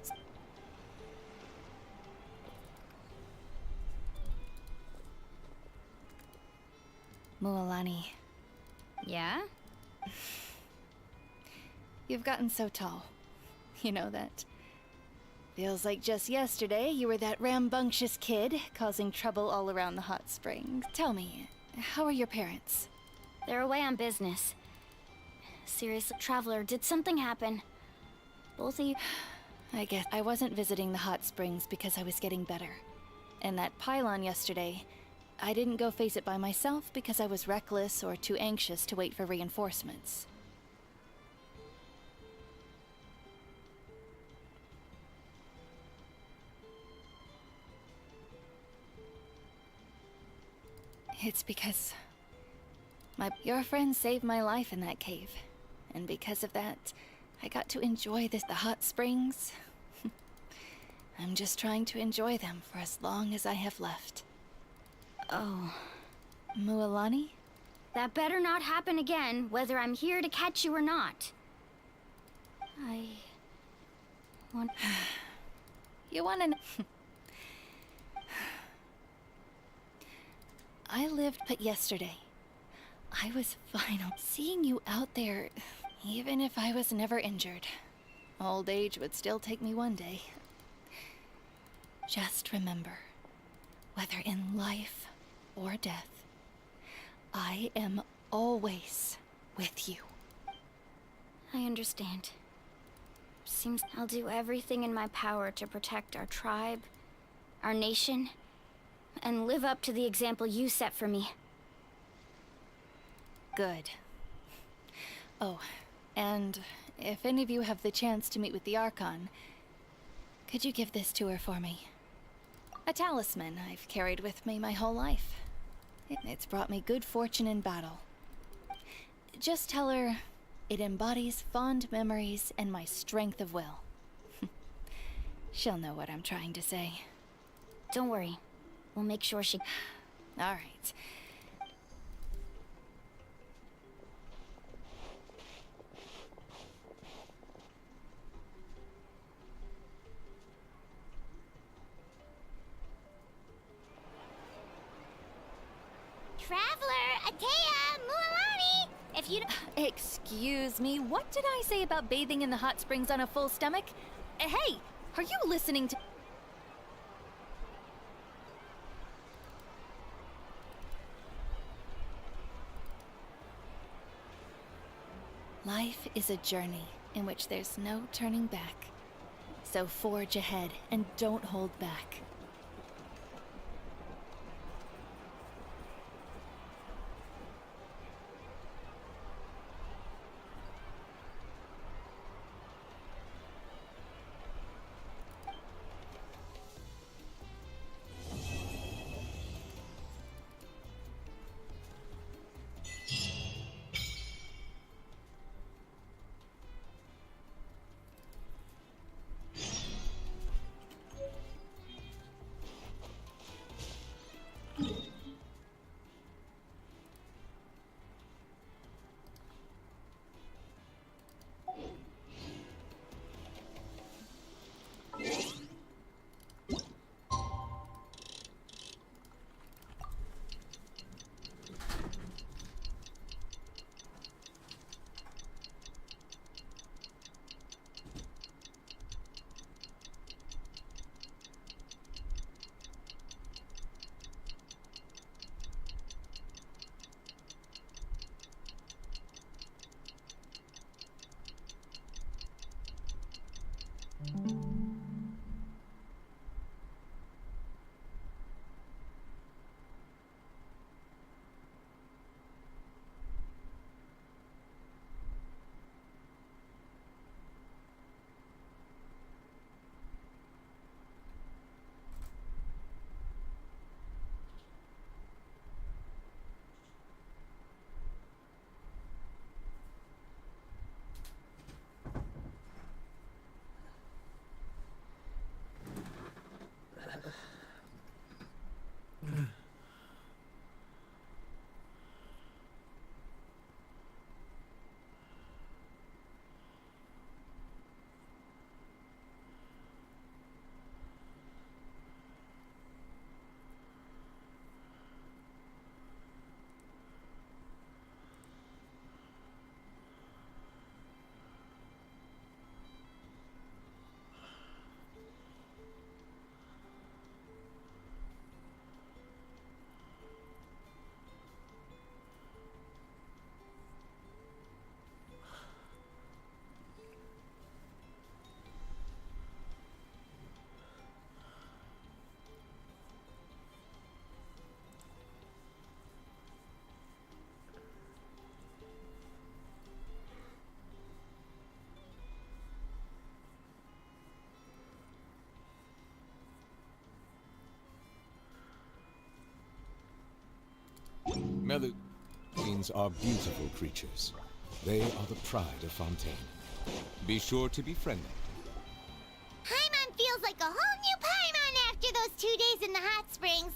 Mualani. Yeah? You've gotten so tall. You know that. Feels like just yesterday you were that rambunctious kid causing trouble all around the hot springs. Tell me, how are your parents? They're away on business. Seriously, Traveler, did something happen? Both of you... I guess I wasn't visiting the hot springs because I was getting better. And that pylon yesterday, I didn't go face it by myself because I was reckless or too anxious to wait for reinforcements. It's because your friend saved my life in that cave. And because of that, I got to enjoy the hot springs. I'm just trying to enjoy them for as long as I have left. Oh. Mualani? That better not happen again, whether I'm here to catch you or not. I... want... You wanna know... I lived but yesterday. I was final. Seeing you out there, even if I was never injured. Old age would still take me one day. Just remember, whether in life or death, I am always with you. I understand. Seems I'll do everything in my power to protect our tribe, our nation, and live up to the example you set for me. Good. Oh, and if any of you have the chance to meet with the Archon, could you give this to her for me? A talisman I've carried with me my whole life. It's brought me good fortune in battle. Just tell her it embodies fond memories and my strength of will. She'll know what I'm trying to say. Don't worry. We'll make sure she... All right. Traveler, Atea, Mualani! If you... Excuse me, what did I say about bathing in the hot springs on a full stomach? Hey, are you listening to... Life is a journey in which there's no turning back. So forge ahead and don't hold back. Meluines are beautiful creatures. They are the pride of Fontaine. Be sure to be friendly. Paimon feels like a whole new Paimon after those 2 days in the hot springs.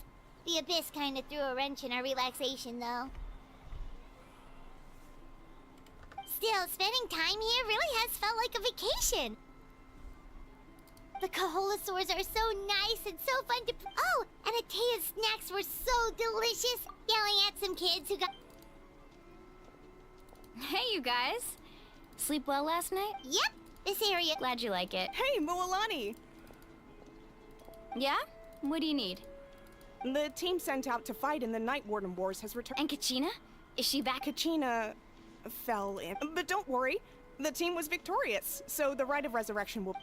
The Abyss kind of threw a wrench in our relaxation, though. Still, spending time here really has felt like a vacation. The Kaholosaurs are so nice and so fun to... Oh, and Atea's snacks were so delicious. Yelling at some kids who got... Hey, you guys. Sleep well last night? Yep, this area... Glad you like it. Hey, Mualani! Yeah? What do you need? The team sent out to fight in the Night Warden Wars has returned. And Kachina? Is she back? Kachina fell in. But don't worry, the team was victorious, so the Rite of Resurrection will...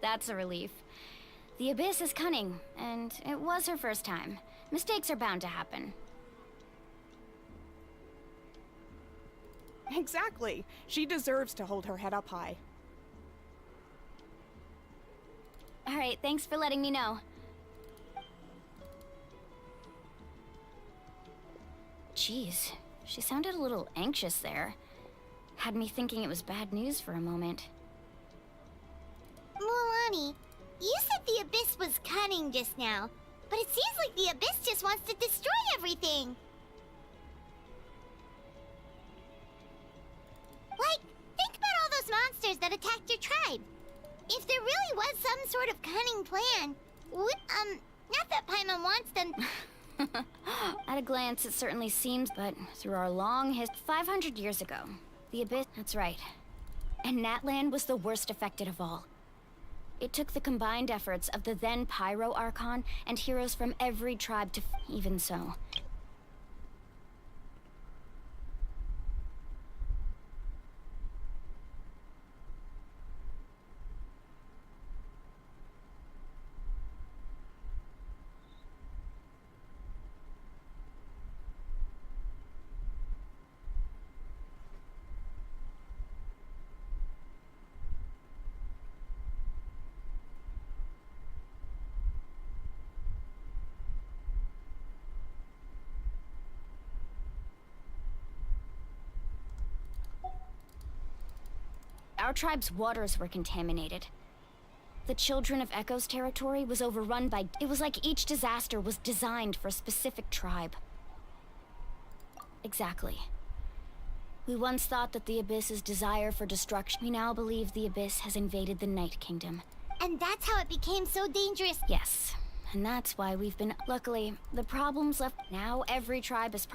That's a relief. The Abyss is cunning, and it was her first time. Mistakes are bound to happen. Exactly. She deserves to hold her head up high. Alright, thanks for letting me know. Jeez, she sounded a little anxious there. Had me thinking it was bad news for a moment. Mualani, you said the Abyss was cunning just now, but it seems like the Abyss just wants to destroy everything. Like, think about all those monsters that attacked your tribe. If there really was some sort of cunning plan, not that Paimon wants them... At a glance, it certainly seems, but through our long history, 500 years ago, the Abyss... That's right. And Natlan was the worst affected of all. It took the combined efforts of the then Pyro Archon and heroes from every tribe to... Even so... Our tribe's waters were contaminated. The Children of Echo's territory was overrun by... It was like each disaster was designed for a specific tribe. Exactly. We once thought that the Abyss's desire for destruction... We now believe the Abyss has invaded the Night Kingdom. And that's how it became so dangerous. Yes. And that's why we've been... Luckily, the problems left... Now every tribe is...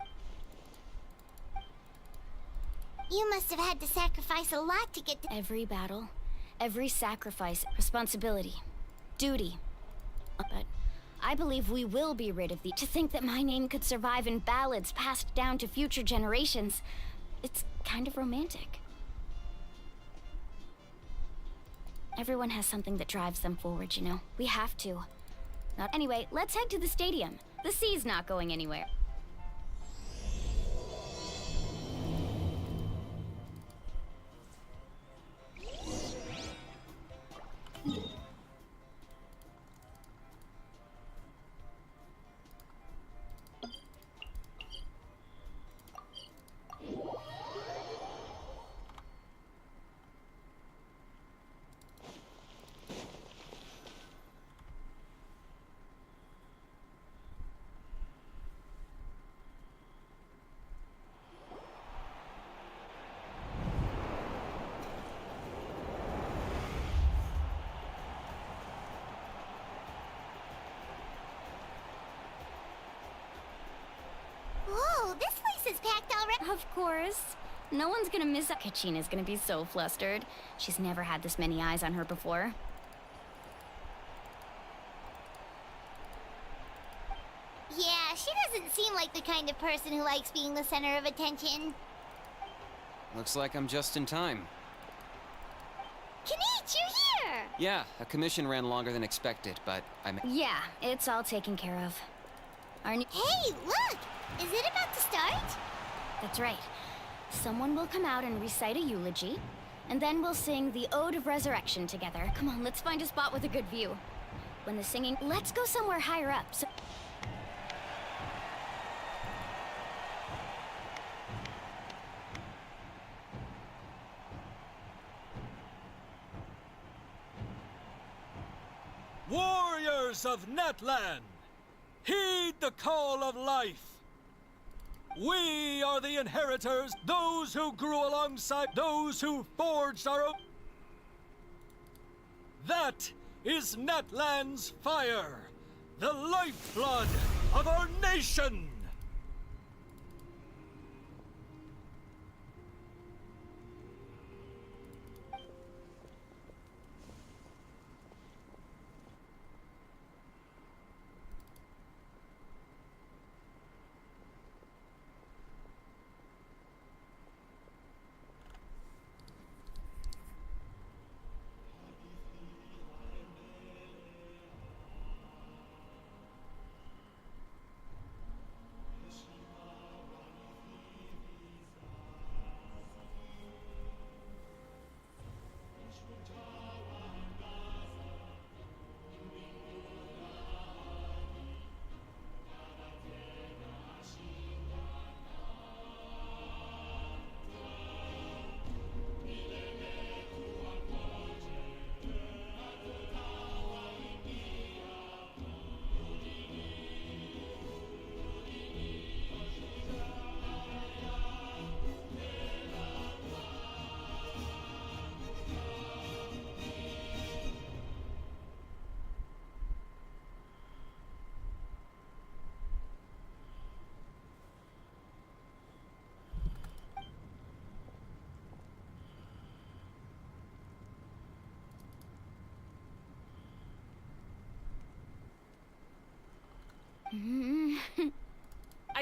You must have had to sacrifice a lot to get to... Every battle, every sacrifice, responsibility, duty. But I believe we will be rid of the... To think that my name could survive in ballads passed down to future generations, it's kind of romantic. Everyone has something that drives them forward, you know? We have to. Anyway, let's head to the stadium. The sea's not going anywhere. Whoa, this place is packed already. Of course. No one's gonna miss out. Kachina's gonna be so flustered. She's never had this many eyes on her before. Yeah, she doesn't seem like the kind of person who likes being the center of attention. Looks like I'm just in time. Kanich, you're here! Yeah, a commission ran longer than expected, but I'm... Yeah, it's all taken care of. Hey, look! Is it about to start? That's right. Someone will come out and recite a eulogy, and then we'll sing the Ode of Resurrection together. Come on, let's find a spot with a good view. When the singing... Let's go somewhere higher up, so... Warriors of Natlan, heed the call of life. We are the inheritors, those who grew alongside, those who forged our own. That is Natlan's fire, the lifeblood of our nation.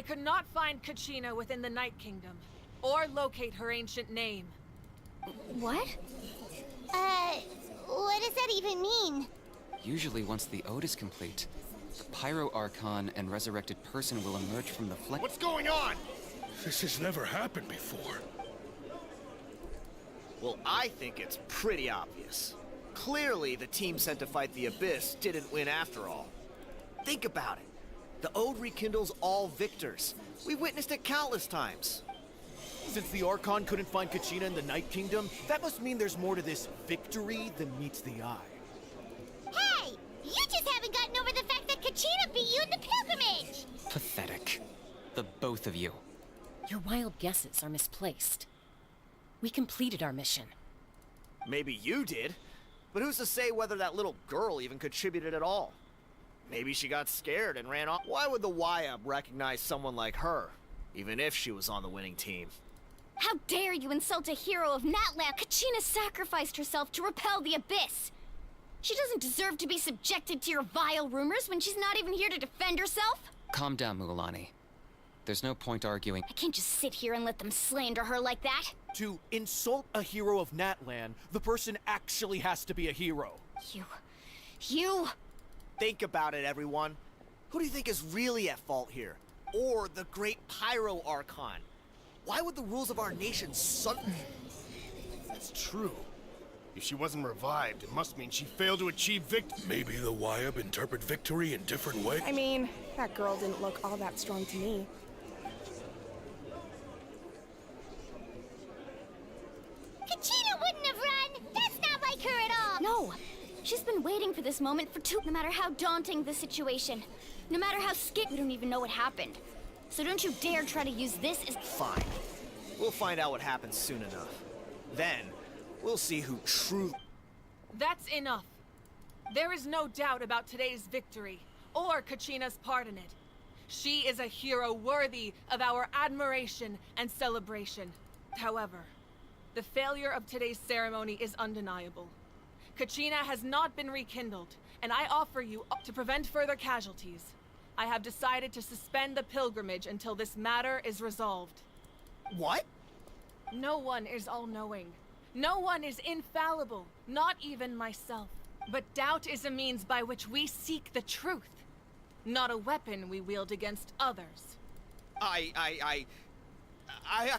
could not find Kachina within the Night Kingdom, or locate her ancient name. What? What does that even mean? Usually once the ode is complete, the Pyro Archon and resurrected person will emerge from the flesh. What's going on? This has never happened before. Well, I think it's pretty obvious. Clearly, the team sent to fight the Abyss didn't win after all. Think about it. The Ode rekindles all victors. We witnessed it countless times. Since the Archon couldn't find Kachina in the Night Kingdom, that must mean there's more to this victory than meets the eye. Hey! You just haven't gotten over the fact that Kachina beat you in the pilgrimage! Pathetic. The both of you. Your wild guesses are misplaced. We completed our mission. Maybe you did, but who's to say whether that little girl even contributed at all? Maybe she got scared and ran off. Why would the YUB recognize someone like her, even if she was on the winning team? How dare you insult a hero of Natlan? Kachina sacrificed herself to repel the Abyss. She doesn't deserve to be subjected to your vile rumors when she's not even here to defend herself. Calm down, Mugalani. There's no point arguing. I can't just sit here and let them slander her like that. To insult a hero of Natlan, the person actually has to be a hero. You... Think about it, everyone. Who do you think is really at fault here? Or the great Pyro Archon? Why would the rules of our nation That's true. If she wasn't revived, it must mean she failed to achieve victory. Maybe the YUB interpret victory in different ways? I mean, that girl didn't look all that strong to me. Kachina wouldn't have run! That's not like her at all! No! She's been waiting for this moment for no matter how daunting the situation. No matter how we don't even know what happened. So don't you dare try to use this as— Fine. We'll find out what happens soon enough. Then, we'll see who truly— That's enough. There is no doubt about today's victory, or Kachina's part in it. She is a hero worthy of our admiration and celebration. However, the failure of today's ceremony is undeniable. Kachina has not been rekindled, and I offer you to prevent further casualties. I have decided to suspend the pilgrimage until this matter is resolved. What? No one is all-knowing. No one is infallible, not even myself. But doubt is a means by which we seek the truth, not a weapon we wield against others.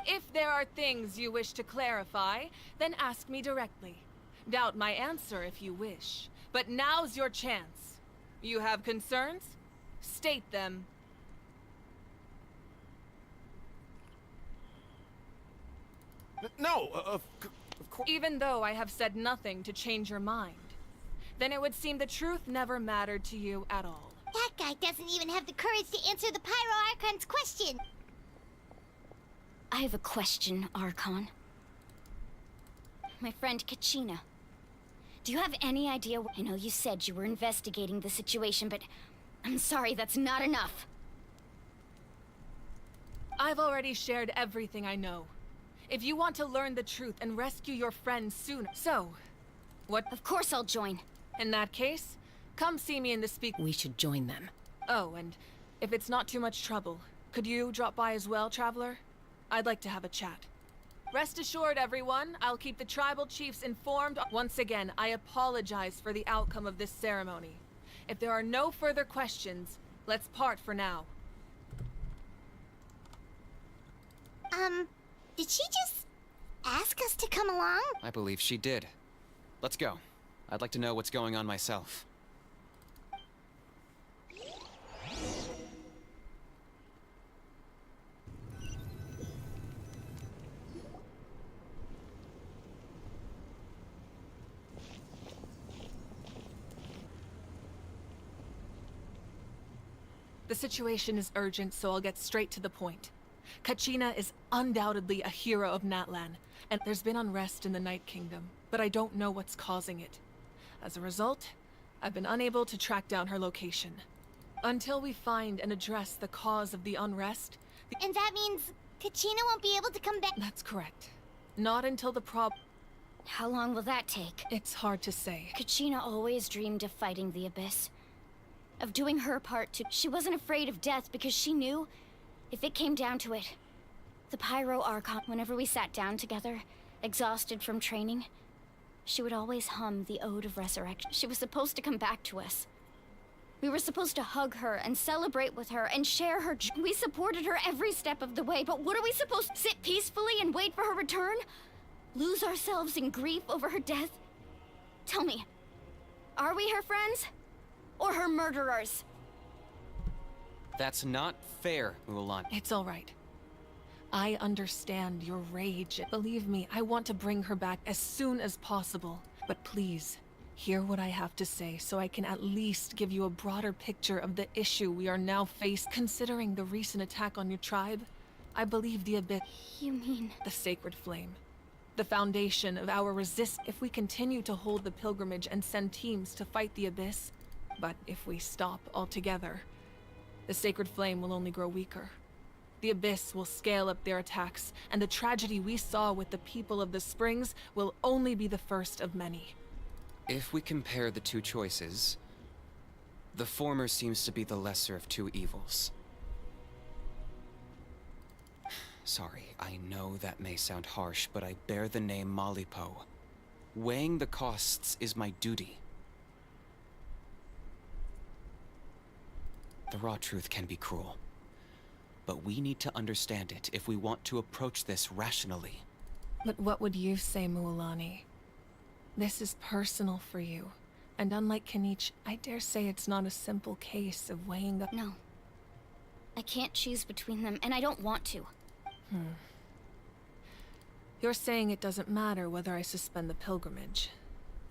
If there are things you wish to clarify, then ask me directly. Doubt my answer if you wish. But now's your chance. You have concerns? State them. No, of course. Even though I have said nothing to change your mind, then it would seem the truth never mattered to you at all. That guy doesn't even have the courage to answer the Pyro Archon's question. I have a question, Archon. My friend Kachina. Do you have any idea— I know you said you were investigating the situation, but I'm sorry, that's not enough. I've already shared everything I know. If you want to learn the truth and rescue your friends sooner— So, what— Of course I'll join. In that case, come see me in the speak— We should join them. Oh, and if it's not too much trouble, could you drop by as well, Traveler? I'd like to have a chat. Rest assured, everyone, I'll keep the tribal chiefs informed. Once again, I apologize for the outcome of this ceremony. If there are no further questions, let's part for now. Did she just ask us to come along? I believe she did. Let's go. I'd like to know what's going on myself. The situation is urgent, so I'll get straight to the point. Kachina is undoubtedly a hero of Natlan, and there's been unrest in the Night Kingdom, but I don't know what's causing it. As a result, I've been unable to track down her location. Until we find and address the cause of the unrest— And that means Kachina won't be able to come back? That's correct. Not until the How long will that take? It's hard to say. Kachina always dreamed of fighting the Abyss. Of doing her part too. She wasn't afraid of death because she knew if If it came down to it, the Pyro Archon, whenever we sat down together, exhausted from training, she would always hum the Ode of Resurrection. She was supposed to come back to us. We were supposed to hug her and celebrate with her and share her joy. We supported her every step of the way, but what are we supposed to sit peacefully and wait for her return? Lose ourselves in grief over her death? Tell me, are we her friends? Or her murderers? That's not fair, Mulan. It's all right. I understand your rage. Believe me, I want to bring her back as soon as possible. But please, hear what I have to say so I can at least give you a broader picture of the issue we are now faced. Considering the recent attack on your tribe, I believe the Abyss... You mean... The Sacred Flame. The foundation of our If we continue to hold the pilgrimage and send teams to fight the Abyss, but if we stop altogether, the Sacred Flame will only grow weaker. The Abyss will scale up their attacks, and the tragedy we saw with the people of the Springs will only be the first of many. If we compare the two choices, the former seems to be the lesser of two evils. Sorry, I know that may sound harsh, but I bear the name Malipo. Weighing the costs is my duty. The raw truth can be cruel, but we need to understand it if we want to approach this rationally. But what would you say, Mualani? This is personal for you, and unlike Kenichi, I dare say it's not a simple case of weighing up. No. I can't choose between them, and I don't want to. You're saying it doesn't matter whether I suspend the pilgrimage.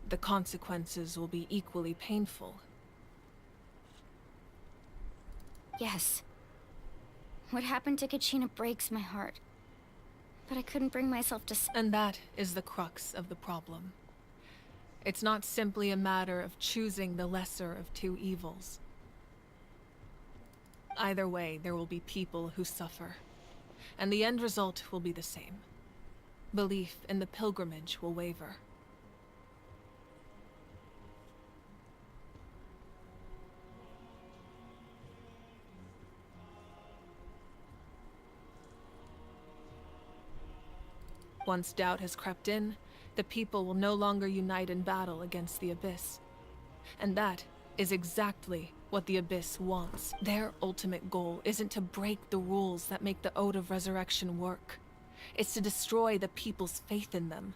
The consequences will be equally painful. Yes. What happened to Kachina breaks my heart. But I couldn't bring myself to... And that is the crux of the problem. It's not simply a matter of choosing the lesser of two evils. Either way, there will be people who suffer. And the end result will be the same. Belief in the pilgrimage will waver. Once doubt has crept in, the people will no longer unite in battle against the Abyss. And that is exactly what the Abyss wants. Their ultimate goal isn't to break the rules that make the Ode of Resurrection work. It's to destroy the people's faith in them.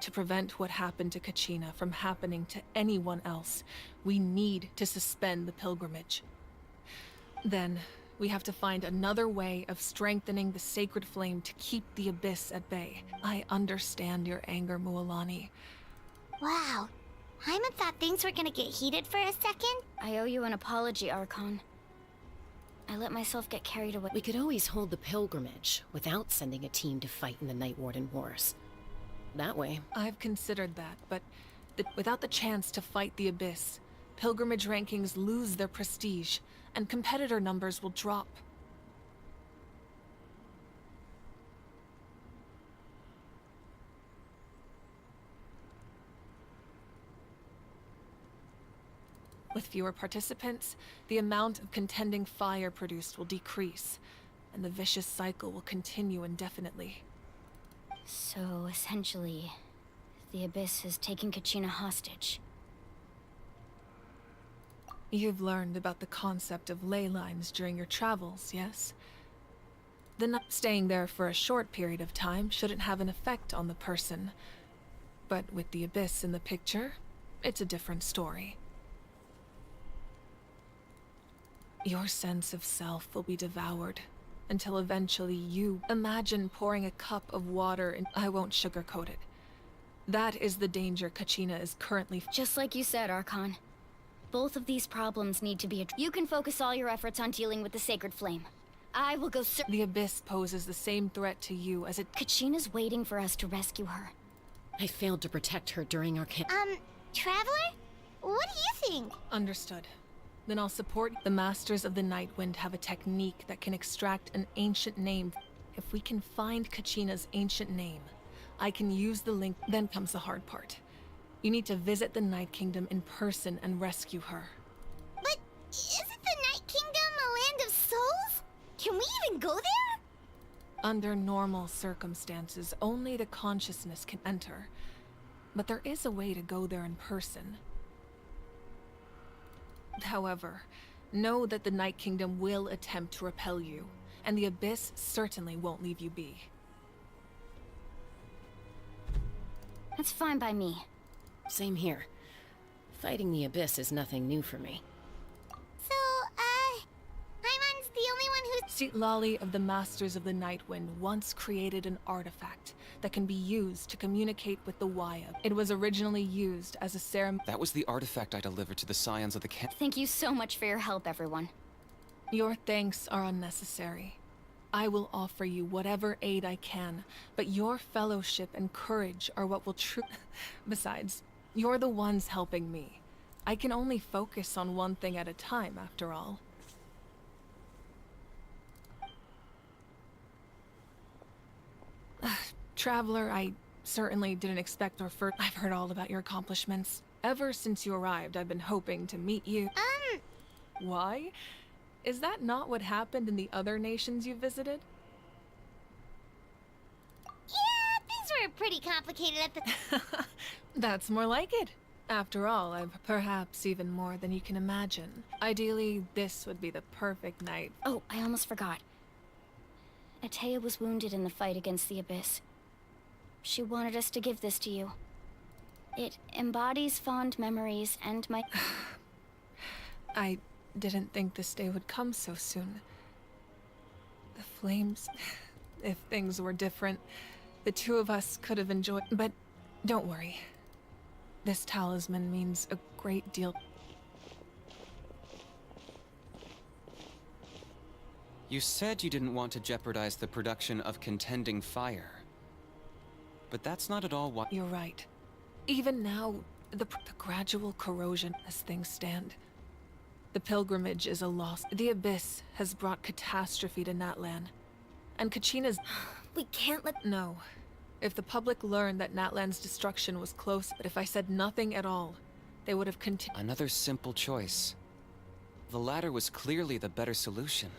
To prevent what happened to Kachina from happening to anyone else, we need to suspend the pilgrimage. Then, we have to find another way of strengthening the Sacred Flame to keep the Abyss at bay. I understand your anger, Mualani. Wow. Hyman thought things were gonna get heated for a second. I owe you an apology, Archon. I let myself get carried away. We could always hold the pilgrimage without sending a team to fight in the Night Warden Wars. That way... I've considered that, but without the chance to fight the Abyss, pilgrimage rankings lose their prestige, and competitor numbers will drop. With fewer participants, the amount of contending fire produced will decrease, and the vicious cycle will continue indefinitely. So, essentially, the Abyss has taken Kachina hostage. You've learned about the concept of ley lines during your travels, yes? Staying there for a short period of time shouldn't have an effect on the person. But with the Abyss in the picture, it's a different story. Your sense of self will be devoured, until eventually you imagine pouring a cup of water and I won't sugarcoat it. That is the danger Kachina is currently... Just like you said, Archon. Both of these problems need to be You can focus all your efforts on dealing with the Sacred Flame. I will go The Abyss poses the same threat to you as it... Kachina's waiting for us to rescue her. I failed to protect her during our camp. Traveler? What do you think? Understood. Then I'll support. The Masters of the Nightwind have a technique that can extract an ancient name. If we can find Kachina's ancient name, I can use the link. Then comes the hard part. You need to visit the Night Kingdom in person and rescue her. But isn't the Night Kingdom a land of souls? Can we even go there? Under normal circumstances, only the consciousness can enter. But there is a way to go there in person. However, know that the Night Kingdom will attempt to repel you, and the Abyss certainly won't leave you be. That's fine by me. Same here. Fighting the Abyss is nothing new for me. So, Paimon's the only one who's... Citlali of the Masters of the Nightwind once created an artifact that can be used to communicate with the Wayab. It was originally used as a ceremony. That was the artifact I delivered to the Scions of the Thank you so much for your help, everyone. Your thanks are unnecessary. I will offer you whatever aid I can, but your fellowship and courage are what will Besides, you're the ones helping me. I can only focus on one thing at a time, after all. Traveler, I certainly didn't expect or I've heard all about your accomplishments. Ever since you arrived, I've been hoping to meet you. Why? Is that not what happened in the other nations you visited? Yeah, things were pretty complicated at the... That's more like it. After all, I've perhaps even more than you can imagine. Ideally, this would be the perfect night. Oh, I almost forgot. Atea was wounded in the fight against the Abyss. She wanted us to give this to you. It embodies fond memories and my... I didn't think this day would come so soon. The flames... If things were different, the two of us could have enjoyed... But don't worry. This talisman means a great deal. You said you didn't want to jeopardize the production of contending fire. But that's not at all what... You're right. Even now, the gradual corrosion as things stand. The pilgrimage is a loss. The Abyss has brought catastrophe to Natlan. And Kachina's... We can't let... No. If the public learned that Natlan's destruction was close, but if I said nothing at all, they would have continued... Another simple choice. The latter was clearly the better solution.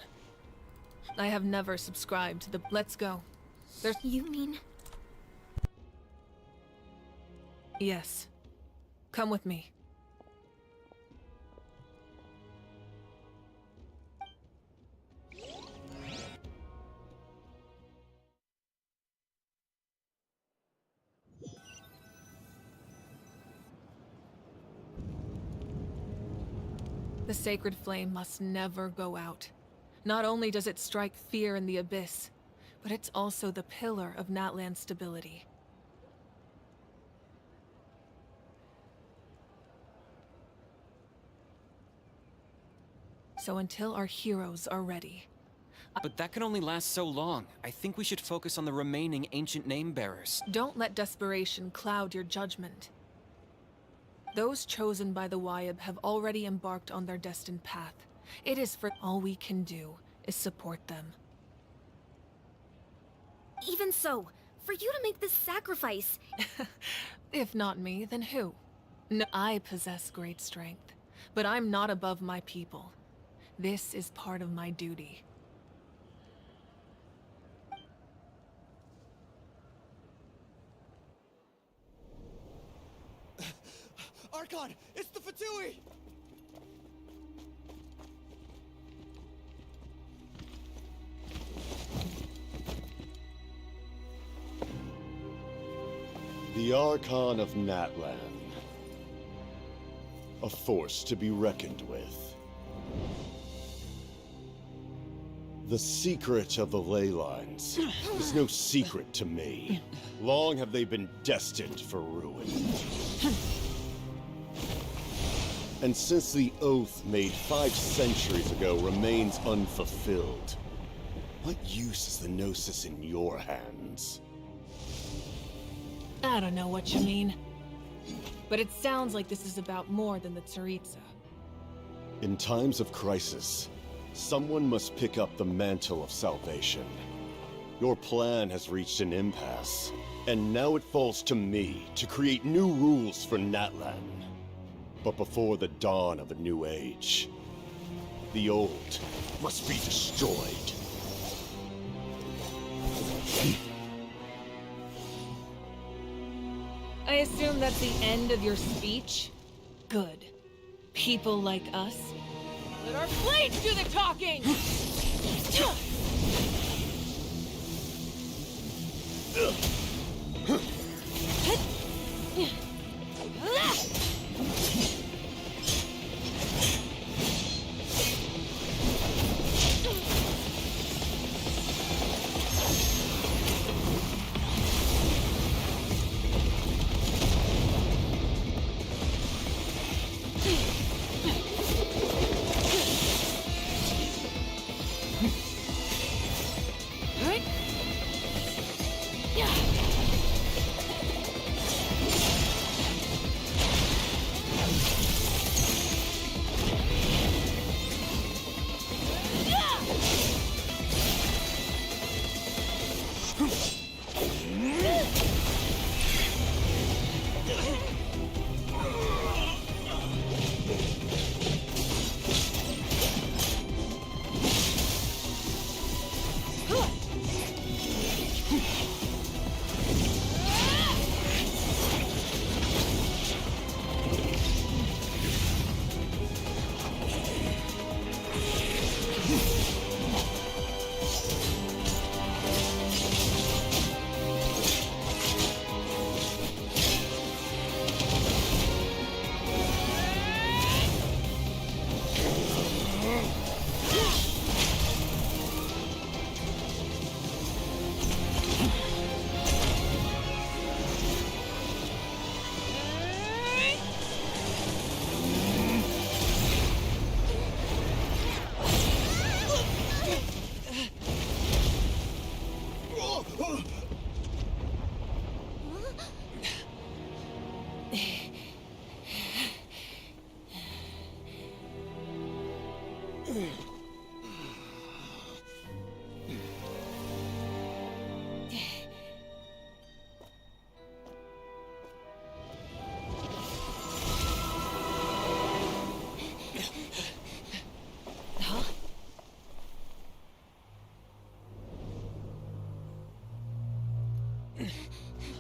I have never subscribed to the... Let's go. There's... You mean... Yes. Come with me. The sacred flame must never go out. Not only does it strike fear in the Abyss, but it's also the pillar of Natlan's stability. So until our heroes are ready... But that can only last so long. I think we should focus on the remaining ancient name-bearers. Don't let desperation cloud your judgment. Those chosen by the Wayab have already embarked on their destined path. It is for all we can do is support them. Even so, for you to make this sacrifice... If not me, then who? No, I possess great strength, but I'm not above my people. This is part of my duty. Archon, it's the Fatui! The Archon of Natlan. A force to be reckoned with. The secret of the ley lines is no secret to me. Long have they been destined for ruin. And since the oath made 5 centuries ago remains unfulfilled, what use is the Gnosis in your hands? I don't know what you mean. But it sounds like this is about more than the Tsaritsa. In times of crisis, someone must pick up the mantle of salvation. Your plan has reached an impasse, and now it falls to me to create new rules for Natlan. But before the dawn of a new age, the old must be destroyed. I assume that's the end of your speech? Good. People like us, let our blades do the talking!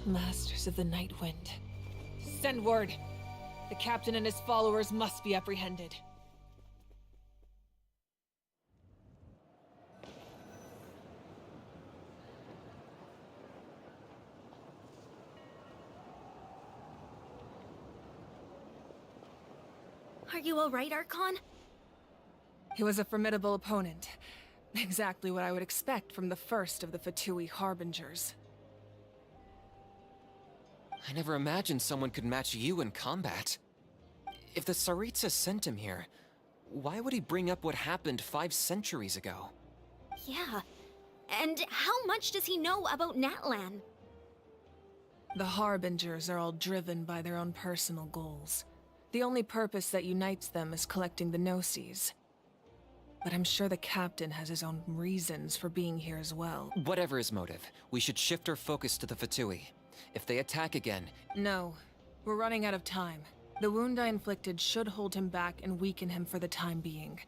Masters of the Night Wind. Send word. The captain and his followers must be apprehended. Are you alright, Archon? He was a formidable opponent. Exactly what I would expect from the first of the Fatui Harbingers. I never imagined someone could match you in combat. If the Tsaritsa sent him here, why would he bring up what happened 5 centuries ago? Yeah. And how much does he know about Natlan? The Harbingers are all driven by their own personal goals. The only purpose that unites them is collecting the Gnosis. But I'm sure the captain has his own reasons for being here as well. Whatever his motive, we should shift our focus to the Fatui. If they attack again... No. We're running out of time. The wound I inflicted should hold him back and weaken him for the time being.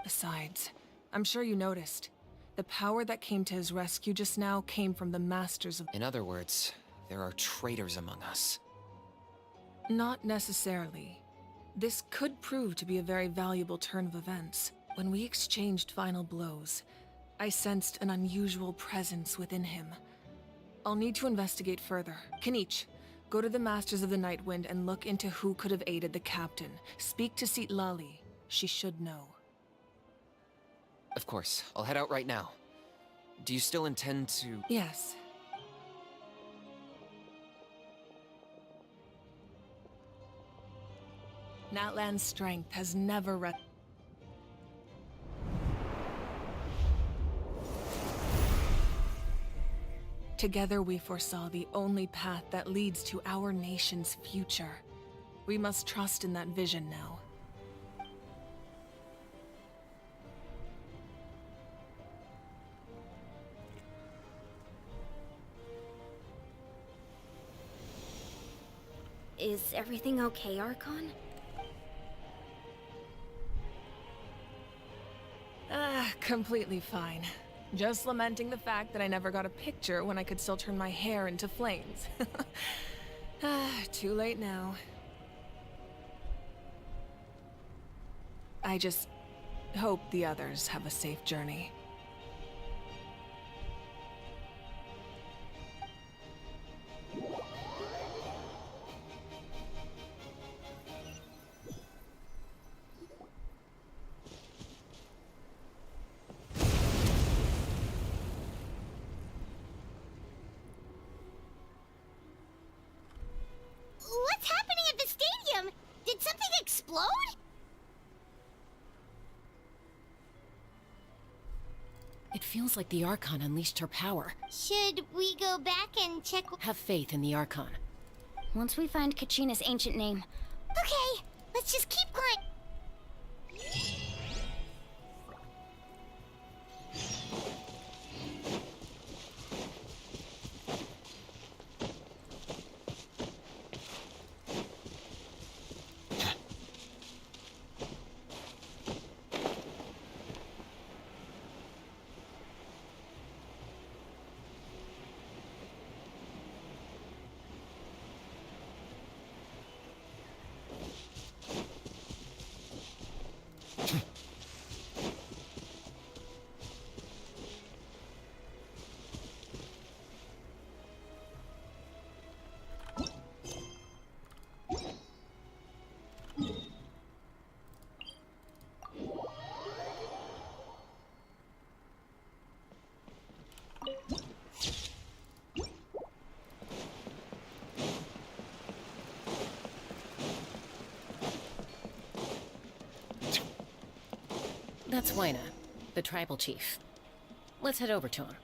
Besides, I'm sure you noticed. The power that came to his rescue just now came from the Masters of... In other words, there are traitors among us. Not necessarily. This could prove to be a very valuable turn of events. When we exchanged final blows, I sensed an unusual presence within him. I'll need to investigate further. Kanich, go to the Masters of the Night Wind and look into who could have aided the captain. Speak to Sitlali. She should know. Of course. I'll head out right now. Do you still intend to... Yes. Natlan's strength has never Together we foresaw the only path that leads to our nation's future. We must trust in that vision now. Is everything okay, Archon? Completely fine. Just lamenting the fact that I never got a picture when I could still turn my hair into flames. Too late now. I just hope the others have a safe journey. What's happening at the stadium? Did something explode? It feels like the Archon unleashed her power. Should we go back and check? Have faith in the Archon. Once we find Kachina's ancient name. Okay, let's just keep quiet. That's Wyna, the tribal chief. Let's head over to him.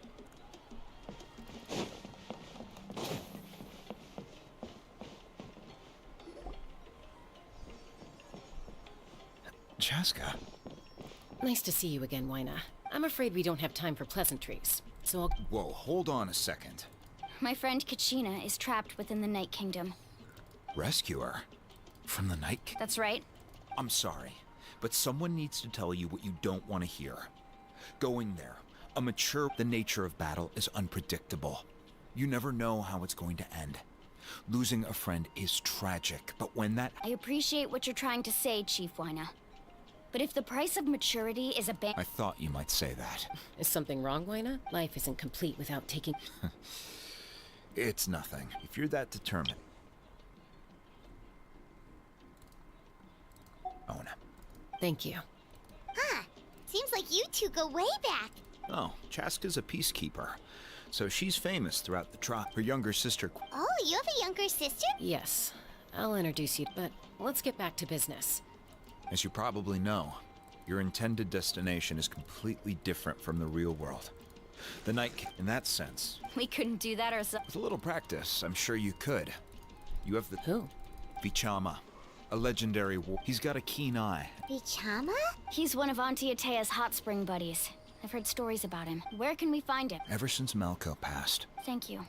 Chaska. Nice to see you again, Wyna. I'm afraid we don't have time for pleasantries, so I'll... Whoa, hold on a second. My friend Kachina is trapped within the Night Kingdom. Rescue her? From the Night King? That's right. I'm sorry, but someone needs to tell you what you don't want to hear. Going there, the nature of battle is unpredictable. You never know how it's going to end. Losing a friend is tragic, but when that... I appreciate what you're trying to say, Chief Wyna. But if the price of maturity is a I thought you might say that. Is something wrong, Wyna? Life isn't complete without taking... It's nothing. If you're that determined... Ona. Thank you. Huh. Seems like you two go way back. Oh, Chaska's a peacekeeper. So she's famous throughout the tribe. Her younger sister... Oh, you have a younger sister? Yes. I'll introduce you, but let's get back to business. As you probably know, your intended destination is completely different from the real world. The Night King, in that sense... We couldn't do that ourselves. With a little practice, I'm sure you could. You have the... Who? Vichama. A legendary war... He's got a keen eye. Vichama? He's one of Auntie Atea's hot spring buddies. I've heard stories about him. Where can we find him? Ever since Malco passed. Thank you.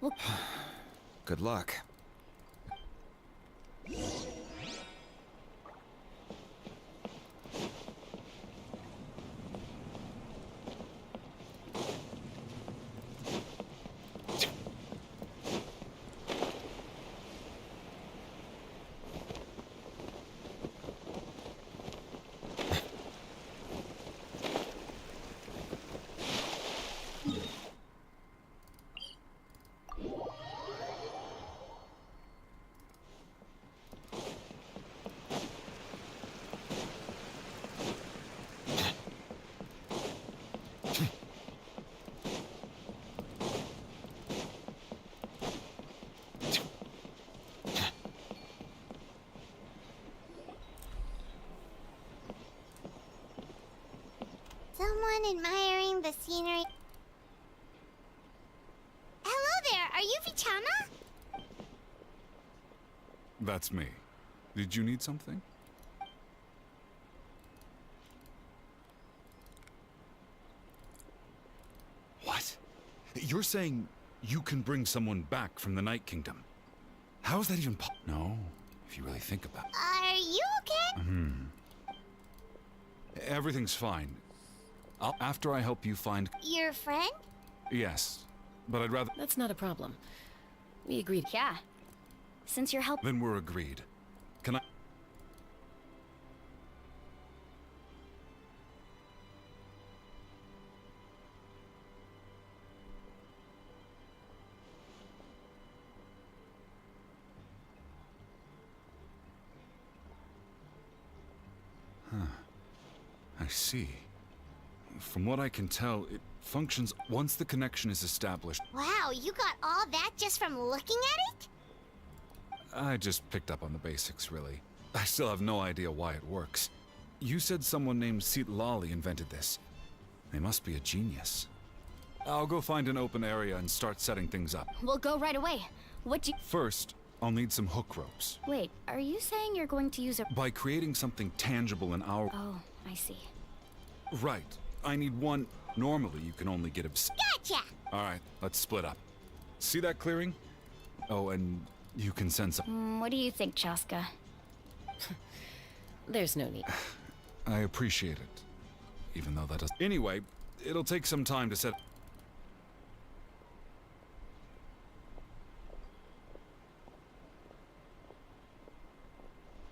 Well... Good luck. Someone admiring the scenery. Hello there, are you Vichama? That's me. Did you need something? What? You're saying you can bring someone back from the Night Kingdom? How is that even No, if you really think about it. Are you okay? Everything's fine. After I help you find... Your friend? Yes, but I'd rather... That's not a problem. We agreed. Yeah. Since you're helping... Then we're agreed. Can I... I see. From what I can tell, it functions once the connection is established. Wow, you got all that just from looking at it? I just picked up on the basics, really. I still have no idea why it works. You said someone named Seat Lolly invented this. They must be a genius. I'll go find an open area and start setting things up. We'll go right away. What do you... First, I'll need some hook ropes. Wait, are you saying you're going to use a... By creating something tangible in our... Oh, I see. Right. I need one. Normally, you can only get a... Gotcha! Alright, let's split up. See that clearing? Oh, and you can send some... What do you think, Chaska? There's no need. I appreciate it. Even though that does... Anyway, it'll take some time to set...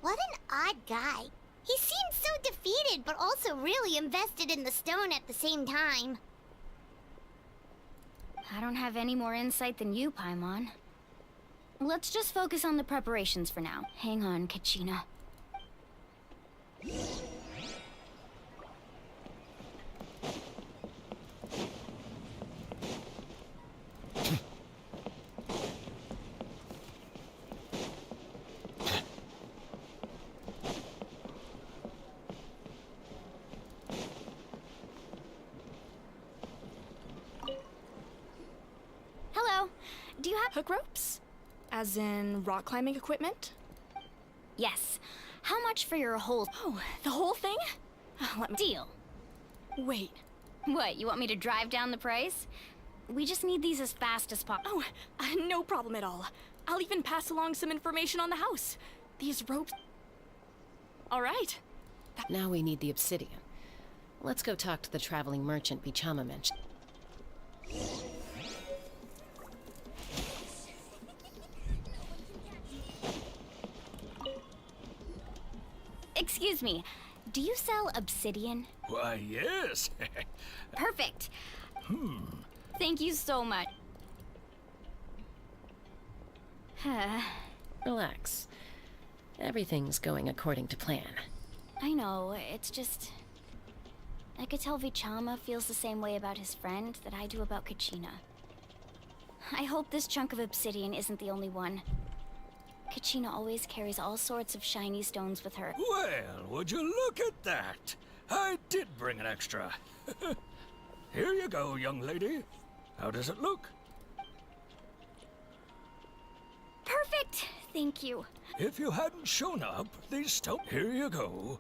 What an odd guy. He seemed so defeated, but also really invested in the stone at the same time. I don't have any more insight than you, Paimon. Let's just focus on the preparations for now. Hang on, Kachina. Hello. Do you have hook ropes? As in rock climbing equipment? Yes. How much for your whole... Oh, the whole thing? Let me... Deal. Wait. What, you want me to drive down the price? We just need these as fast as possible. Oh, no problem at all. I'll even pass along some information on the house. These ropes... All right. Now we need the obsidian. Let's go talk to the traveling merchant Bichama mentioned. Excuse me, do you sell obsidian? Why, yes. Perfect. Thank you so much. Relax. Everything's going according to plan. I know, it's just... I could tell Vichama feels the same way about his friend that I do about Kachina. I hope this chunk of obsidian isn't the only one. Kachina always carries all sorts of shiny stones with her. Well, would you look at that? I did bring an extra. Here you go, young lady. How does it look? Perfect! Thank you. If you hadn't shown up, these stones... Here you go.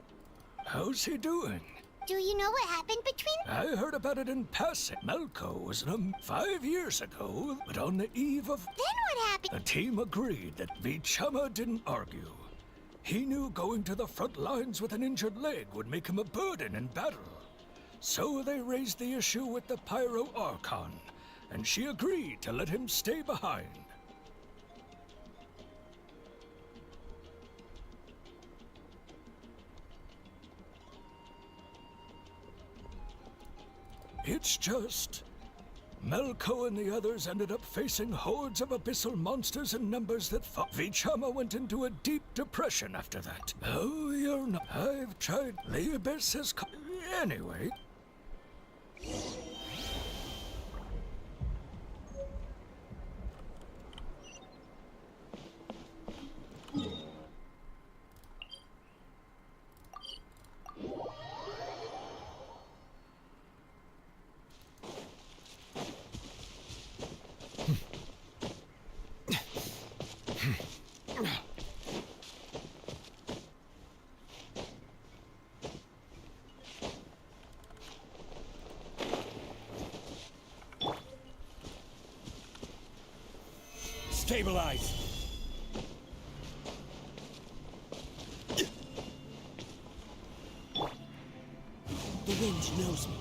How's he doing? Do you know what happened between... I heard about it in passing. Melko was in him 5 years ago, but on the eve of... Then what happened? The team agreed that Vichama didn't argue. He knew going to the front lines with an injured leg would make him a burden in battle. So they raised the issue with the Pyro Archon, and she agreed to let him stay behind. It's just... Melko and the others ended up facing hordes of abyssal monsters in numbers that fought. Vichama went into a deep depression after that. Oh, you're not... I've tried... The abyss has... Anyway... Stabilize! The wind knows me.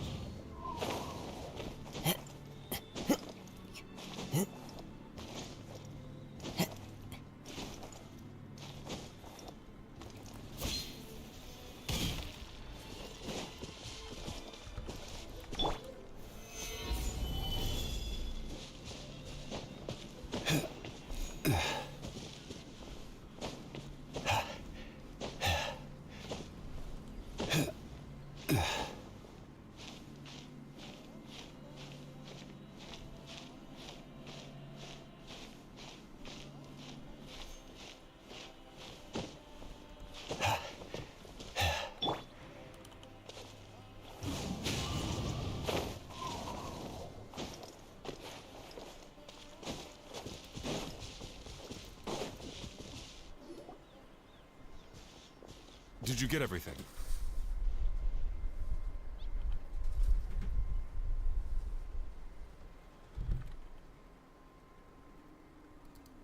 Did you get everything?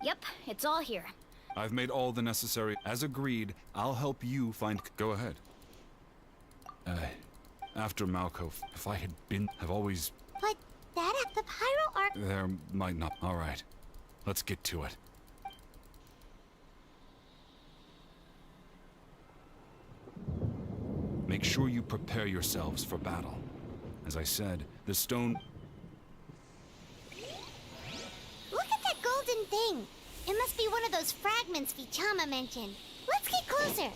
Yep, it's all here. I've made all the necessary. As agreed, I'll help you find. Go ahead. After Malko, if I had been, I've always. But that at the Pyro Arc. There might not. All right, let's get to it. Make sure you prepare yourselves for battle. As I said, the stone. Look at that golden thing. It must be one of those fragments Vichama mentioned. Let's get closer.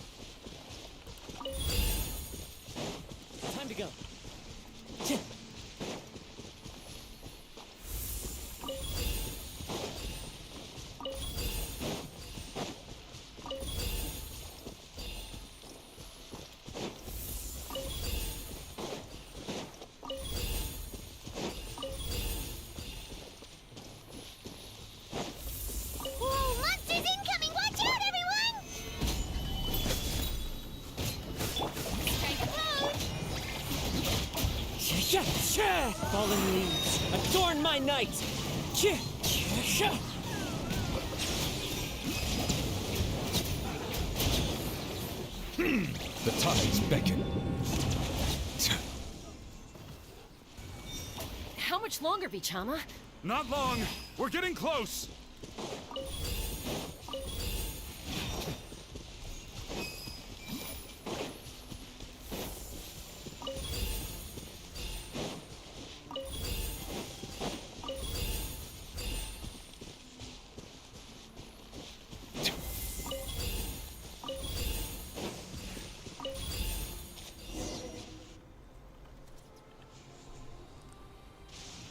Time to go. Whoa, monsters incoming! Watch out, everyone! Fallen leaves, adorn my night! The tides beckon. How much longer, Vichama? Not long. We're getting close.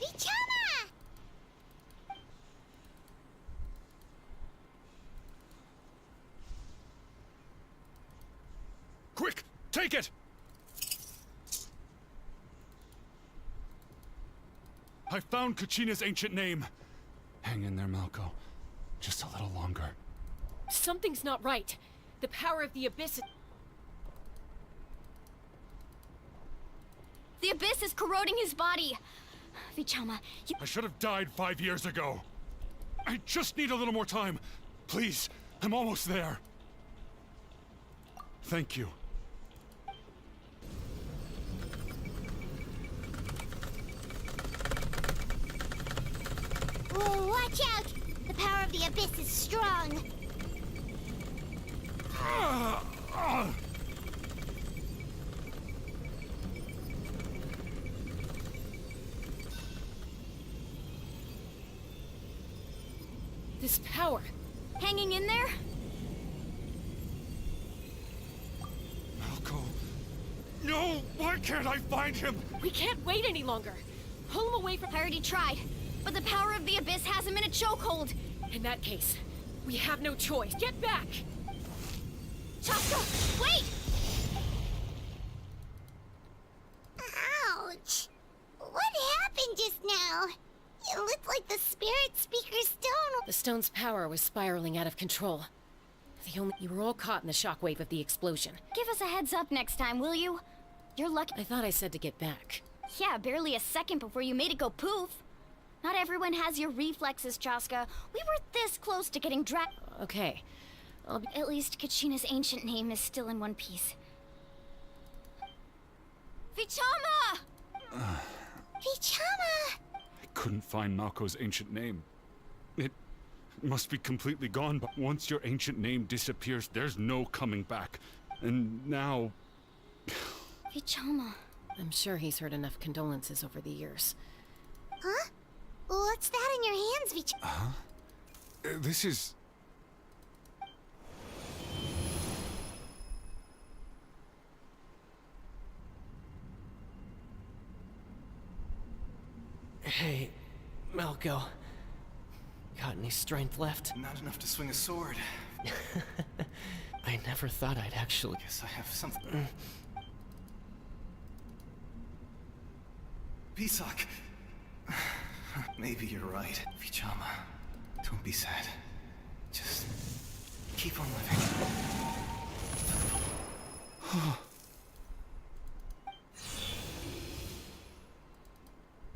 Vichama! Quick, take it! I found Kachina's ancient name. Hang in there, Malko. Just a little longer. Something's not right. The power of the Abyss. The Abyss is corroding his body. Vichama, you... I should have died 5 years ago. I just need a little more time. Please, I'm almost there. Thank you. Whoa, watch out! The power of the Abyss is strong. This power. Hanging in there? Malko. No! Why can't I find him? We can't wait any longer. Pull him away from. I already tried, but the power of the Abyss has him in a chokehold. In that case, we have no choice. Get back! Chaska, wait! Ouch! What happened just now? It looked like the Spirit Speaker's stone. The stone's power was spiraling out of control. You were all caught in the shockwave of the explosion. Give us a heads up next time, will you? You're lucky. I thought I said to get back. Yeah, barely a second before you made it go poof. Not everyone has your reflexes, Chaska. We were this close to getting Okay. At least Kachina's ancient name is still in one piece. Vichama! Vichama! I couldn't find Malko's ancient name. It must be completely gone, but once your ancient name disappears, there's no coming back. And now... Vichama. I'm sure he's heard enough condolences over the years. Huh? What's that in your hands, Vichama? Huh? This is... Hey, Malko. Got any strength left? Not enough to swing a sword. I never thought I'd actually... Guess I have something. Pisak. Maybe you're right. Vichama, don't be sad. Just keep on living.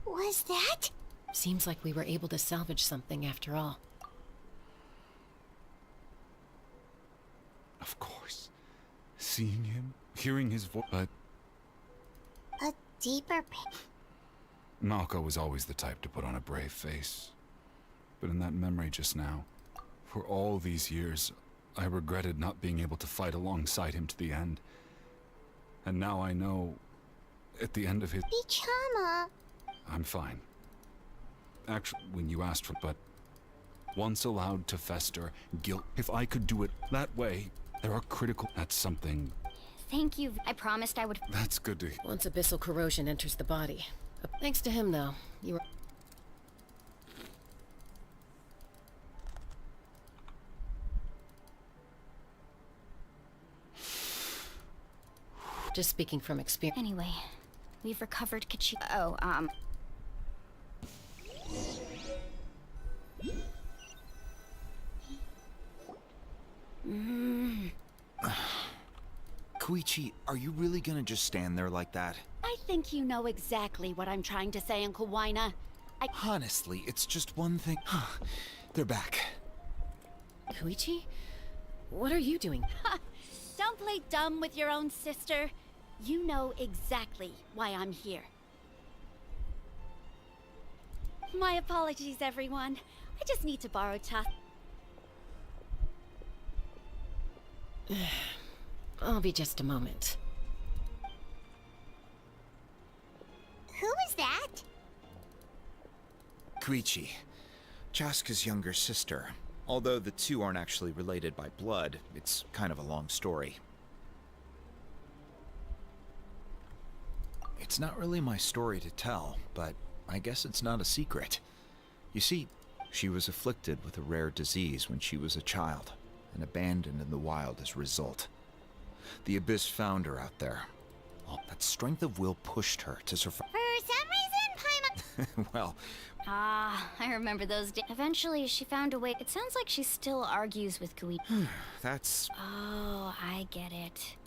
Was that? Seems like we were able to salvage something after all. Of course. Seeing him, hearing his voice, but A deeper pain. Malco was always the type to put on a brave face. But in that memory just now, for all these years, I regretted not being able to fight alongside him to the end. And now I know, at the end of his... Bichama. I'm fine. Actually, when you asked for... But once allowed to fester, guilt... If I could do it that way, there are critical... That's something... Thank you. I promised I would. That's good to... Once abyssal corrosion enters the body. Thanks to him, though, you were... Just speaking from experience. Anyway, we've recovered Kachi. Koichi, are you really gonna just stand there like that? I think you know exactly what I'm trying to say, Uncle Wina. Honestly, it's just one thing. They're back. Koichi? What are you doing? Don't play dumb with your own sister. You know exactly why I'm here. My apologies, everyone. I just need to borrow I'll be just a moment. Who was that? Koichi, Chaska's younger sister. Although the two aren't actually related by blood, it's kind of a long story. It's not really my story to tell, but I guess it's not a secret. You see, she was afflicted with a rare disease when she was a child, and abandoned in the wild as a result. The Abyss found her out there. Well, that strength of will pushed her to survive. For some reason, Paimon... Well... I remember those days. Eventually, she found a way. It sounds like she still argues with Koichi. That's... Oh, I get it.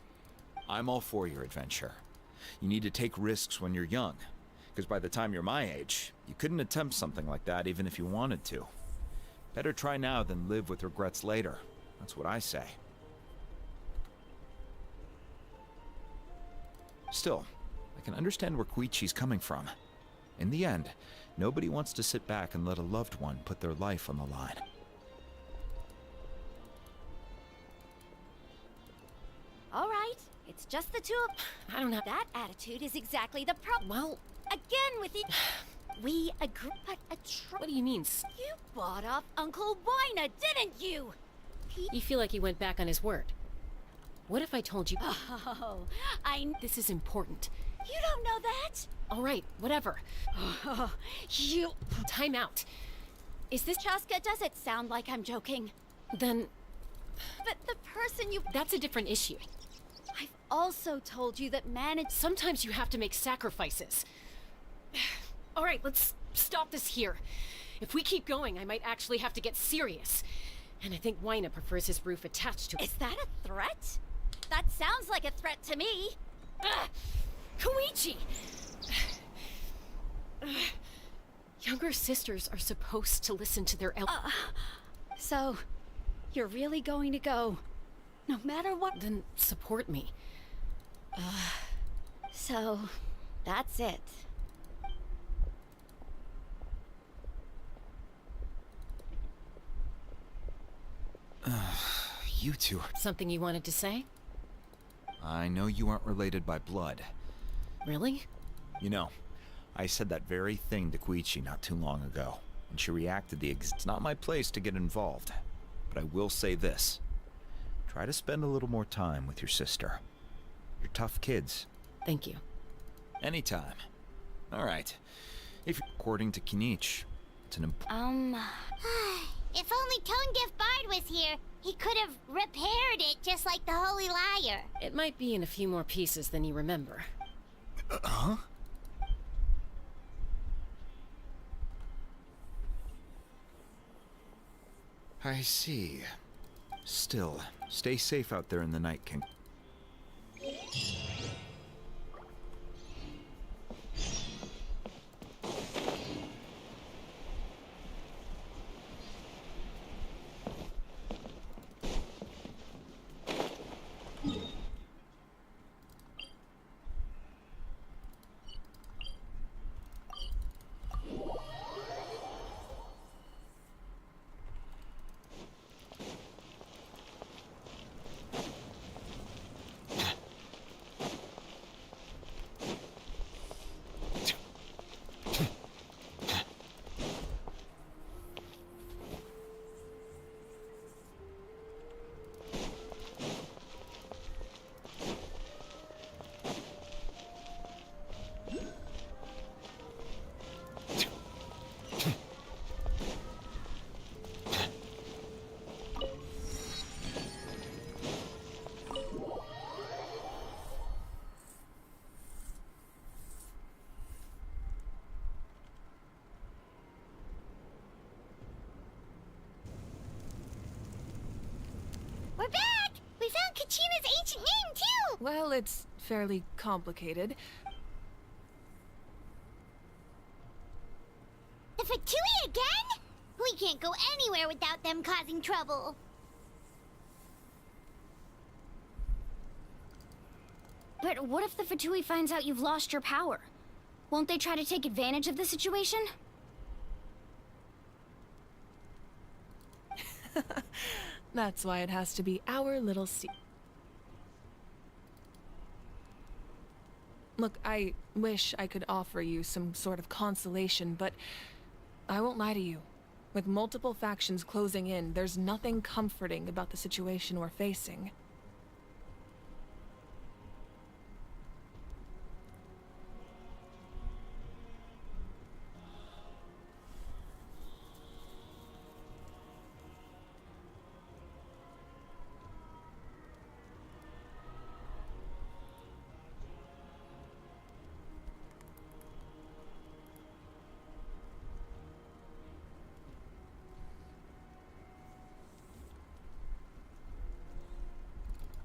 I'm all for your adventure. You need to take risks when you're young, because by the time you're my age, you couldn't attempt something like that even if you wanted to. Better try now than live with regrets later. That's what I say. Still, I can understand where Koichi's coming from. In the end, nobody wants to sit back and let a loved one put their life on the line. All right, it's just the two of... I don't have... That attitude is exactly the problem. Well... Again with the... We agree, but What do you mean? You bought off Uncle Wina, didn't you? You feel like he went back on his word. What if I told you... Oh, This is important. You don't know that? All right, whatever. You... Time out. Is this... Chaska, does it sound like I'm joking? Then... But the person you... That's a different issue. I've also told you that Sometimes you have to make sacrifices. All right, let's stop this here. If we keep going, I might actually have to get serious. And I think Wina prefers his roof attached to... Is that a threat? That sounds like a threat to me. Koichi! Younger sisters are supposed to listen to their So, you're really going to go, no matter what? Then support me. So, that's it. You two... Something you wanted to say? I know you aren't related by blood. Really? You know, I said that very thing to Koichi not too long ago, and she reacted It's not my place to get involved, but I will say this. Try to spend a little more time with your sister. You're tough kids. Thank you. Anytime. All right. According to Kinich, it's an If only Tonegif Bard was here, he could have repaired it just like the Holy Liar. It might be in a few more pieces than you remember. Huh? I see. Still, stay safe out there in the Night King. We're back! We found Kachina's ancient name, too! Well, it's fairly complicated. The Fatui again? We can't go anywhere without them causing trouble. But what if the Fatui finds out you've lost your power? Won't they try to take advantage of the situation? That's why it has to be our little Look, I wish I could offer you some sort of consolation, but I won't lie to you. With multiple factions closing in, there's nothing comforting about the situation we're facing.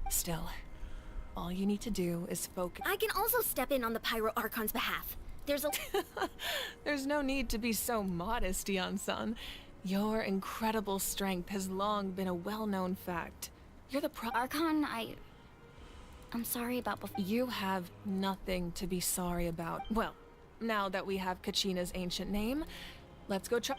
Still, all you need to do is focus. I can also step in on the Pyro Archon's behalf. There's no need to be so modest, Yan-san. Your incredible strength has long been a well-known fact. You're the Archon, I'm sorry about before. You have nothing to be sorry about. Well, now that we have Kachina's ancient name, let's go try.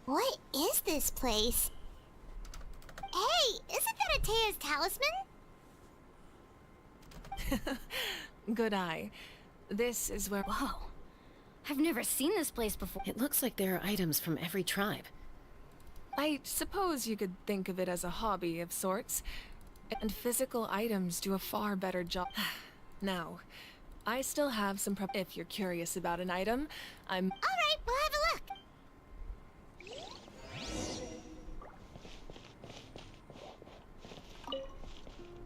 What is this place? Hey, isn't that Atea's talisman? Good eye. This is where. Whoa. I've never seen this place before. It looks like there are items from every tribe. I suppose you could think of it as a hobby of sorts. And physical items do a far better job. Now, I still have some prep. If you're curious about an item, I'm. Alright, we'll have a look.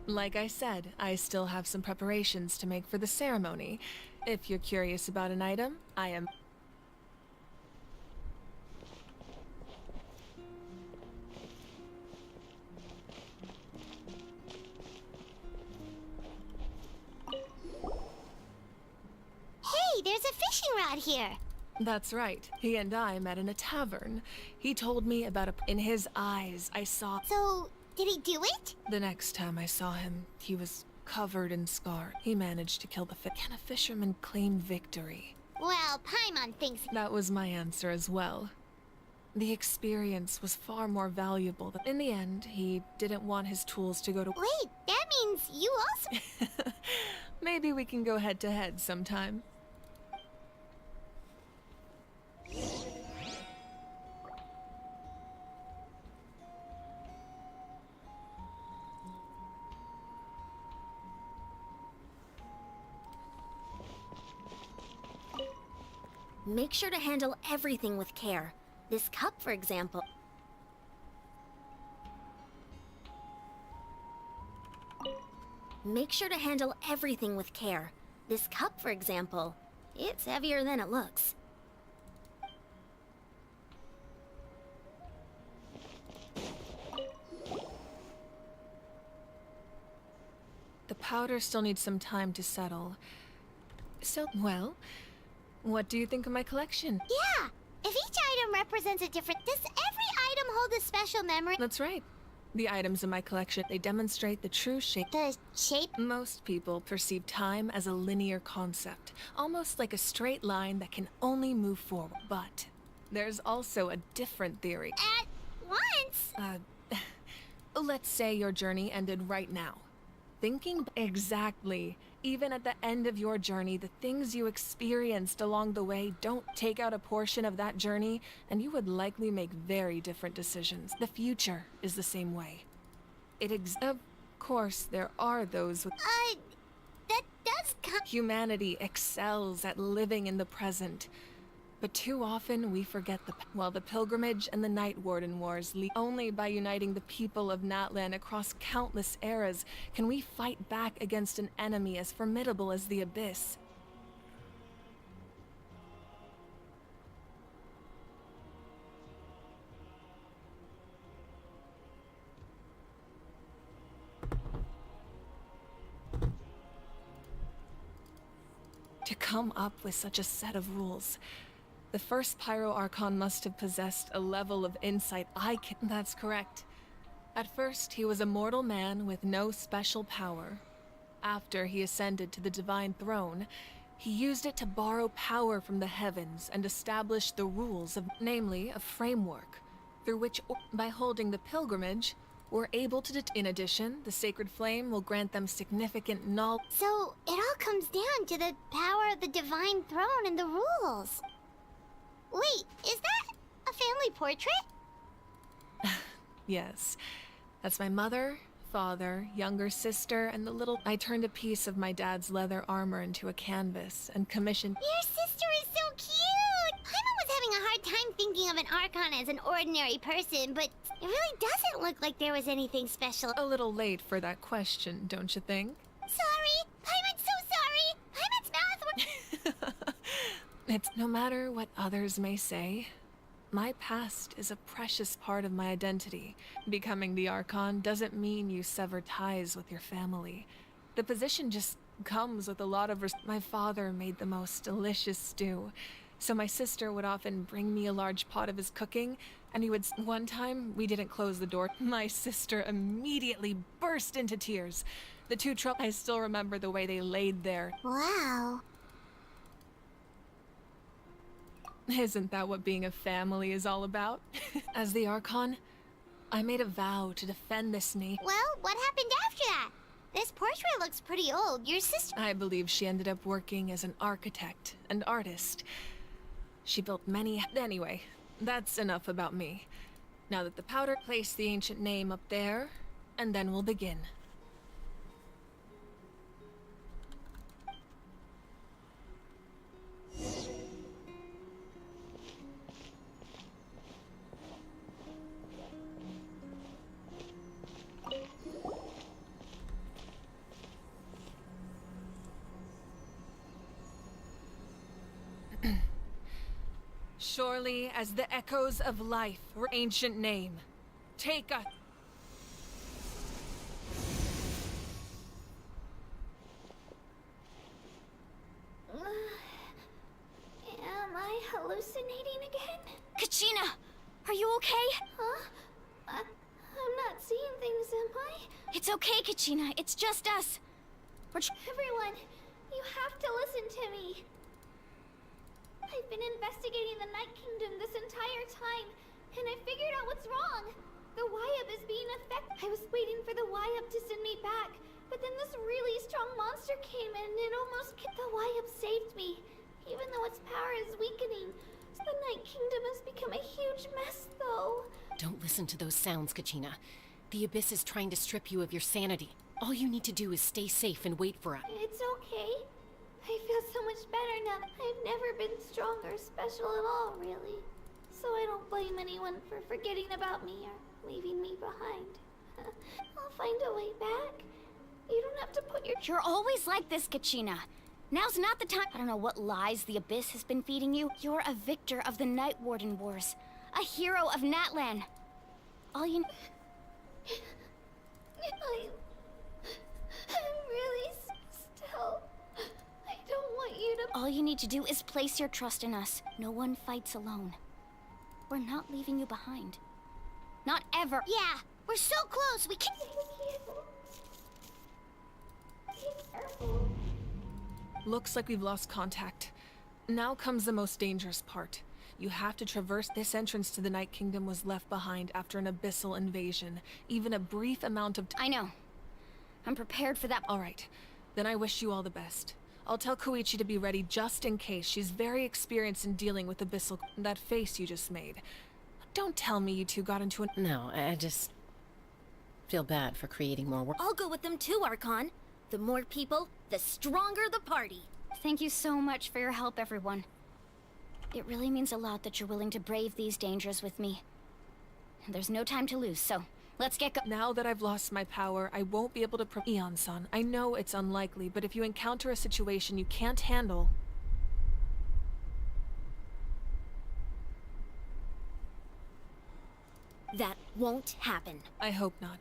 Like I said, I still have some preparations to make for the ceremony. If you're curious about an item, I am. Hey, there's a fishing rod here. That's right. He and I met in a tavern. He told me about a. In his eyes, I saw. So, did he do it? The next time I saw him, he was covered in scars. He managed to kill the fish. Can a fisherman claim victory? Well, Paimon thinks. That was my answer as well. The experience was far more valuable than. In the end, he didn't want his tools to go to. Wait, that means you also. Maybe we can go head to head sometime. Make sure to handle everything with care. This cup, for example. Make sure to handle everything with care. This cup, for example, it's heavier than it looks. The powder still needs some time to settle. So, well, what do you think of my collection? Yeah! If each item represents a different... Does every item hold a special memory? That's right. The items in my collection, they demonstrate the true shape. The shape? Most people perceive time as a linear concept, almost like a straight line that can only move forward. But there's also a different theory. At once? Let's say your journey ended right now. Thinking exactly, even at the end of your journey, the things you experienced along the way don't take out a portion of that journey, and you would likely make very different decisions. The future is the same way. Of course, there are those with... that does come... Humanity excels at living in the present. But too often we forget while the pilgrimage and the Night Warden Wars lead. Only by uniting the people of Natlan across countless eras can we fight back against an enemy as formidable as the Abyss. To come up with such a set of rules, the first Pyro Archon must have possessed a level of insight That's correct. At first, he was a mortal man with no special power. After he ascended to the Divine Throne, he used it to borrow power from the heavens and establish the rules of, namely, a framework, through which, by holding the pilgrimage, we're able to In addition, the Sacred Flame will grant them significant knowledge. So, it all comes down to the power of the Divine Throne and the rules. Wait, is that a family portrait? Yes. That's my mother, father, younger sister, and the little... I turned a piece of my dad's leather armor into a canvas and commissioned... Your sister is so cute! Paimon was having a hard time thinking of an Archon as an ordinary person, but it really doesn't look like there was anything special. A little late for that question, don't you think? Sorry! Paimon's so sorry! Paimon's mouth was... It's no matter what others may say, my past is a precious part of my identity. Becoming the Archon doesn't mean you sever ties with your family. The position just comes with a lot of My father made the most delicious stew, so my sister would often bring me a large pot of his cooking, and he would... One time, we didn't close the door. My sister immediately burst into tears. The two I still remember the way they laid there. Wow. Isn't that what being a family is all about? As the Archon, I made a vow to defend this name. Well, what happened after that? This portrait looks pretty old. Your sister... I believe she ended up working as an architect and artist. She built many... Anyway, that's enough about me. Now that the powder... Place the ancient name up there, and then we'll begin. Surely as the echoes of life or ancient name, take us. Am I hallucinating again? Kachina! Are you okay? Huh? I'm not seeing things, am I? It's okay, Kachina. It's just us. Everyone, you have to listen to me. I've been investigating the Night Kingdom this entire time, and I figured out what's wrong. The Wayab is being affected. I was waiting for the Wayab to send me back, but then this really strong monster came in and it almost... The Wayab saved me, even though its power is weakening. The Night Kingdom has become a huge mess, though. Don't listen to those sounds, Kachina. The Abyss is trying to strip you of your sanity. All you need to do is stay safe and wait for us. It's okay. I feel so much better now. I've never been strong or special at all, really. so I don't blame anyone for forgetting about me or leaving me behind. I'll find a way back. You don't have to put your... You're always like this, Kachina. Now's not the time. I don't know what lies the Abyss has been feeding you. You're a victor of the Night Warden Wars. A hero of Natlan. All you... I'm really still... I don't want you to... All you need to do is place your trust in us. No one fights alone. We're not leaving you behind. Not ever. Yeah, we're so close, we can't... Looks like we've lost contact. Now comes the most dangerous part. You have to traverse this entrance to the Night Kingdom was left behind after an abyssal invasion. Even a brief amount of I know. I'm prepared for that. All right. Then I wish you all the best. I'll tell Koichi to be ready just in case. She's very experienced in dealing with abyssal... That face you just made. Don't tell me you two got into an... No, I just feel bad for creating more work. I'll go with them too, Archon. The more people, the stronger the party. Thank you so much for your help, everyone. It really means a lot that you're willing to brave these dangers with me. There's no time to lose, so let's get go- Now that I've lost my power, I won't be able to Eon-san, I know it's unlikely, but if you encounter a situation you can't handle... That won't happen. I hope not.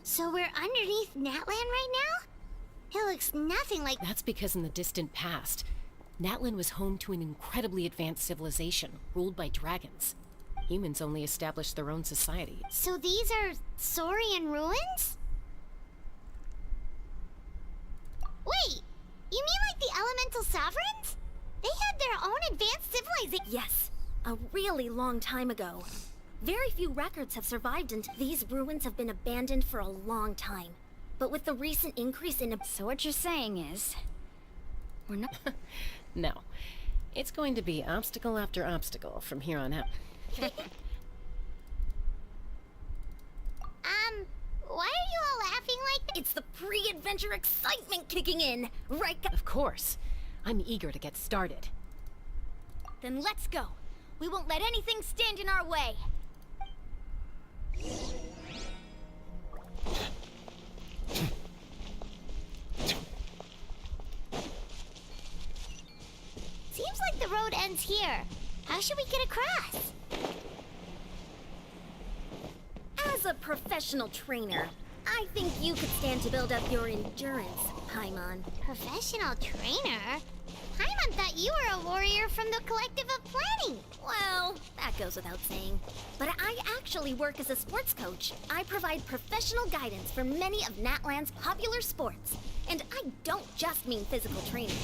So we're underneath Natlan right now? It looks nothing like... That's because in the distant past, Natlan was home to an incredibly advanced civilization ruled by dragons. Humans only established their own society. So these are Saurian ruins? Wait, you mean like the elemental sovereigns? They had their own advanced civilization. Yes, a really long time ago. Very few records have survived, and these ruins have been abandoned for a long time. But with the recent increase in... So what you're saying is... We're not... No. It's going to be obstacle after obstacle from here on out. Why are you all laughing like that? It's the pre-adventure excitement kicking in, right? Of course. I'm eager to get started. Then let's go. We won't let anything stand in our way. Seems like the road ends here. How should we get across? As a professional trainer, I think you could stand to build up your endurance, Paimon. Professional trainer? Paimon thought you were a warrior from the Collective of Planning. Well, that goes without saying. But I actually work as a sports coach. I provide professional guidance for many of Natlan's popular sports. And I don't just mean physical training.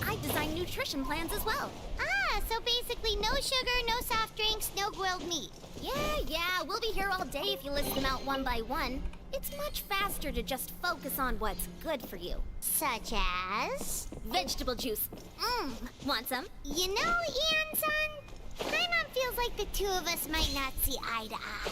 I design nutrition plans as well. Ah, so basically no sugar, no soft drinks, no grilled meat. Yeah, we'll be here all day if you list them out one by one. It's much faster to just focus on what's good for you. Such as? Vegetable juice. Want some? You know, Ian-san, Paimon feels like the two of us might not see eye to eye.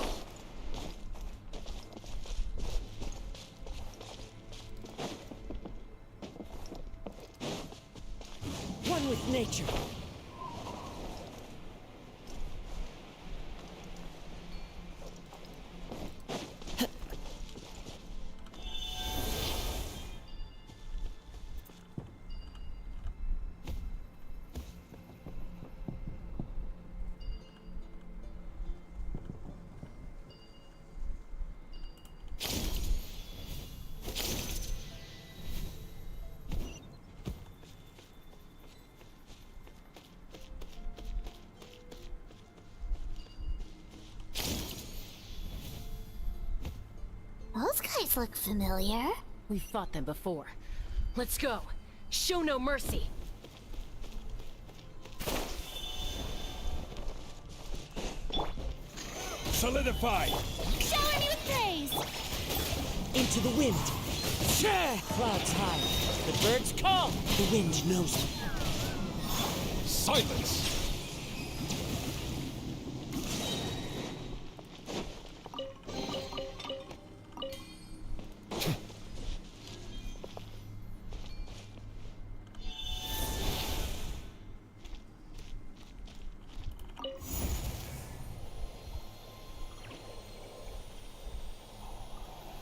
One with nature. Those guys look familiar. We've fought them before. Let's go. Show no mercy. Solidify! Shower me with praise! Into the wind! Clouds high. The birds call. The wind knows me. Silence!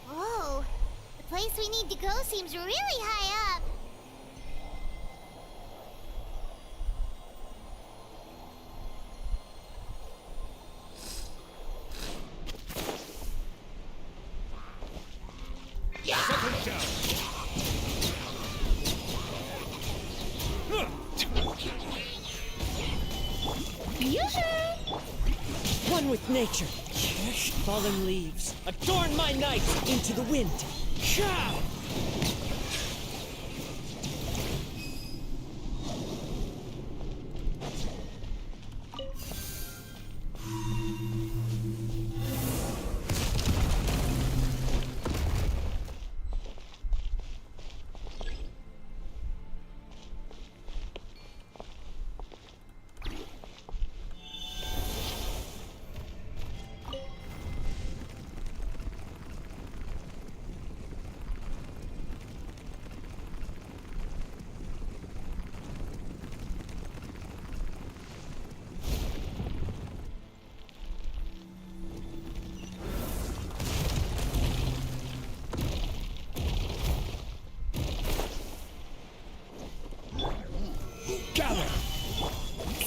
Whoa, the place we need to go seems really high up. One with nature. Fallen leaves. Adorn my night into the wind.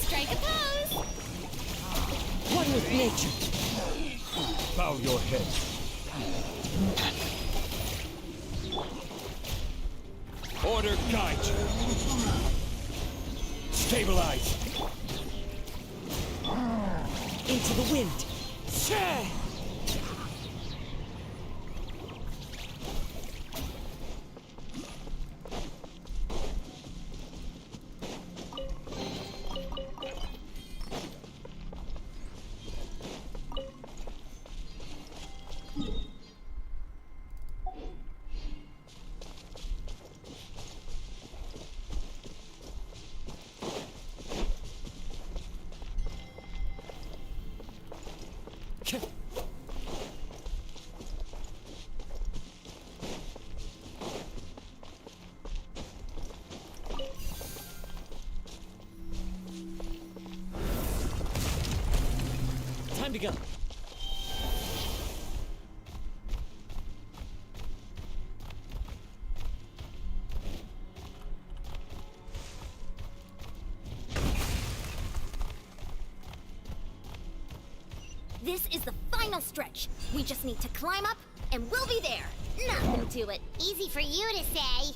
Strike a pose! One with nature. Bow your head. Order guide you. Stabilize. Into the wind. Time to go. This is the final stretch. We just need to climb up, and we'll be there. Nothing to it. Easy for you to say.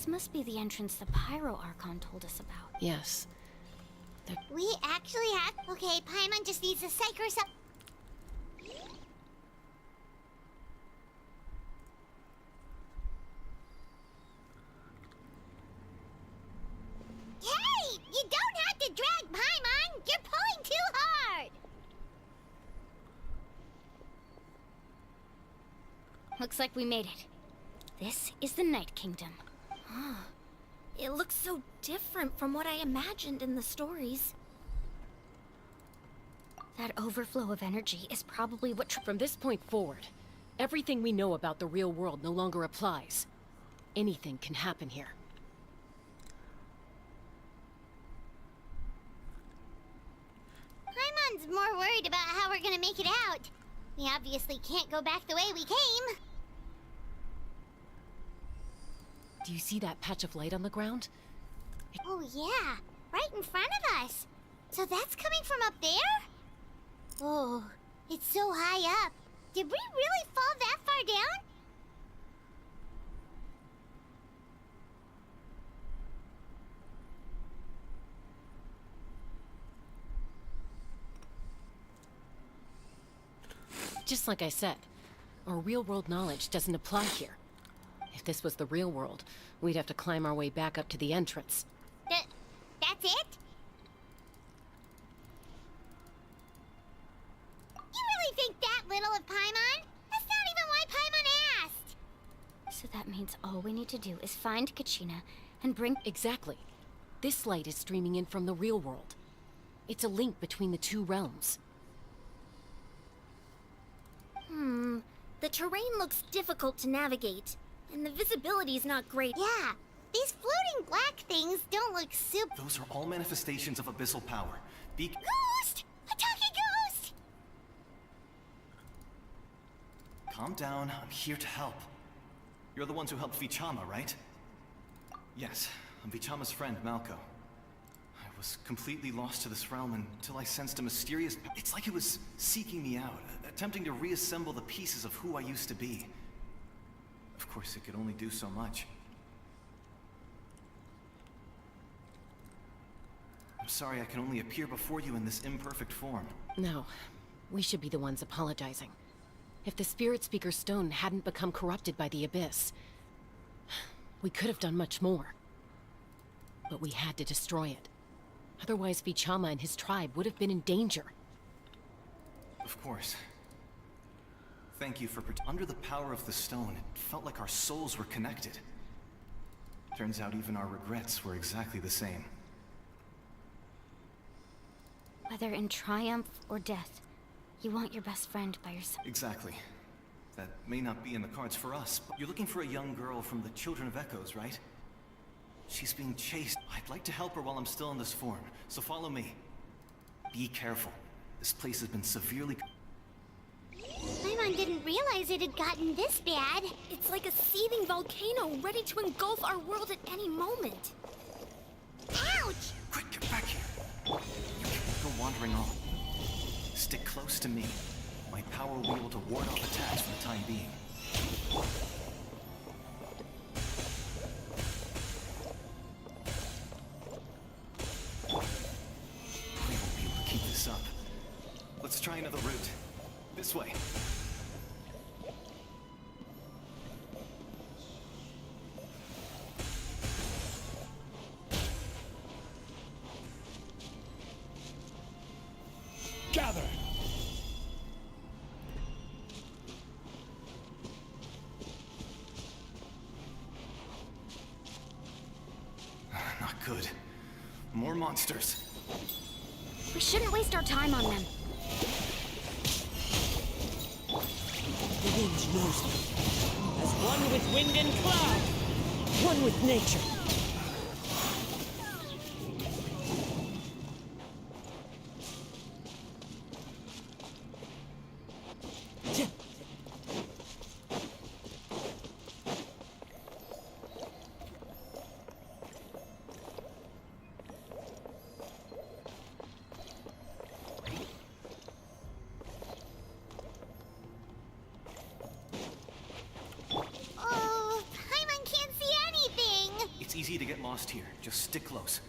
This must be the entrance the Pyro Archon told us about. Yes. We actually have... Okay, Paimon just needs to psych herself... Hey! You don't have to drag Paimon! You're pulling too hard! Looks like we made it. This is the Night Kingdom. It looks so different from what I imagined in the stories. That overflow of energy is probably what... From this point forward, everything we know about the real world no longer applies. Anything can happen here. Paimon's more worried about how we're gonna make it out. We obviously can't go back the way we came. Do you see that patch of light on the ground? Oh yeah, right in front of us. So that's coming from up there? Oh, it's so high up. Did we really fall that far down? Just like I said, our real-world knowledge doesn't apply here. If this was the real world, we'd have to climb our way back up to the entrance. That's it? You really think that little of Paimon? That's not even why Paimon asked! So that means all we need to do is find Kachina and bring... Exactly. This light is streaming in from the real world. It's a link between the two realms. The terrain looks difficult to navigate, and the visibility's not great. Yeah, these floating black things don't look super... Those are all manifestations of abyssal power. Ghost! A talking ghost! Calm down, I'm here to help. You're the ones who helped Vichama, right? Yes, I'm Vichama's friend, Malco. I was completely lost to this realm until I sensed a mysterious... It's like it was seeking me out, attempting to reassemble the pieces of who I used to be. Of course, it could only do so much. I'm sorry I can only appear before you in this imperfect form. No, we should be the ones apologizing. If the Spirit Speaker Stone hadn't become corrupted by the Abyss, we could have done much more. But we had to destroy it. Otherwise, Vichama and his tribe would have been in danger. Of course. Thank you for under the power of the stone, it felt like our souls were connected. Turns out even our regrets were exactly the same. Whether in triumph or death, you want your best friend by your side. Exactly. That may not be in the cards for us, but you're looking for a young girl from the Children of Echoes, right? She's being chased. I'd like to help her while I'm still in this form, so follow me. Be careful. This place has been severely... Paimon didn't realize it had gotten this bad. It's like a seething volcano ready to engulf our world at any moment. Ouch! Quick, get back here. You can't go wandering off. Stick close to me. My power will be able to ward off attacks for the time being. We won't be able to keep this up. Let's try another route. This way. Gather! Not good. More monsters. We shouldn't waste our time on them. The wind knows me. As one with wind and cloud. One with nature. Oh, Paimon can't see anything! lost here. Just stick close.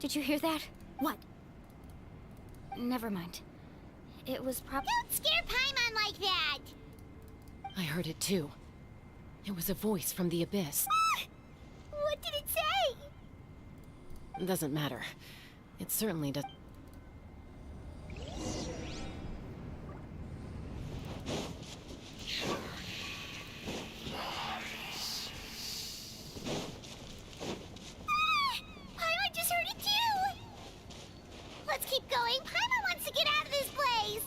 Did you hear that? What? Never mind. It was Don't scare Paimon like that! I heard it too. It was a voice from the abyss. What did it say? It doesn't matter. It certainly does. Paimon just heard it too! Let's keep going. Paimon wants to get out of this place!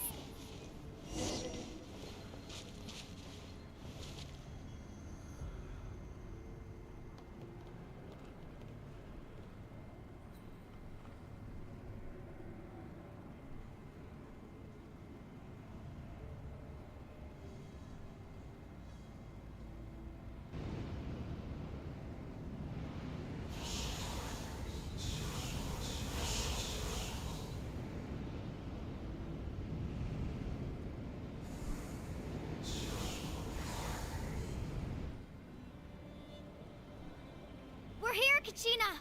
We're here, Kachina!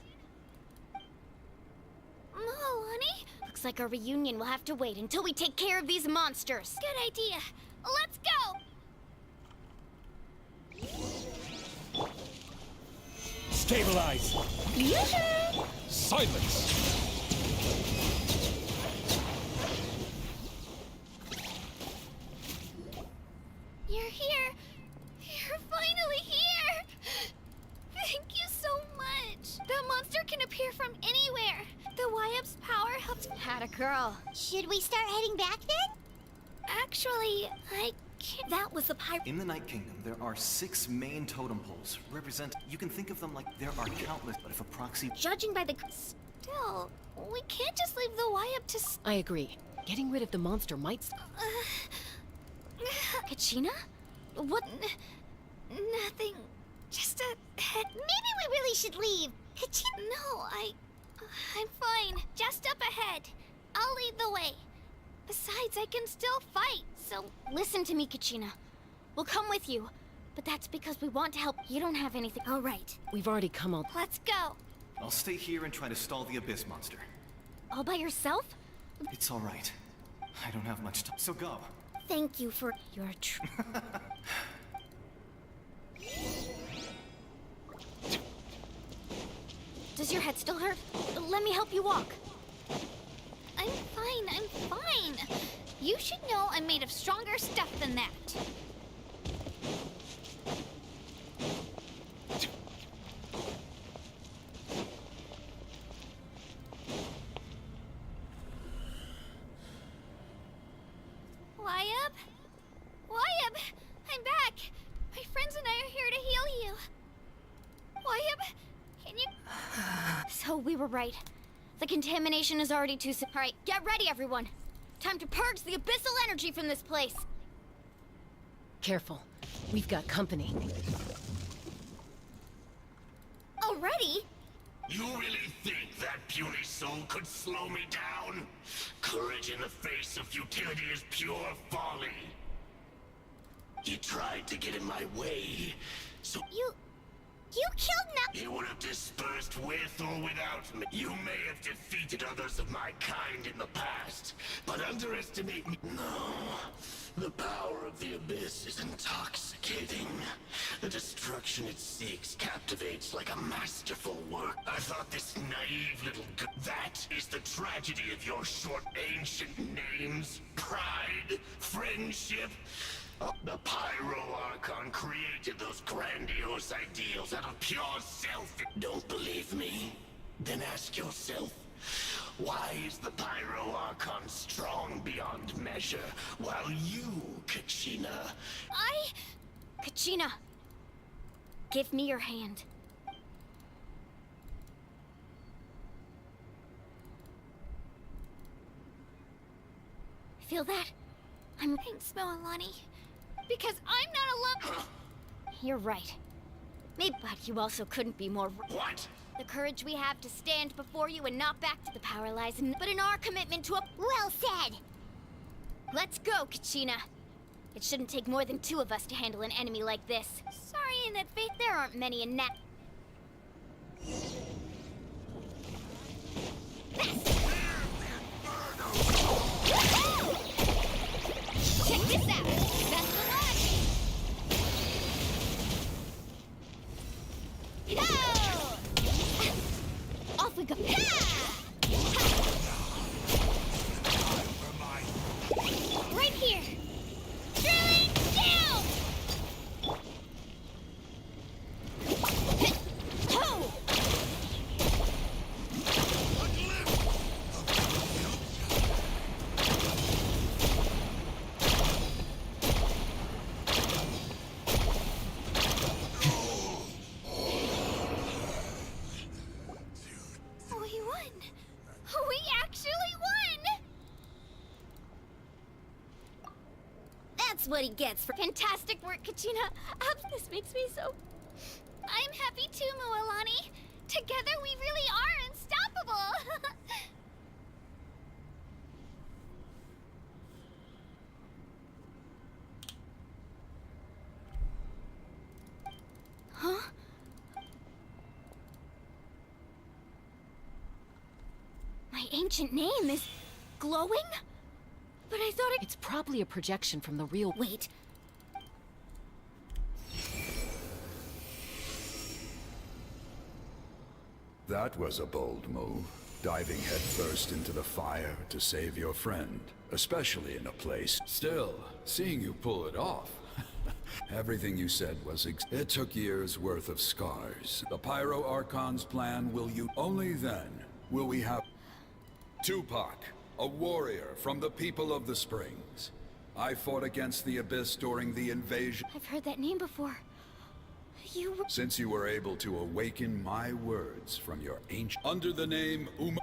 Oh, honey? Looks like our reunion will have to wait until we take care of these monsters. Good idea. Let's go! Stabilize! Silence! You're here! You're finally here! Thank you so much! The monster can appear from anywhere! The YF's power helps. Had a girl. Should we start heading back then? Actually, I can't. That was the pirate. In the Night Kingdom, there are 6 main totem poles. You can think of them like there are countless, but if a proxy... Judging by the. Still, we can't just leave the YF to. I agree. Getting rid of the monster might. Kachina? What? Nothing. Just a head. Maybe we really should leave. No, I'm fine. Just up ahead. I'll lead the way. Besides, I can still fight. So listen to me, Kachina. We'll come with you. But that's because we want to help. You don't have anything. All right. We've already come all. Let's go. I'll stay here and try to stall the Abyss monster. All by yourself? It's all right. I don't have much time, so go. Thank you for your Does your head still hurt? Let me help you walk. I'm fine. You should know I'm made of stronger stuff than that. Wyab! I'm back! My friends and I are here to heal you. Wyab, can you... So we were right. The contamination is already too... Alright, get ready, everyone. Time to purge the abyssal energy from this place. Careful. We've got company. Already? You really think that puny soul could slow me down? Courage in the face of futility is pure folly. He tried to get in my way, so... You killed Mel- He would have dispersed with or without me. You may have defeated others of my kind in the past, but underestimate me. No. The power of the Abyss is intoxicating. The destruction it seeks captivates like a masterful work. I thought this naive little that is the tragedy of your short ancient names. Pride, friendship. The Pyro Archon created those grandiose ideals out of pure self. Don't believe me? Then ask yourself, why is the Pyro Archon strong beyond measure, while you, Kachina... Kachina, give me your hand. Feel that? Thanks, Moalani. Because I'm not alone. You're right. Maybe, but you also couldn't be more. What? The courage we have to stand before you and not back to the power lies in, but in our commitment to a. Well said! Let's go, Kachina. It shouldn't take more than 2 of us to handle an enemy like this. Sorry in that faith there aren't many in that. Check this out! That's the luck! Go! Off we go! Right here! Drilling down! Ho! We won! We actually won! That's what he gets for Fantastic work, Kachina. This makes me so. I'm happy too, Moalani. Together we really are unstoppable. Huh? My ancient name is glowing? But I thought It's probably a projection from the real. Wait. That was a bold move, diving headfirst into the fire to save your friend, especially in a place. Still, seeing you pull it off. Everything you said was it took years worth of scars. The Pyro Archon's plan will you only then will we have Tupac, a warrior from the people of the Springs. I fought against the Abyss during the invasion. I've heard that name before. Since you were able to awaken my words from your ancient under the name Uma.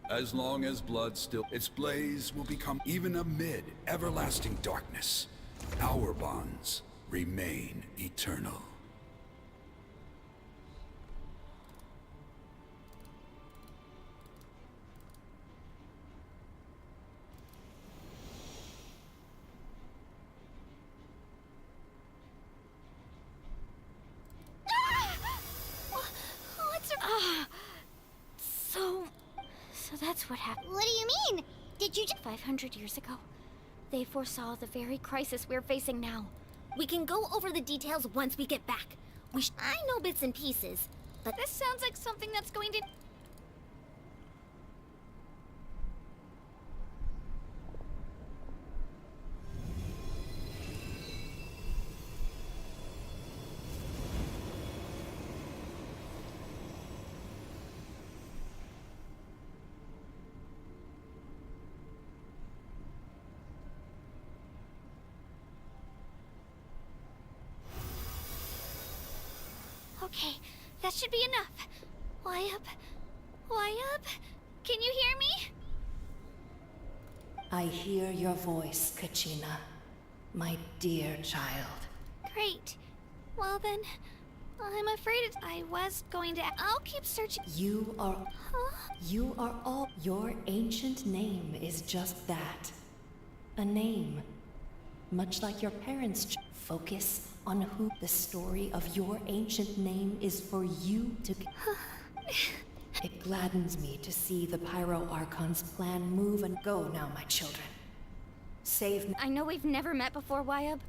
As long as blood still, its blaze will become even amid everlasting darkness. Our bonds remain eternal. So that's what happened. What do you mean? Did you 500 years ago, they foresaw the very crisis we're facing now. We can go over the details once we get back. I know bits and pieces, but this sounds like something that's going to. Okay, that should be enough. Why up? Can you hear me? I hear your voice, Kachina, my dear child. Great. Well then, I'm afraid I was going to. I'll keep searching. You are. Huh? You are all. Your ancient name is just that. A name. Much like your parents. Focus on who the story of your ancient name is for you to. It gladdens me to see the Pyro Archon's plan move and go now, my children. Save me. I know we've never met before, Wyab,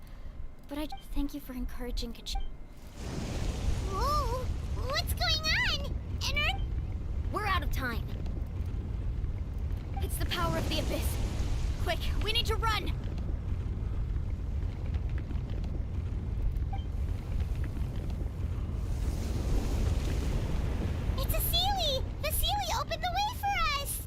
but I thank you for encouraging Kachina. Whoa! What's going on? We're out of time. It's the power of the Abyss. Quick, we need to run! It's a Sealy! The Sealy opened the way for us!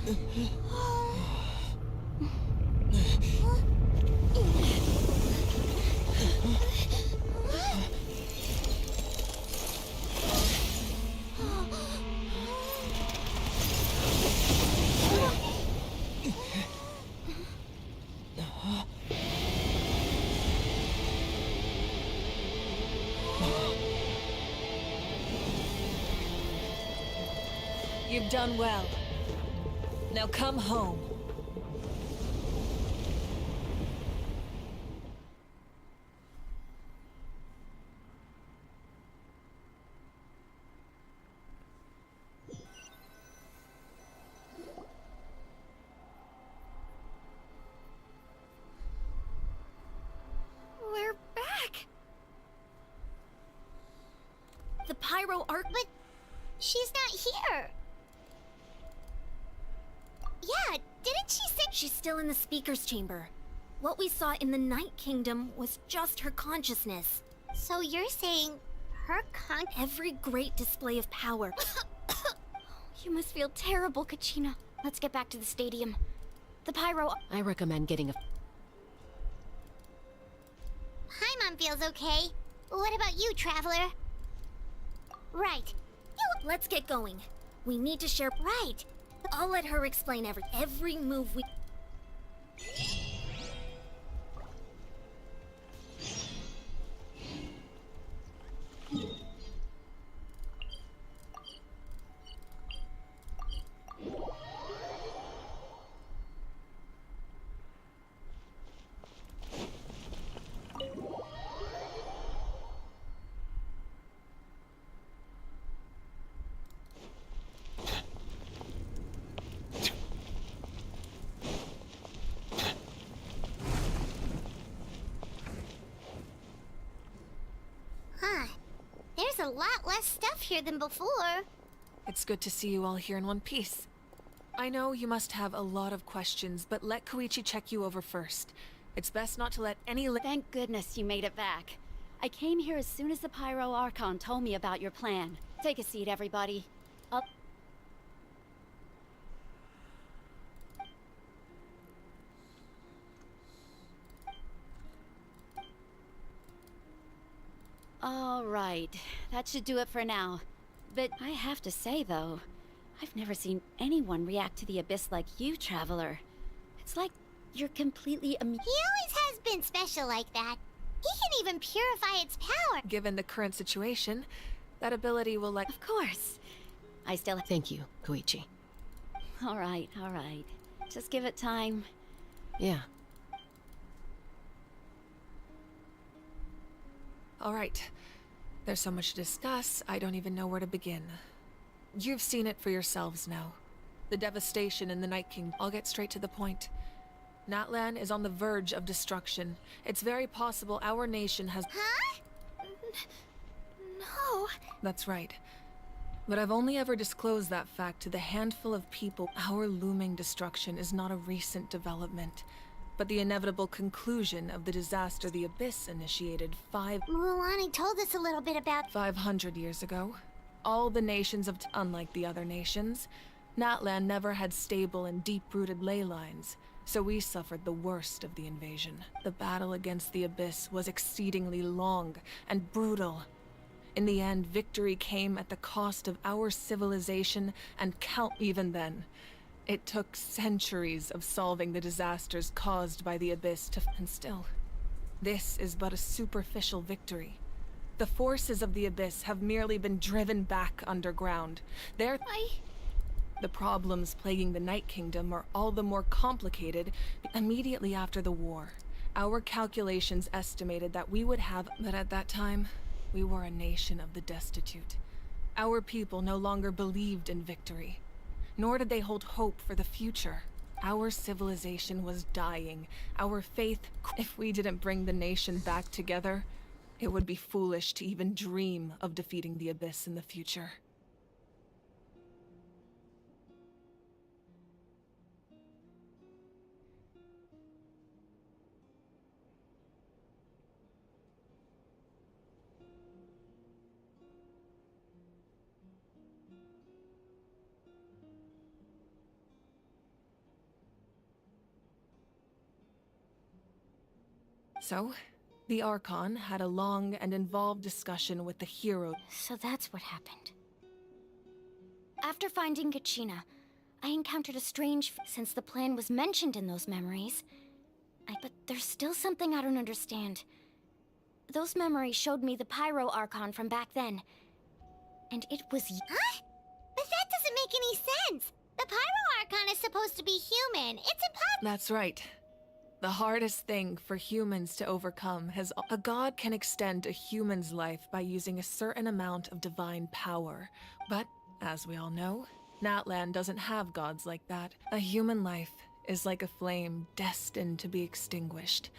You've done well. Now come home. We're back! The Pyro Arc. But she's not here. Yeah, didn't she say— She's still in the speaker's chamber. What we saw in the Night Kingdom was just her consciousness. So you're saying her Every great display of power. You must feel terrible, Kachina. Let's get back to the stadium. The Pyro... I recommend getting a... Paimon feels okay. What about you, Traveler? Right. Let's get going. We need to share... Right. I'll let her explain every move we... There's a lot less stuff here than before. It's good to see you all here in one piece. I know you must have a lot of questions, but let Koichi check you over first. It's best not to let any— Thank goodness you made it back. I came here as soon as the Pyro Archon told me about your plan. Take a seat, everybody. Up. All right, that should do it for now. But I have to say, though, I've never seen anyone react to the Abyss like you, Traveler. It's like you're completely He always has been special like that. He can even purify its power. Given the current situation, that ability will let— Of course. I still— Thank you, Koichi. All right, all right. Just give it time. Yeah. All right. There's so much to discuss, I don't even know where to begin. You've seen it for yourselves now. The devastation in the Night King. I'll get straight to the point. Natlan is on the verge of destruction. It's very possible our nation has— Huh? No. That's right. But I've only ever disclosed that fact to the handful of people. Our looming destruction is not a recent development, but the inevitable conclusion of the disaster the Abyss initiated Mualani told us a little bit about— 500 years ago. All the nations of— Unlike the other nations, Natlan never had stable and deep-rooted ley lines, so we suffered the worst of the invasion. The battle against the Abyss was exceedingly long and brutal. In the end, victory came at the cost of our civilization and even then. It took centuries of solving the disasters caused by the Abyss and still, this is but a superficial victory. The forces of the Abyss have merely been driven back underground. The problems plaguing the Night Kingdom are all the more complicated. Immediately after the war, our calculations estimated that we would have— But at that time, we were a nation of the destitute. Our people no longer believed in victory, nor did they hold hope for the future. Our civilization was dying. Our faith— If we didn't bring the nation back together, it would be foolish to even dream of defeating the Abyss in the future. So, the Archon had a long and involved discussion with the hero. So that's what happened. After finding Kachina, I encountered a strange since the plan was mentioned in those memories. But there's still something I don't understand. Those memories showed me the Pyro Archon from back then. And it was... Huh? But that doesn't make any sense! The Pyro Archon is supposed to be human. It's impossible. That's right. The hardest thing for humans to overcome has... A god can extend a human's life by using a certain amount of divine power. But, as we all know, Natlan doesn't have gods like that. A human life is like a flame destined to be extinguished.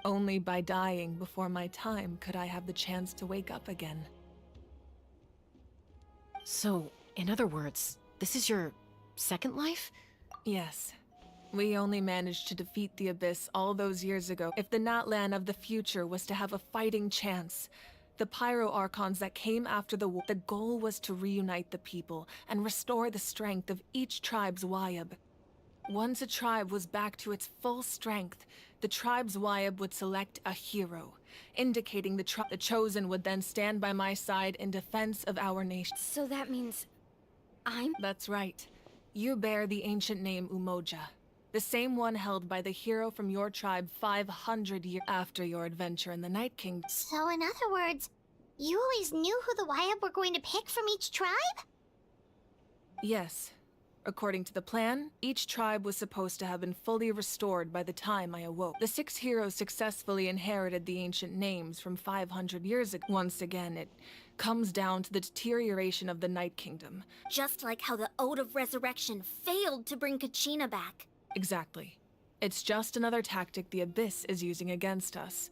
Only by dying before my time could I have the chance to wake up again. So, in other words, this is your second life? Yes. We only managed to defeat the Abyss all those years ago. If the Natlan of the future was to have a fighting chance, the Pyro Archons that came after the war, the goal was to reunite the people and restore the strength of each tribe's Wayab. Once a tribe was back to its full strength, the tribe's Wayab would select a hero, indicating the Chosen would then stand by my side in defense of our nation. So that means... I'm... That's right. You bear the ancient name Umoja, the same one held by the hero from your tribe 500 years after your adventure in the Night Kingdom. So in other words, you always knew who the Wayab were going to pick from each tribe? Yes. According to the plan, each tribe was supposed to have been fully restored by the time I awoke. The 6 heroes successfully inherited the ancient names from 500 years ago. Once again, it comes down to the deterioration of the Night Kingdom. Just like how the Ode of Resurrection failed to bring Kachina back. Exactly. It's just another tactic the Abyss is using against us.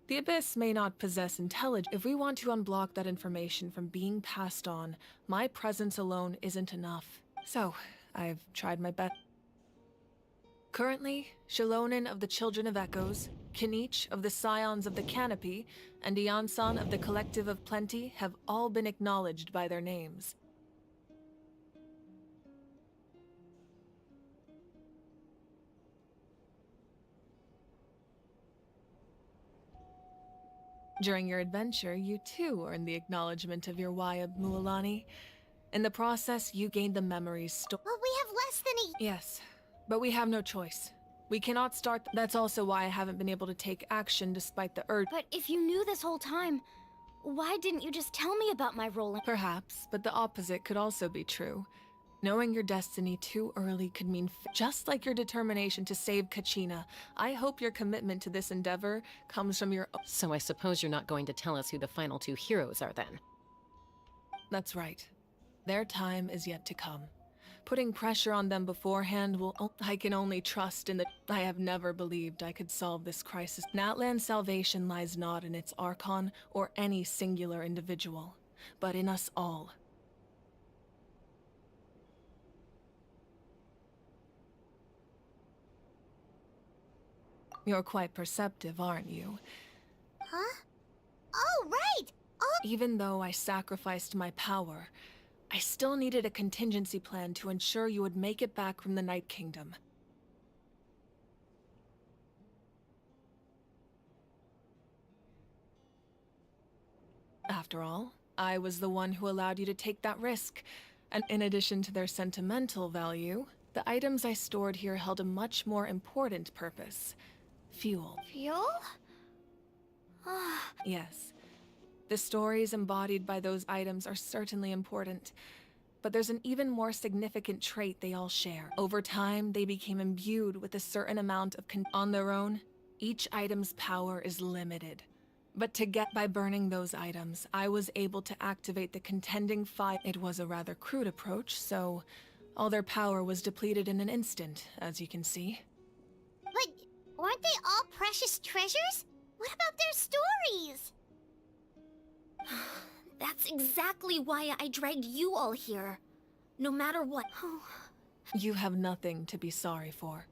The Abyss may not possess intelligence. If we want to unblock that information from being passed on, my presence alone isn't enough. So, I've tried my best. Currently, Shilonin of the Children of Echoes, Kinich of the Scions of the Canopy, and Iansan of the Collective of Plenty have all been acknowledged by their names. During your adventure, you too earned the acknowledgement of your Wayab, Mualani. In the process, you gained the memories Well, we have less than a... Yes, but we have no choice. We cannot start... That's also why I haven't been able to take action despite the urge. But if you knew this whole time, why didn't you just tell me about my role in... Perhaps, but the opposite could also be true. Knowing your destiny too early could mean... Just like your determination to save Kachina, I hope your commitment to this endeavor comes from your... So I suppose you're not going to tell us who the final 2 heroes are then? That's right. Their time is yet to come. Putting pressure on them beforehand will... I can only trust in that I have never believed I could solve this crisis. Natlan's salvation lies not in its Archon or any singular individual, but in us all. You're quite perceptive, aren't you? Huh? Oh, right! Oh! Even though I sacrificed my power, I still needed a contingency plan to ensure you would make it back from the Night Kingdom. After all, I was the one who allowed you to take that risk, and in addition to their sentimental value, the items I stored here held a much more important purpose. Fuel. Fuel? Yes. The stories embodied by those items are certainly important, but there's an even more significant trait they all share. Over time, they became imbued with a certain amount of on their own, each item's power is limited. But by burning those items, I was able to activate the contending fire. It was a rather crude approach, so all their power was depleted in an instant, as you can see. But weren't they all precious treasures? What about their stories? That's exactly why I dragged you all here. No matter what. You have nothing to be sorry for.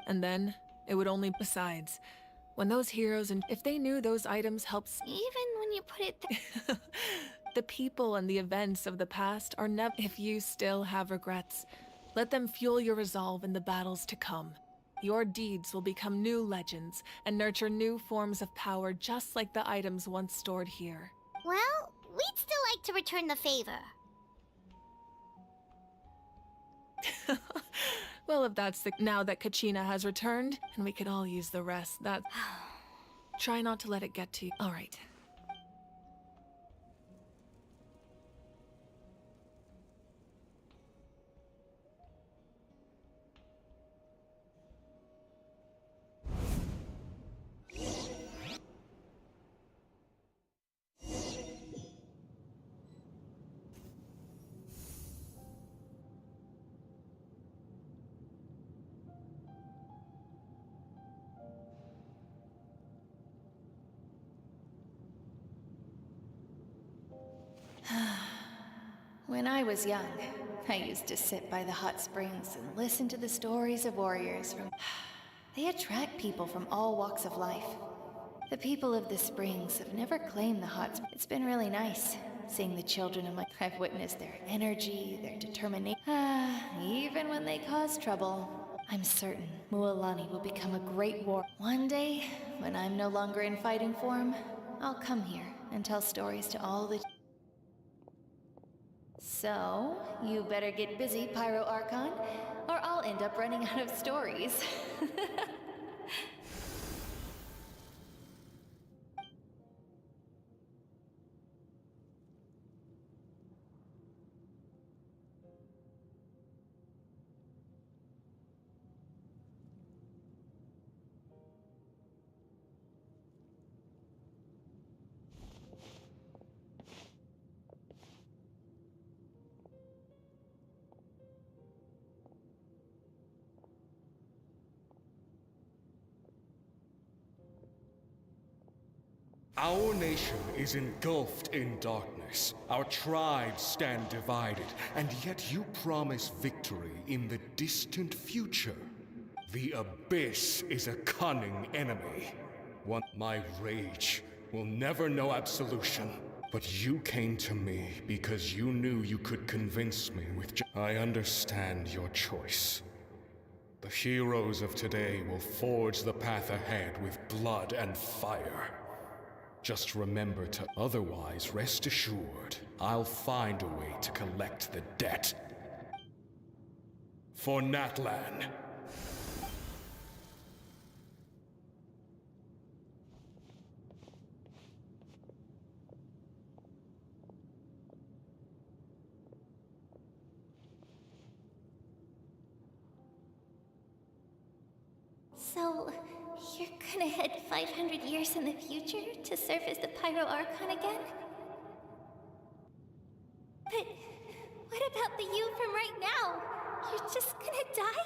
And then, it would only... Besides, when those heroes and if they knew those items helped... Even when you put it... The people and the events of the past are never... If you still have regrets, let them fuel your resolve in the battles to come. Your deeds will become new legends and nurture new forms of power just like the items once stored here. Well, we'd still like to return the favor. Well, if that's now that Kachina has returned, and we could all use the rest, that... Try not to let it get to you. All right. When I was young, I used to sit by the hot springs and listen to the stories of warriors from... They attract people from all walks of life. The people of the springs have never claimed the hot springs. It's been really nice seeing the children of my... I've witnessed their energy, their determination. Even when they cause trouble. I'm certain Mualani will become a great war. One day, when I'm no longer in fighting form, I'll come here and tell stories to all the... So, you better get busy, Pyro Archon, or I'll end up running out of stories. Our nation is engulfed in darkness. Our tribes stand divided, and yet you promise victory in the distant future. The Abyss is a cunning enemy. My rage will never know absolution. But you came to me because you knew you could convince me with... I understand your choice. The heroes of today will forge the path ahead with blood and fire. Just remember to... Otherwise, rest assured, I'll find a way to collect the debt. For Natlan. So, you're gonna head 500 years in the future to serve as the Pyro Archon again? But what about the you from right now? You're just gonna die?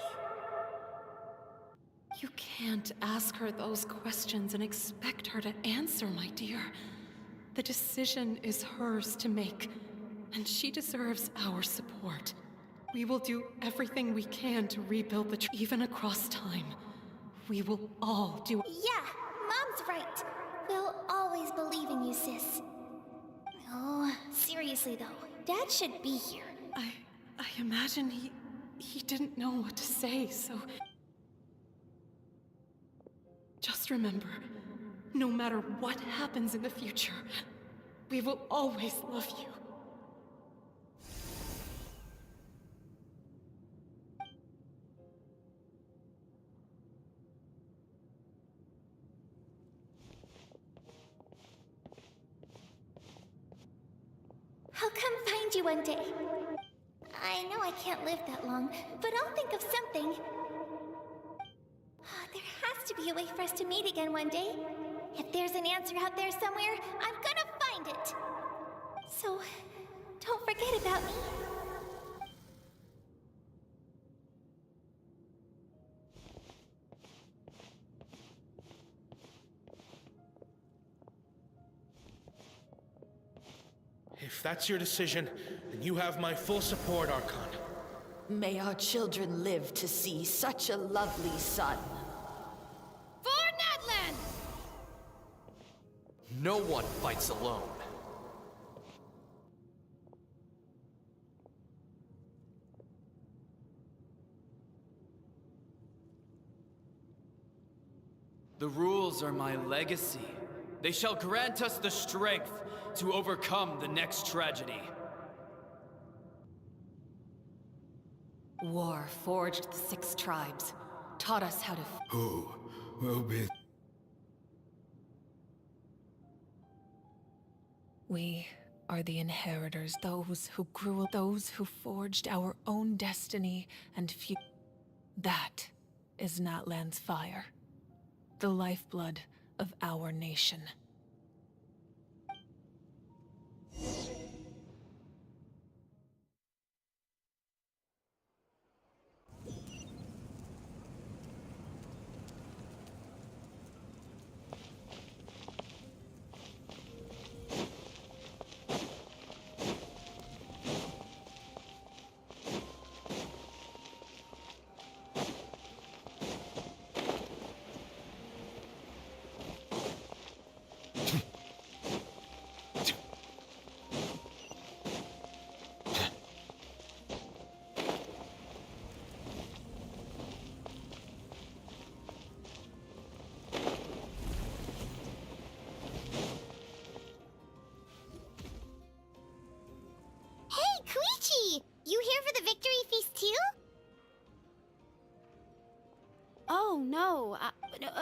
You can't ask her those questions and expect her to answer, my dear. The decision is hers to make, and she deserves our support. We will do everything we can to rebuild the even across time. We will all do... Yeah, Mom's right. We'll always believe in you, sis. Oh, seriously though, Dad should be here. I imagine he didn't know what to say, so... Just remember, no matter what happens in the future, we will always love you. I'll come find you one day. I know I can't live that long, but I'll think of something. There has to be a way for us to meet again one day. If there's an answer out there somewhere, I'm gonna find it. So, don't forget about me. If that's your decision, then you have my full support, Archon. May our children live to see such a lovely son. For Natlan! No one fights alone. The rules are my legacy. They shall grant us the strength to overcome the next tragedy. War forged the 6 tribes, taught us how to... Who will be... We are the inheritors, those who grew, those who forged our own destiny and That is Natlan's fire, the lifeblood of our nation. You here for the victory feast too? Oh, no.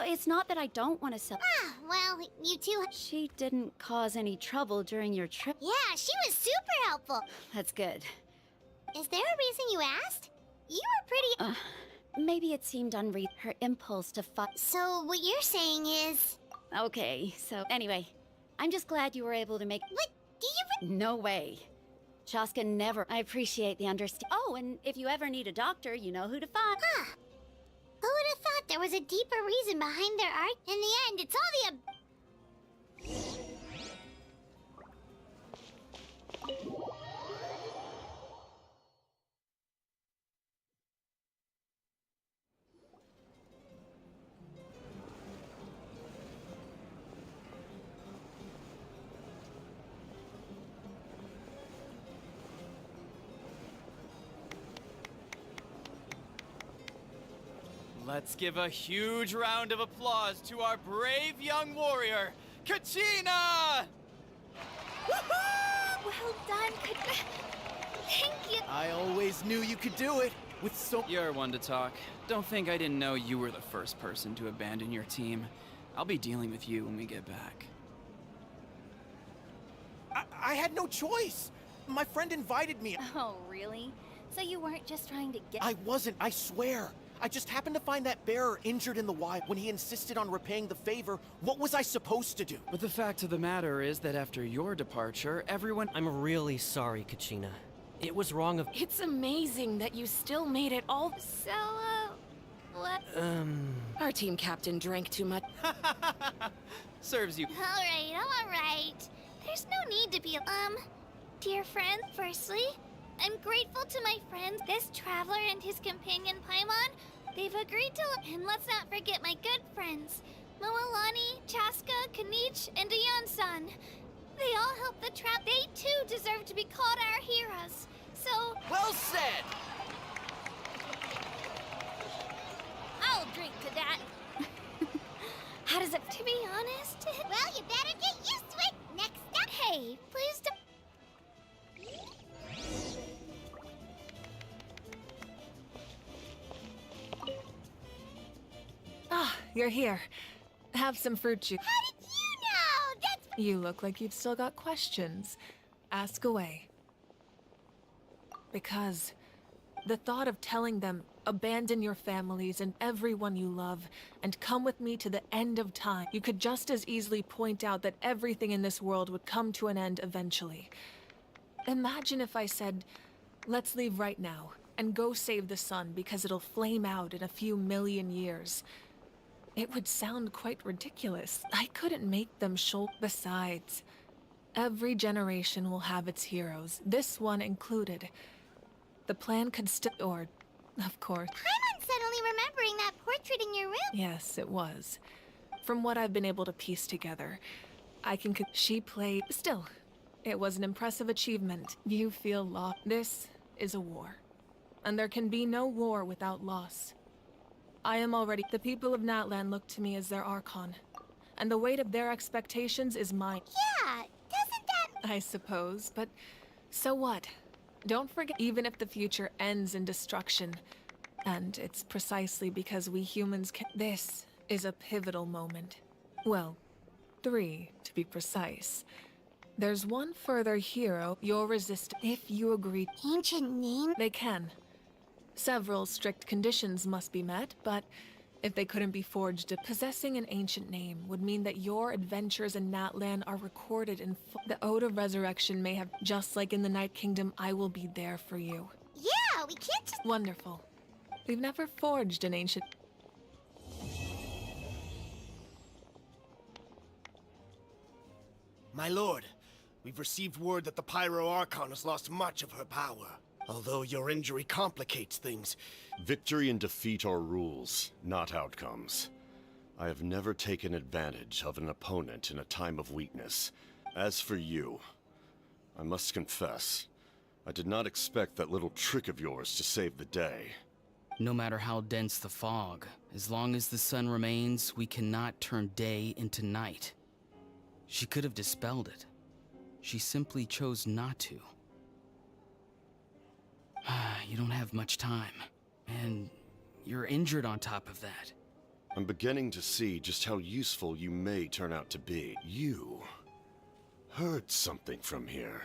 It's not that I don't want to sell. Ah, well, you two... She didn't cause any trouble during your trip. Yeah, she was super helpful. That's good. Is there a reason you asked? You were pretty... Maybe it seemed her impulse to fight. So what you're saying is... Okay, so anyway, I'm just glad you were able to make... What? Do you... No way. Chaska never... I appreciate the understanding. Oh, and if you ever need a doctor, you know who to find. Huh. Who would have thought there was a deeper reason behind their art? In the end, it's all the... Let's give a huge round of applause to our brave young warrior, Kachina! Well done, Thank you. I always knew you could do it. With so... You're one to talk. Don't think I didn't know you were the first person to abandon your team. I'll be dealing with you when we get back. I had no choice. My friend invited me. Oh, really? So you weren't just trying to get... I wasn't, I swear. I just happened to find that bearer injured in the wild. When he insisted on repaying the favor, what was I supposed to do? But the fact of the matter is that after your departure, everyone... I'm really sorry, Kachina. It was wrong of... It's amazing that you still made it all... So, what? Our team captain drank too much. Serves you. All right. There's no need to be... Dear friend, firstly, I'm grateful to my friends, this traveler and his companion Paimon. They've agreed to... And let's not forget my good friends, Moalani, Chaska, Kanich, and Ayan-san. They all helped the trap. They too deserve to be called our heroes. So... Well said! I'll drink to that. How does it... To be honest... Well, you better get used to it. Next up... Hey, please don't... Ah, you're here. Have some fruit juice. How did you know? That's... You look like you've still got questions. Ask away. Because the thought of telling them, abandon your families and everyone you love, and come with me to the end of time, you could just as easily point out that everything in this world would come to an end eventually. Imagine if I said, let's leave right now, and go save the sun because it'll flame out in a few million years. It would sound quite ridiculous. I couldn't make them Besides, every generation will have its heroes, this one included. The plan could or, of course... Paimon's suddenly remembering that portrait in your room. Yes, it was. From what I've been able to piece together, I can... She played... Still, it was an impressive achievement. You feel lost. This is a war. And there can be no war without loss. I am already. The people of Natlan look to me as their Archon, and the weight of their expectations is mine. Yeah, doesn't that... I suppose, but so what? Don't forget, even if the future ends in destruction, and it's precisely because we humans can. This is a pivotal moment. Well, 3, to be precise. There's one further hero you'll resist if you agree. Ancient name? They can. Several strict conditions must be met, but if they couldn't be forged, possessing an ancient name would mean that your adventures in Natlan are recorded in the Ode of Resurrection may have, just like in the Night Kingdom, I will be there for you. Yeah, we can't just... Wonderful. We've never forged an ancient... My lord, we've received word that the Pyro Archon has lost much of her power. Although your injury complicates things. Victory and defeat are rules, not outcomes. I have never taken advantage of an opponent in a time of weakness. As for you, I must confess, I did not expect that little trick of yours to save the day. No matter how dense the fog, as long as the sun remains, we cannot turn day into night. She could have dispelled it. She simply chose not to. You don't have much time, and you're injured on top of that. I'm beginning to see just how useful you may turn out to be. You heard something from here.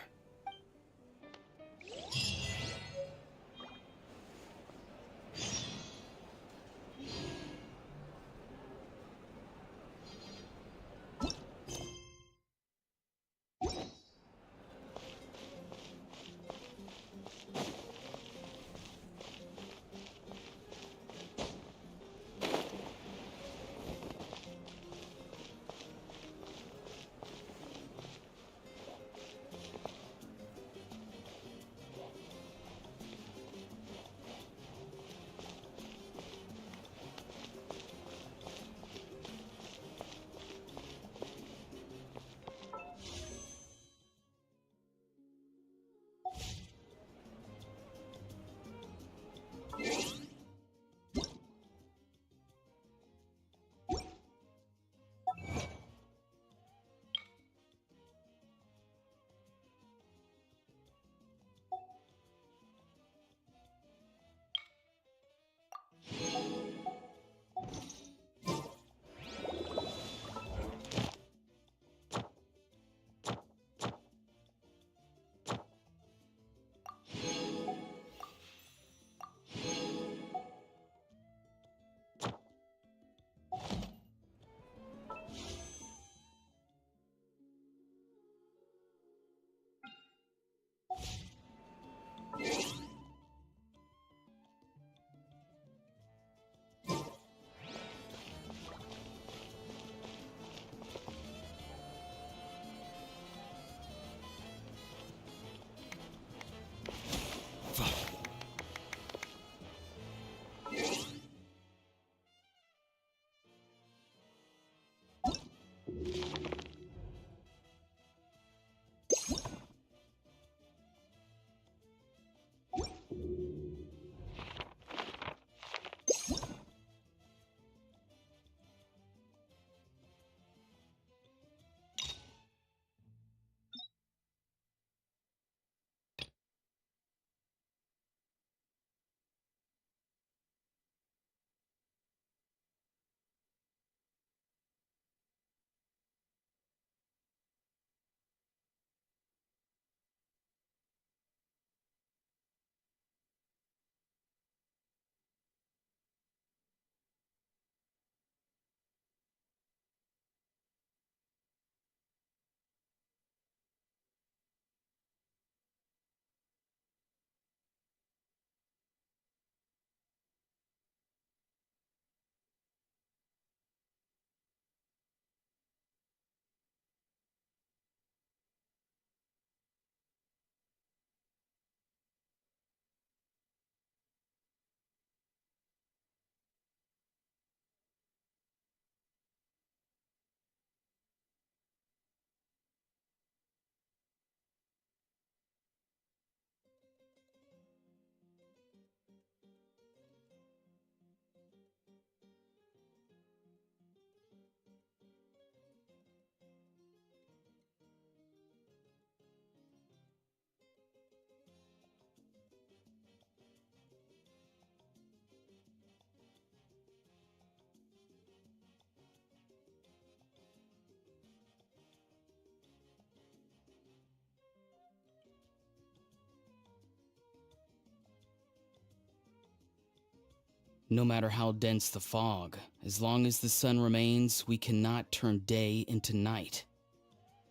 No matter how dense the fog, as long as the sun remains, we cannot turn day into night.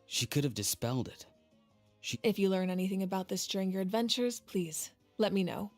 She could have dispelled it. If you learn anything about this during your adventures, please let me know.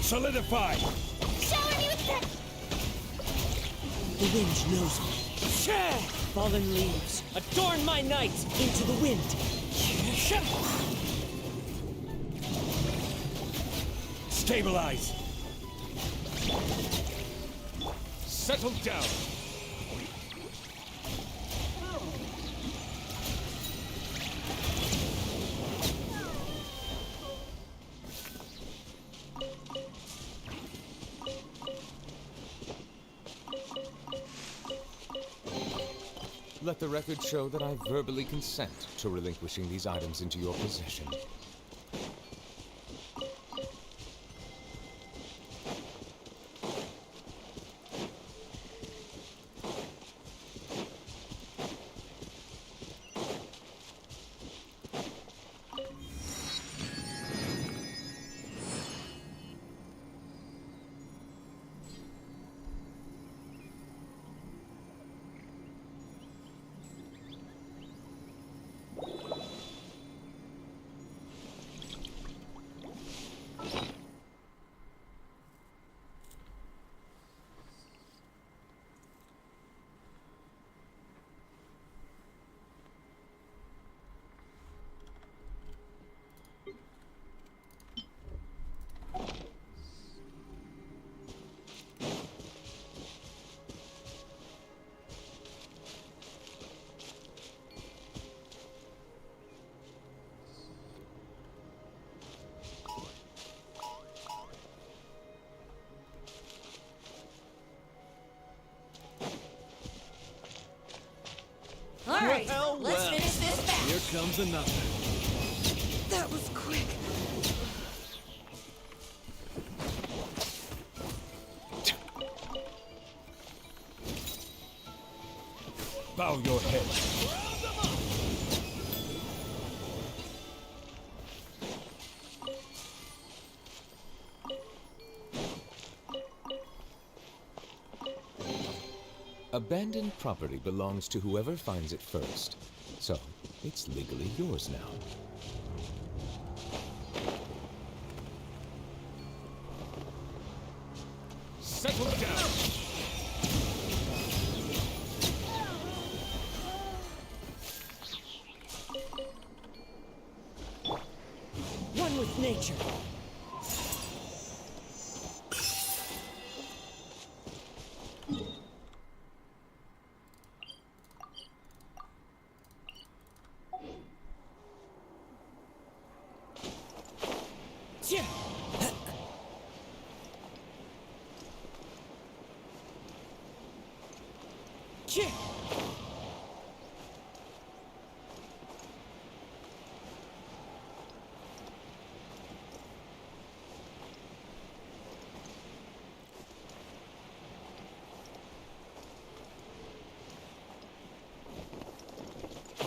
Solidify! Shower me with The wind knows me. Fallen leaves, adorn my night into the wind. Stabilize! Settle down! Let the record show that I verbally consent to relinquishing these items into your possession. All right, let's finish this fast. Here comes another. That was quick. Bow your head. Abandoned property belongs to whoever finds it first, so it's legally yours now. Settle down! One with nature.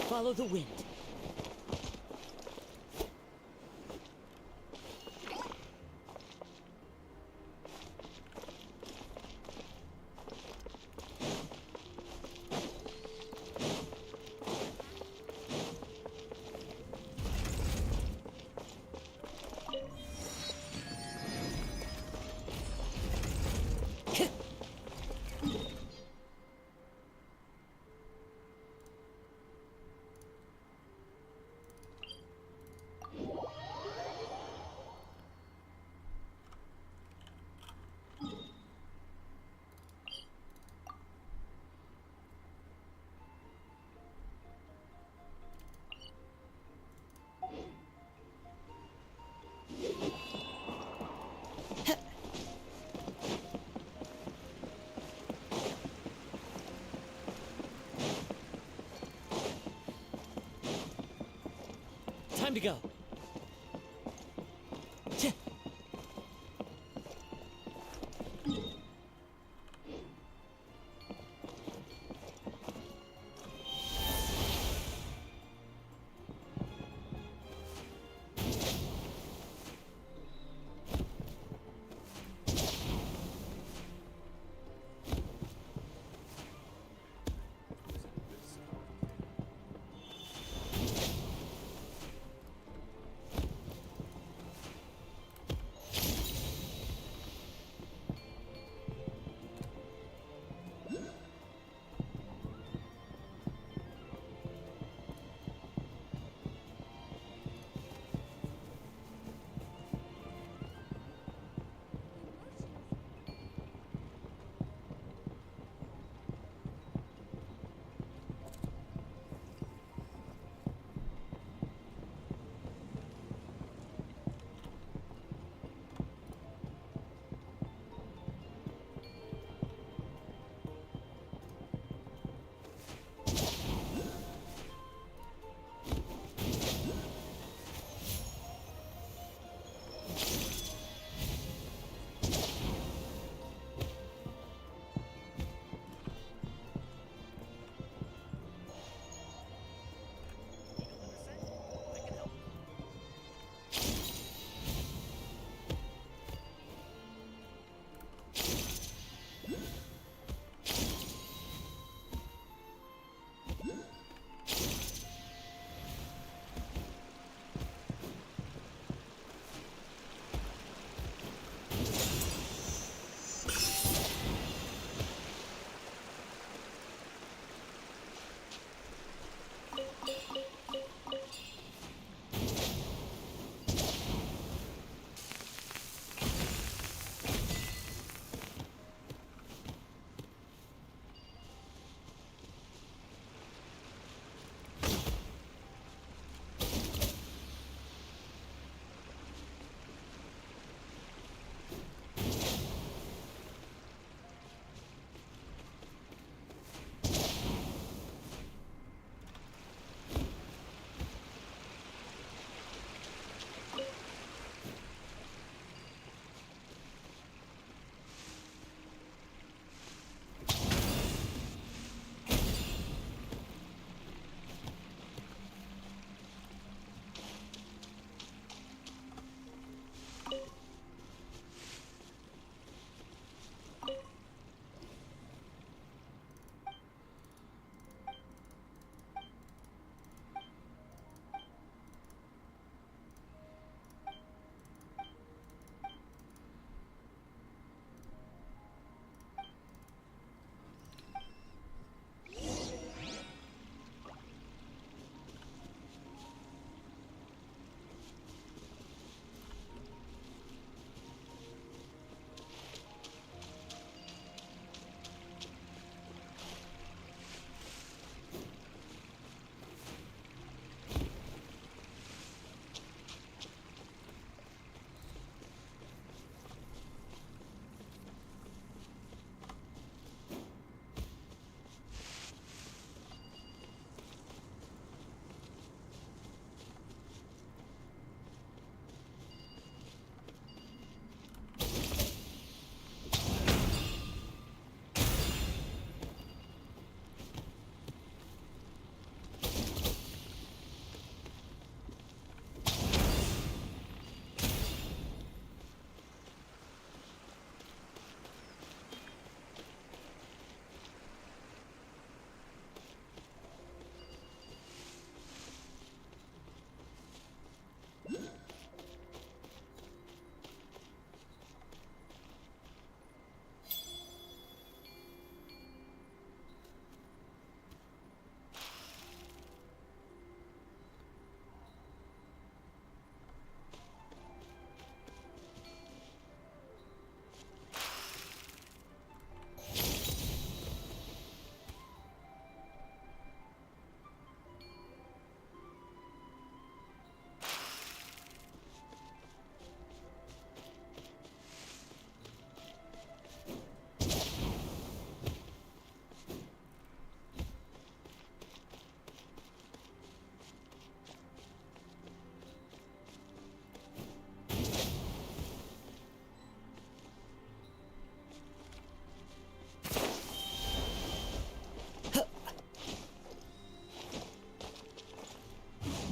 Follow the wind. Time to go.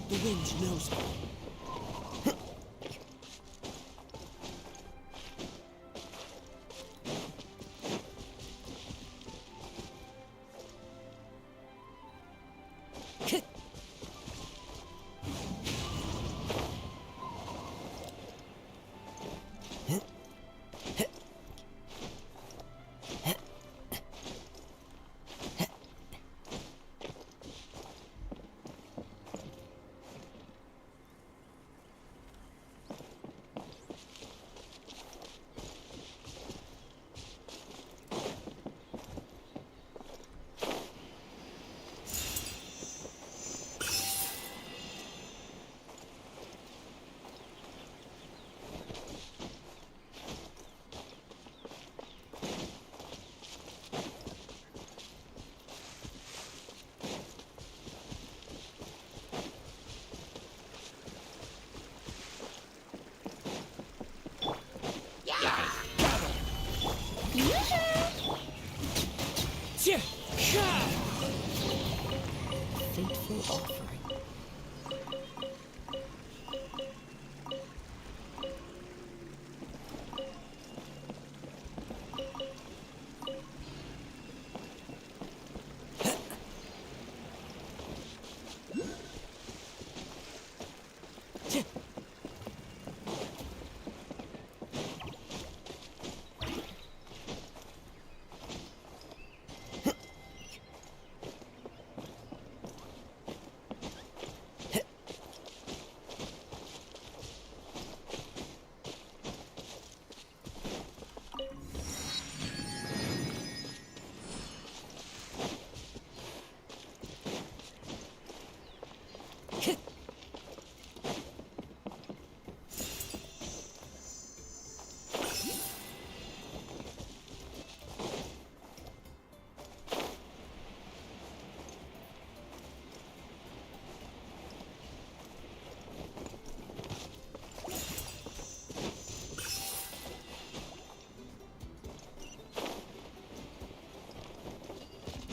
The wind knows me. Fateful offering.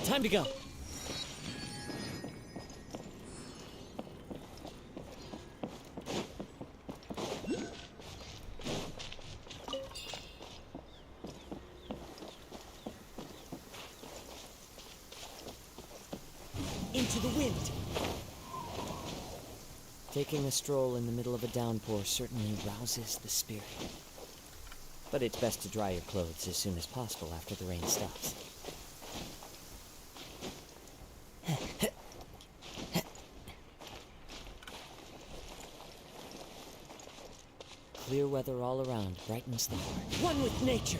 Time to go. Into the wind. Taking a stroll in the middle of a downpour certainly rouses the spirit. But it's best to dry your clothes as soon as possible after the rain stops. Clear weather all around brightens the heart. One with nature!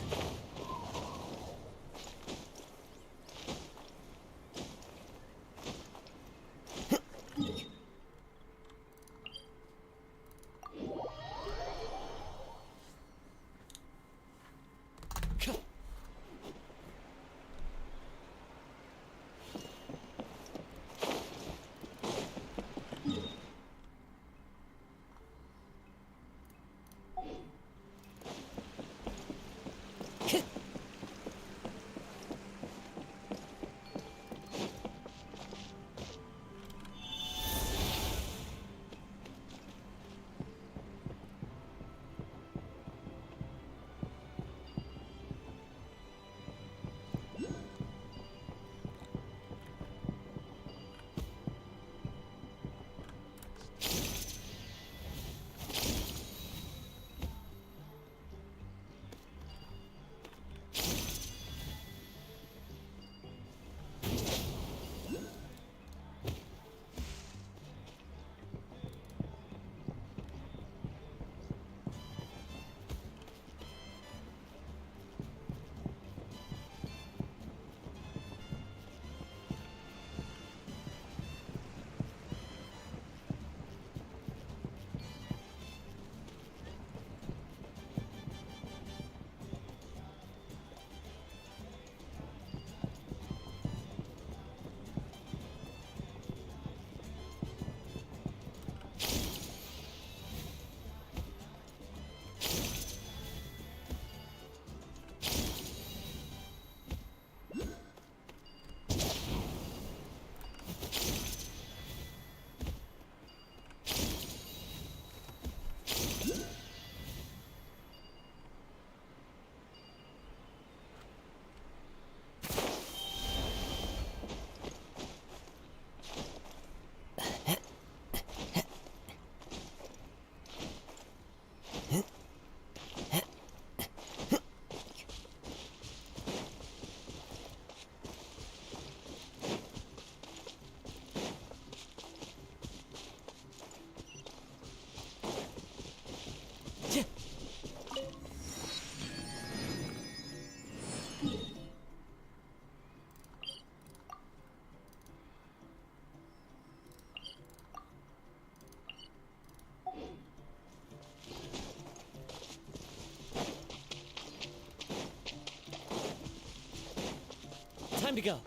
go.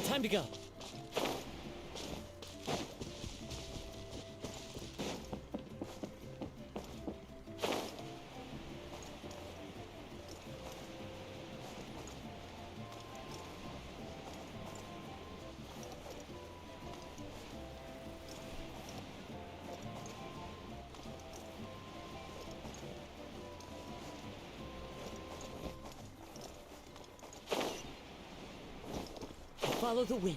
Time to go. Follow the wind.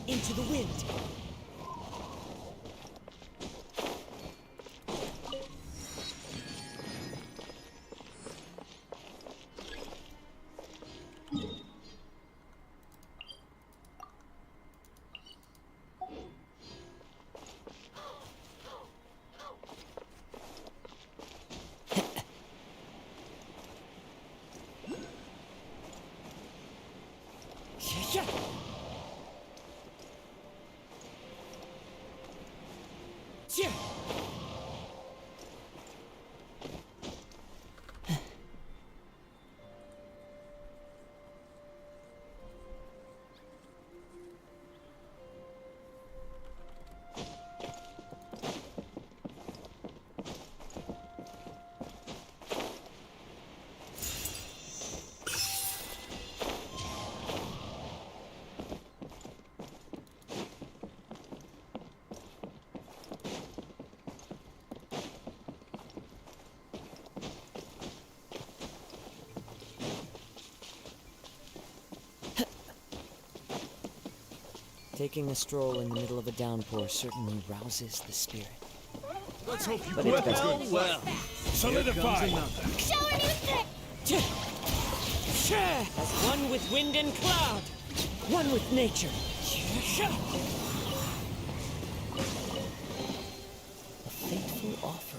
Into the wind. Yeah. Cheer! Taking a stroll in the middle of a downpour certainly rouses the spirit. Let's hope you But do it's best. well. Solidify. Show her new As one with wind and cloud, one with nature. A faithful offering.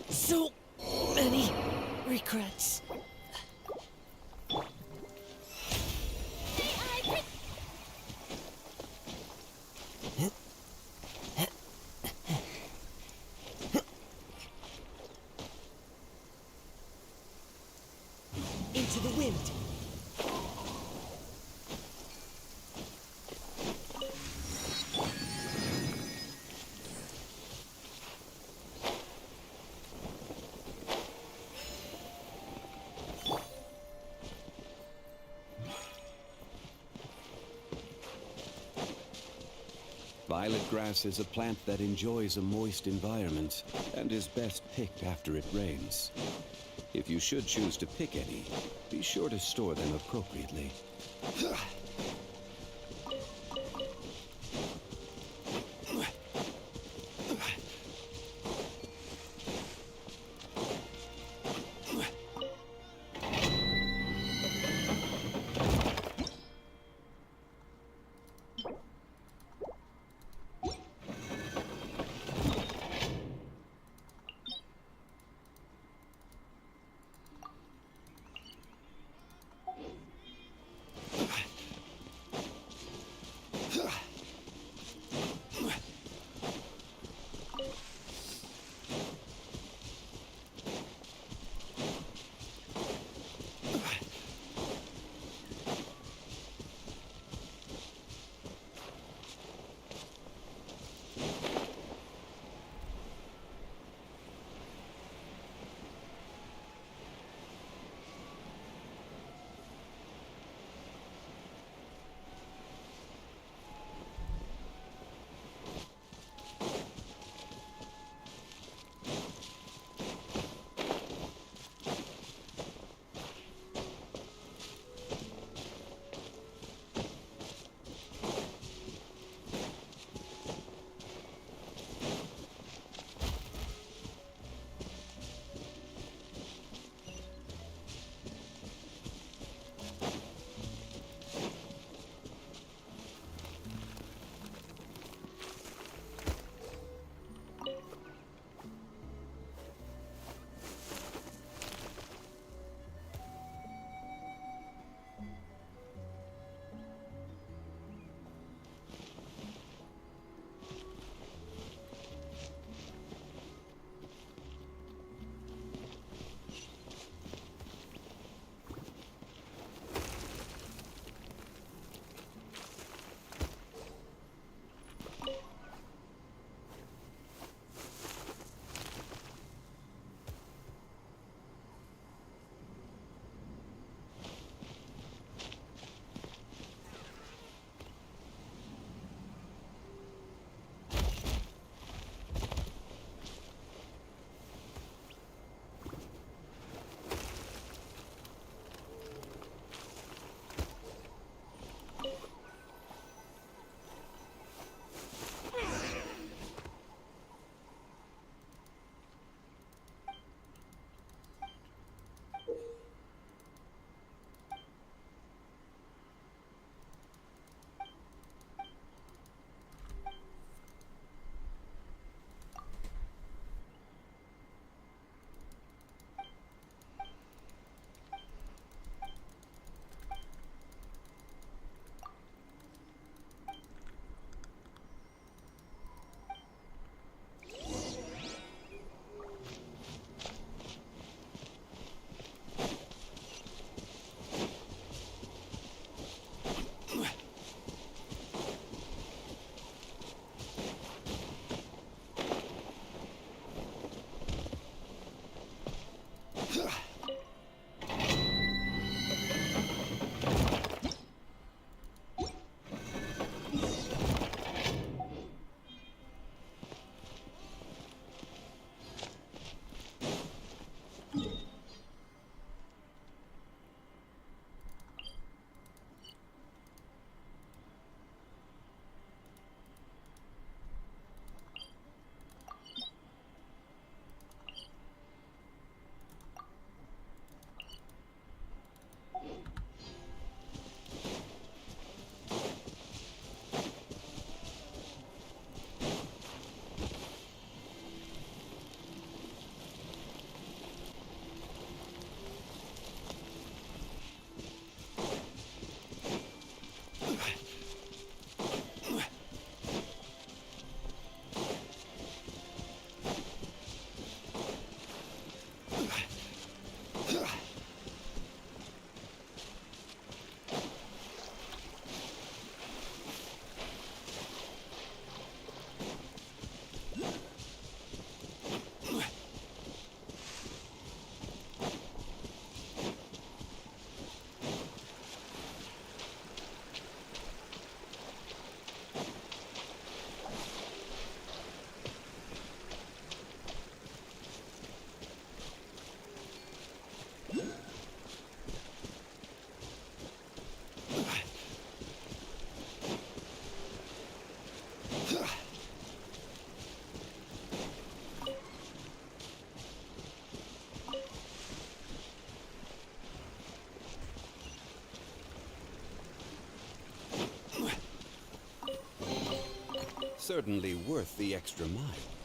So many regrets. Into the wind. Violet grass is a plant that enjoys a moist environment and is best picked after it rains. If you should choose to pick any, be sure to store them appropriately. Certainly worth the extra mile.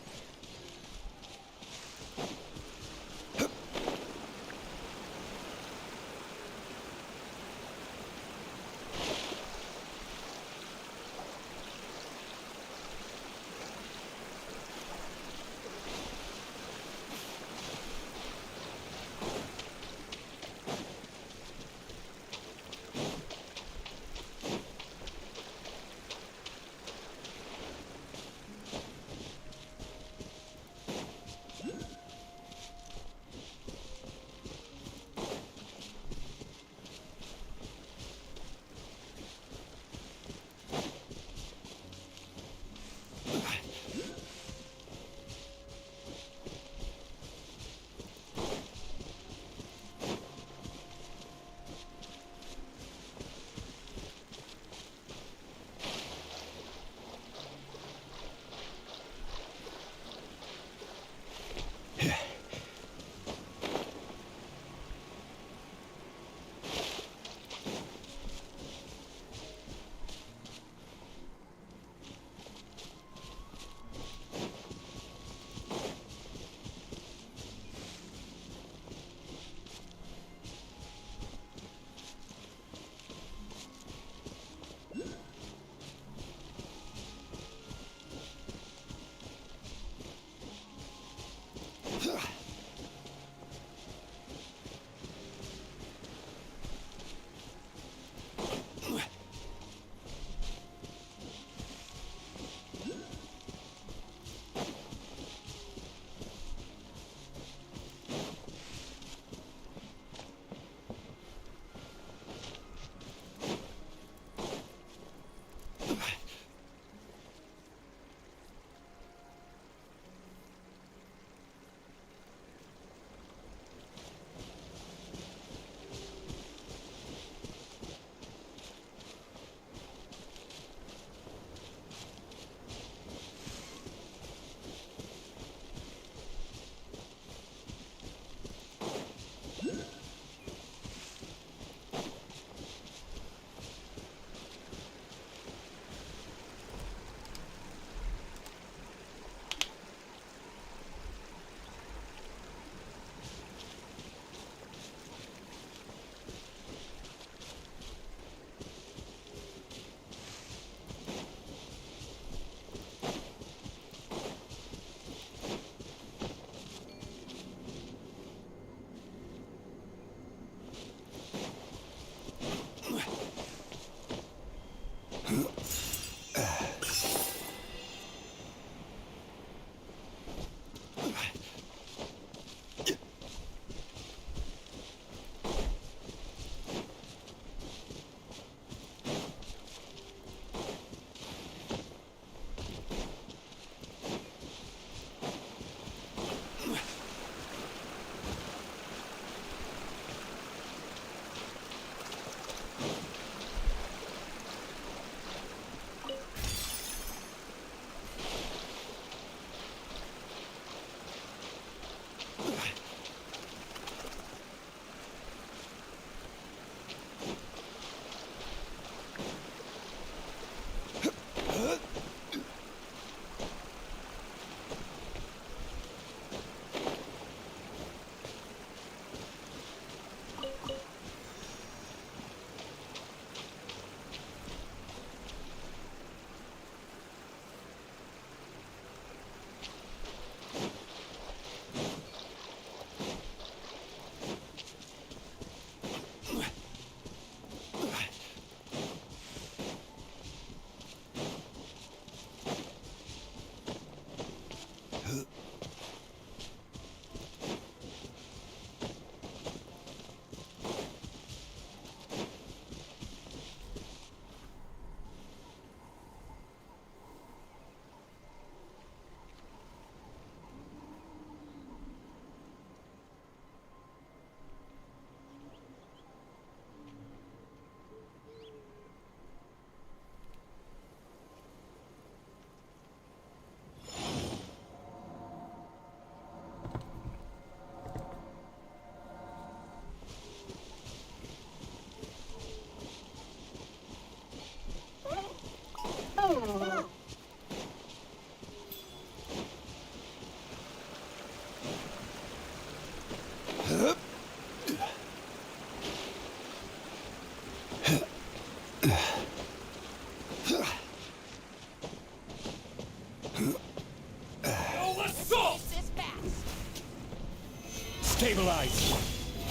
Stabilize!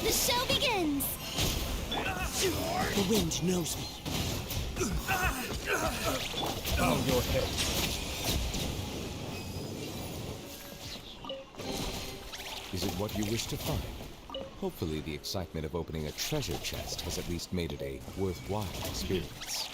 The show begins! The wind knows me. Down your head. Is it what you wish to find? Hopefully the excitement of opening a treasure chest has at least made it a worthwhile experience.